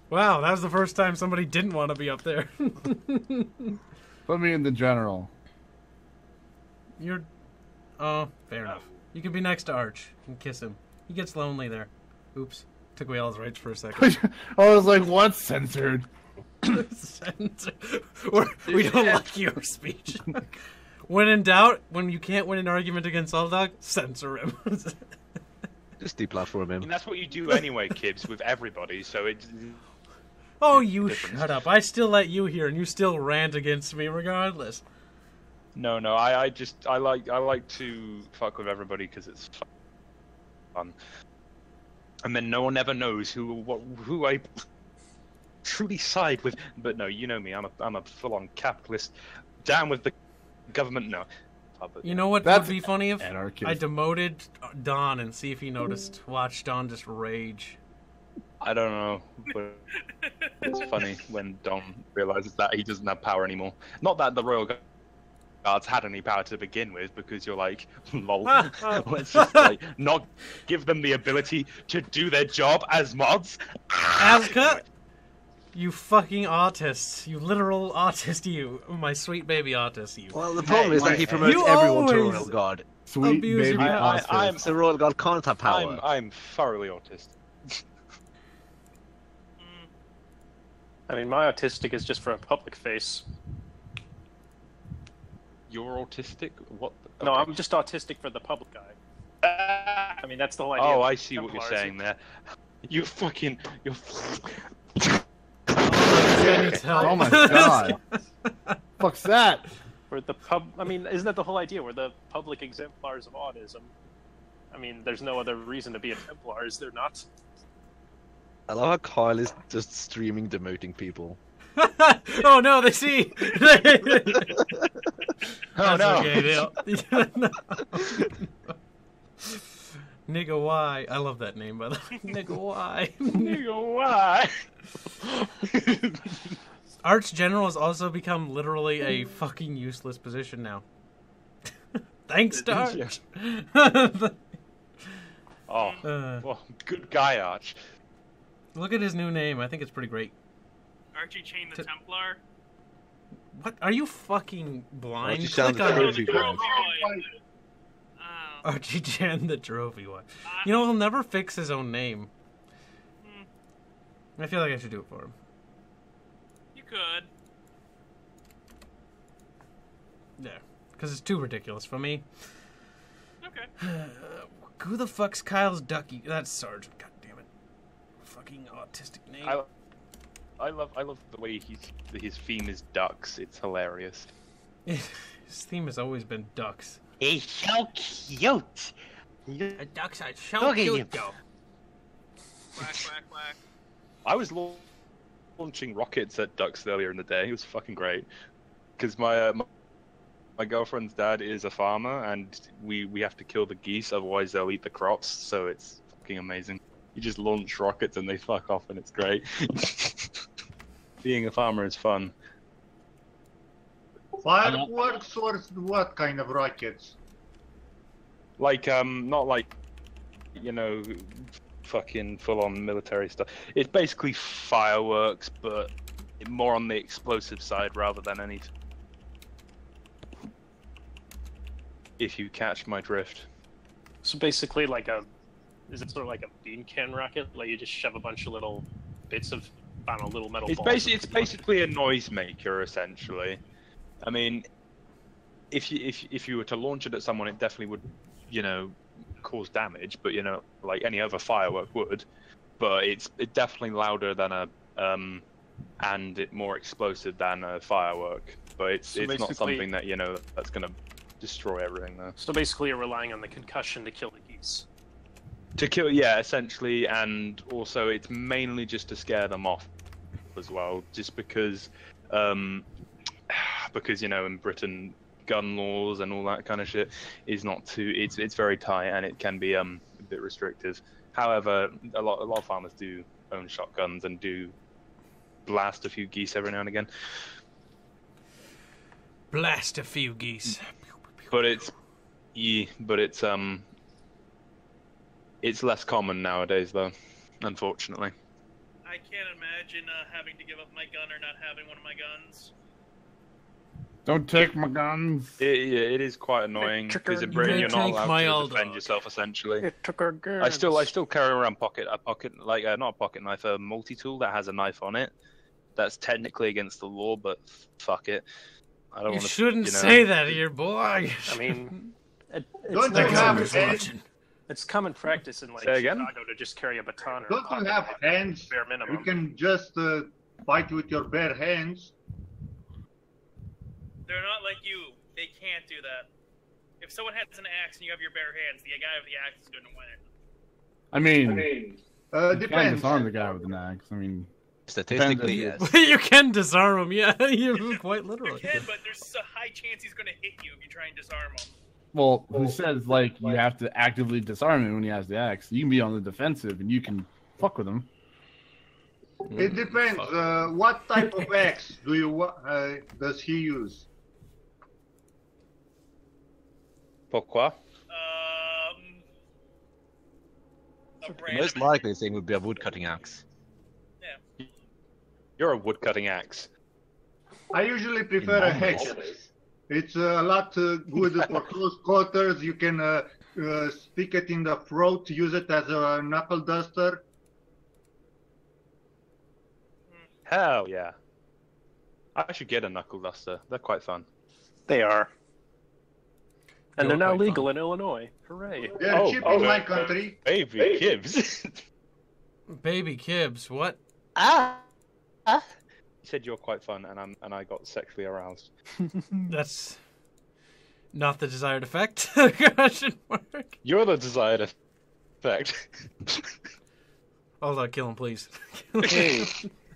Wow, that was the first time somebody didn't want to be up there. Put me in the general. You're... Oh, fair enough. You can be next to Arch and kiss him. He gets lonely there. Oops. Took away all his rights for a second. I was like, what? Censored. We don't like your speech. When in doubt, when you can't win an argument against Alldog, censor him. Just deplatform him. And that's what you do anyway, Kibbs, with everybody. So it's. Oh, you Difference. shut up. I still let you hear, and you still rant against me regardless. No, I like to fuck with everybody because it's fun. And then no one ever knows who I truly side with. But no, you know me. I'm a full-on capitalist. Down with the government. No, public. You know what That's would be funny if anarchist. I demoted Don and see if he noticed. Watch Don just rage. I don't know, but it's funny when Dom realizes that he doesn't have power anymore. Not that the Royal Guards had any power to begin with, because you're like, lol, let's just like not give them the ability to do their job as mods. Azka, you fucking autist. You literal autist, you. My sweet baby autist, you. Well, the problem is that he promotes You everyone to always Royal Guard. Sweet abuse baby your power. Oscar. So Royal Guard can't have power. I'm thoroughly autistic. I mean, my autistic is just for a public face. You're autistic? What? No, Okay. I'm just autistic for the public eye. I mean, that's the whole idea. Oh, of I see what you're Templars. saying there. You're. Oh my god. Fuck's that? We're the I mean, isn't that the whole idea? We're the public exemplars of autism. I mean, there's no other reason to be a Templar, is there not? I love how Kyle is just streaming demoting people. Oh no, they see. Oh no. Okay, Nigga, why? I love that name, by the way. Nigga, why? Nigga, why? Arch General has also become literally a fucking useless position now. Thanks to Arch. Oh, well, good guy, Arch. Look at his new name. I think it's pretty great. Archie Chain the Templar. What? Are you fucking blind? Archie Chan Click the on Trophy it. Wife. Archie Chan the Trophy Wife. You know, he'll never fix his own name. I feel like I should do it for him. You could. Yeah, because it's too ridiculous for me. Okay. Who the fuck's Kyle's Ducky? That's Sergeant. God damn it. Fucking autistic name. I love the way his theme is ducks. It's hilarious. His theme has always been ducks. He's so cute. The ducks are so Look at cute, him. though. Quack, quack, quack. I was launching rockets at ducks earlier in the day. It was fucking great. Because my girlfriend's dad is a farmer, and we have to kill the geese, otherwise they'll eat the crops. So it's fucking amazing. You just launch rockets and they fuck off, and it's great. Being a farmer is fun. Fireworks or what kind of rockets? Like not like, you know, fucking full-on military stuff. It's basically fireworks, but more on the explosive side rather than anything. If you catch my drift. So basically, is it sort of like a bean can rocket? Like you just shove a bunch of little bits of, I don't know, little metal balls. It's basically a noisemaker, essentially. I mean, if you were to launch it at someone, it definitely would, you know, cause damage. But you know, like any other firework would. But it's definitely louder than a and it more explosive than a firework. But it's not something that, you know, that's gonna destroy everything though. So basically, you're relying on the concussion to kill the geese. To kill, yeah, essentially, and also it's mainly just to scare them off as well, just because you know, in Britain, gun laws and all that kind of shit is not too. It's very tight, and it can be a bit restrictive. However, a lot of farmers do own shotguns and do blast a few geese every now and again. Blast a few geese. But it's less common nowadays, though, unfortunately. I can't imagine having to give up my gun or not having one of my guns. Don't take my guns. It is quite annoying because in Britain you're not allowed to defend yourself. Essentially, It took our guns. I still carry around not a pocket knife, a multi-tool that has a knife on it. That's technically against the law, but fuck it. I don't You want to. shouldn't say that here, boy. I mean, it's Don't not you have common- hands? It's common practice in like Say again? Chicago to just carry a baton or Don't a pocket you have knife, hands? bare minimum. You can just fight with your bare hands. They're not like you. They can't do that. If someone has an axe and you have your bare hands, the guy with the axe is going to win. I mean, you can't Depends. disarm the guy with an axe. I mean, Statistically, Depends. yes. You can disarm him, yeah, you quite You literally. can, but there's a high chance he's gonna hit you if you try and disarm him. Well, who says like you have to actively disarm him when he has the axe? You can be on the defensive and you can fuck with him. It depends. What type of axe does he use? Pourquoi? A The brand most of- likely thing would be a woodcutting axe. You're a woodcutting axe. I usually prefer a hatchet. It's a lot good for close quarters. You can stick it in the throat, use it as a knuckle duster. Hell yeah. I should get a knuckle duster. They're quite fun. They are. And they're now quite legal in Illinois. Hooray. They're cheap in my country. Baby Gibbs. Baby Kibbs, what? You said you're quite fun, and I got sexually aroused. That's not the desired effect. Question mark. You're the desired effect. Hold on, kill him, please. Hey,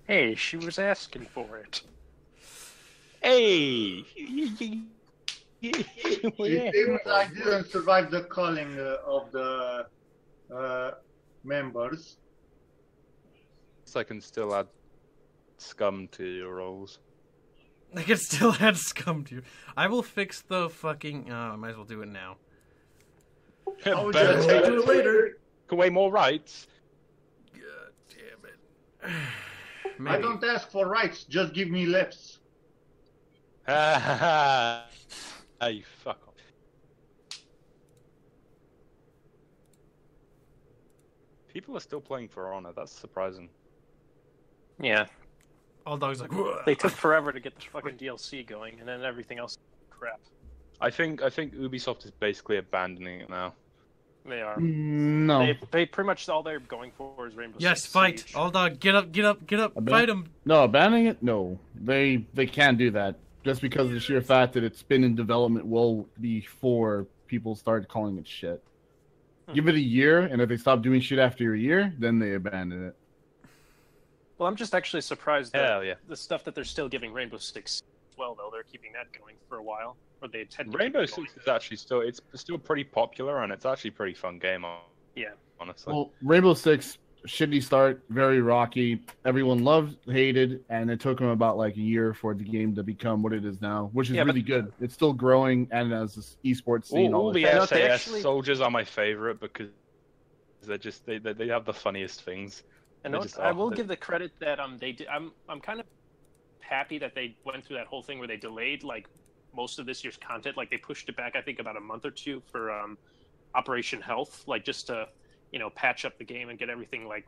hey, she was asking for it. Hey. It seems I didn't survive the calling of the members. So I can still add scum to your rolls. I can still add scum to you. I will fix the fucking. I might as well do it now. Oh, Better just take do it later. away more rights. God damn it. I Maybe. don't ask for rights, just give me lefts. Ha ha ha! Ah, you fuck off. People are still playing For Honor. That's surprising. Yeah, All dogs like. they took forever to get the fucking DLC going, and then everything else crap. I think Ubisoft is basically abandoning it now. They are. No. They pretty much all they're going for is Rainbow Yes, Six fight. Siege. All dog, get up, get up, get up, fight him. No, abandoning it? No. They can't do that. Just because of the sheer fact that it's been in development well before people started calling it shit. Give it a year, and if they stop doing shit after a year, then they abandon it. Well, I'm just actually surprised that Hell yeah. the stuff that they're still giving Rainbow Six as well, though, they're keeping that going for a while. Or they tend to Rainbow keep it Six is actually still pretty popular, and it's actually a pretty fun game. going. Yeah. Honestly. Well, Rainbow Six, shitty start, very rocky. Everyone loved, hated, and it took them about like a year for the game to become what it is now, which is Yeah, but- really good. It's still growing, and as this esports scene, all the I know SAS they actually- soldiers are my favorite because they're just they have the funniest things. And They no, just I are. will give the credit that they did. I'm kind of happy that they went through that whole thing where they delayed like most of this year's content. Like they pushed it back, I think, about a month or two for Operation Health, like just to patch up the game and get everything like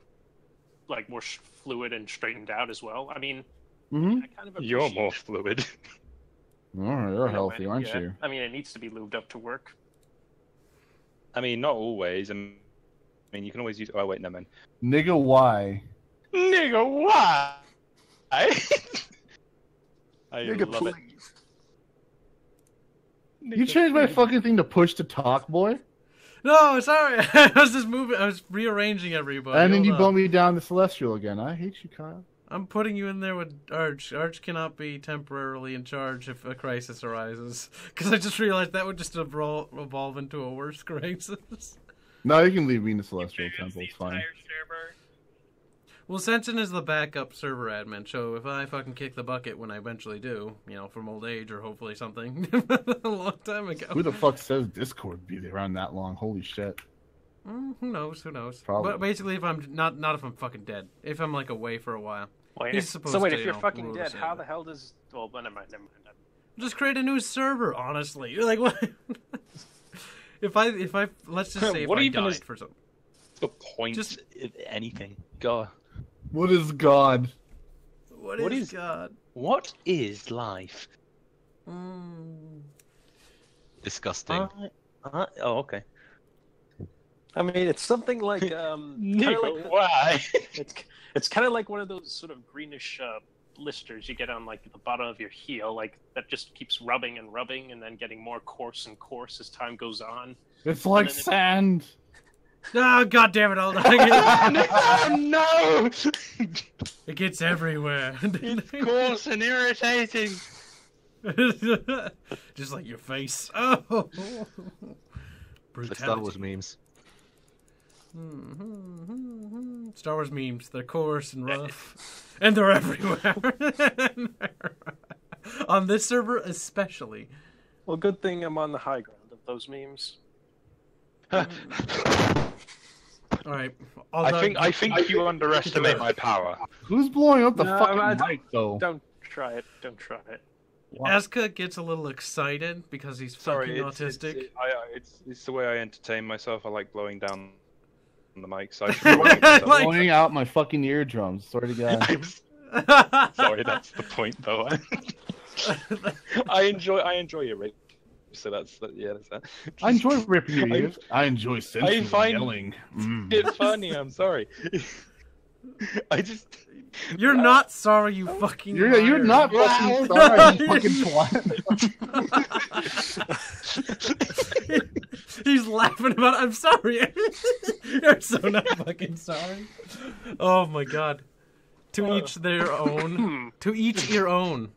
more fluid and straightened out as well. I mean, Mm-hmm. I kind of You're appreciate more fluid. Oh, you're healthy, aren't yeah. you? I mean, it needs to be lubed up to work. I mean, not always. I mean, you can always use. Oh wait, no man. Nigga, why? Nigga, why? I Nigga, love it. please. You changed my fucking thing to push to talk, boy? No, sorry. I was just moving. I was rearranging everybody. And then Hold you on. bumped me down to Celestial again. I hate you, Kyle. I'm putting you in there with Arch. Arch cannot be temporarily in charge if a crisis arises. Because I just realized that would just evolve into a worse crisis. No, you can leave me in the Celestial Bans Temple. the It's fine. entire server. Well, Sensen is the backup server admin, so if I fucking kick the bucket when I eventually do, from old age or hopefully something, a long time ago. Who the fuck says Discord would be around that long? Holy shit. Who knows? Who knows? Probably. But basically, if I'm not if I'm fucking dead, if I'm like away for a while, Well, he's supposed so wait, to, if you're fucking rule dead, us how in. the hell does? Well, never mind. Just create a new server. Honestly, you're like what? if I let's just say if What I even died is- for something. The point, Just- if anything. God. What is God? What What is is- God? What is life? Disgusting. Oh, okay. I mean, it's something like Nigga, why? it's kind of like one of those sort of greenish blisters you get on like the bottom of your heel, like that just keeps rubbing and rubbing, and then getting more coarse and coarse as time goes on. It's like then it- sand. Oh, God damn it, hold on. Oh, no! It gets everywhere. It's coarse and irritating. Just like your face. Oh! The Star Wars memes. Star Wars memes. They're coarse and rough. And they're everywhere. On this server, especially. Well, good thing I'm on the high ground of those memes. Alright. I think you underestimate my power. Who's blowing up the No, fucking mic, though? Don't try it. Don't try it. Aska gets a little excited because he's fucking autistic. It's the way I entertain myself. I like blowing down the mic. So blowing out my fucking eardrums. Swear to God. Sorry, that's the point, though. I enjoy your rape. So that's that. I enjoy ripping your ears. I enjoy sensually yelling. It's funny. I'm sorry. I just. You're not sorry, you fucking. You're not fucking sorry, you fucking twat. He's laughing about it. I'm sorry. You're so not fucking sorry. Oh my God. To each their own. To each your own.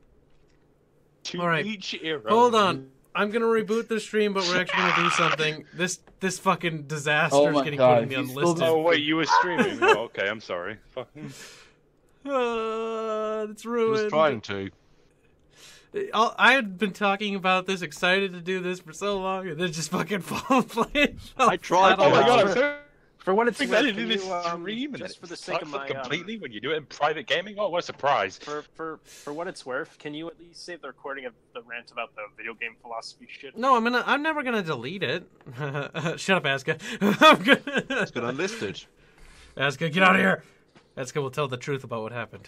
To all right. each your own. Hold on. I'm gonna reboot the stream, but we're actually gonna do something. This fucking disaster is getting put in the unlisted. Oh wait, you were streaming. Oh, okay, I'm sorry. Fucking. It's ruined. He was trying to. I had been talking about this, excited to do this for so long, and then just fucking fall flat. I tried. Oh my God, I'm so. For what it's worth, worth, can can you, stream and just for the sake of my completely when you do it in private gaming. Oh, what a surprise! For what it's worth, can you at least save the recording of the rant about the video game philosophy shit? No, I'm never gonna delete it. Shut up, Aska. It's been unlisted. Aska, get out of here. Aska will tell the truth about what happened.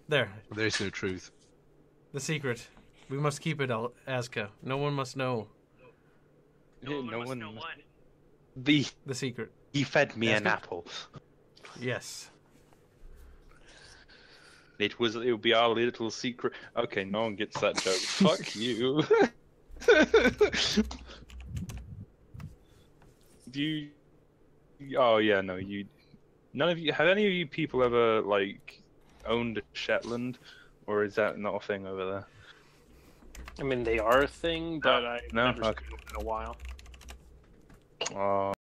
There. There's no truth. The secret. We must keep it, Aska. No one must know. No one know what. The secret. He fed me Aska? an apple. Yes. It will be our little secret. Okay, no one gets that joke. Fuck you. Oh yeah, no, you. None of you. Have any of you people ever like owned a Shetland, or is that not a thing over there? I mean, they are a thing, but I've No? never seen them in a while. Oh.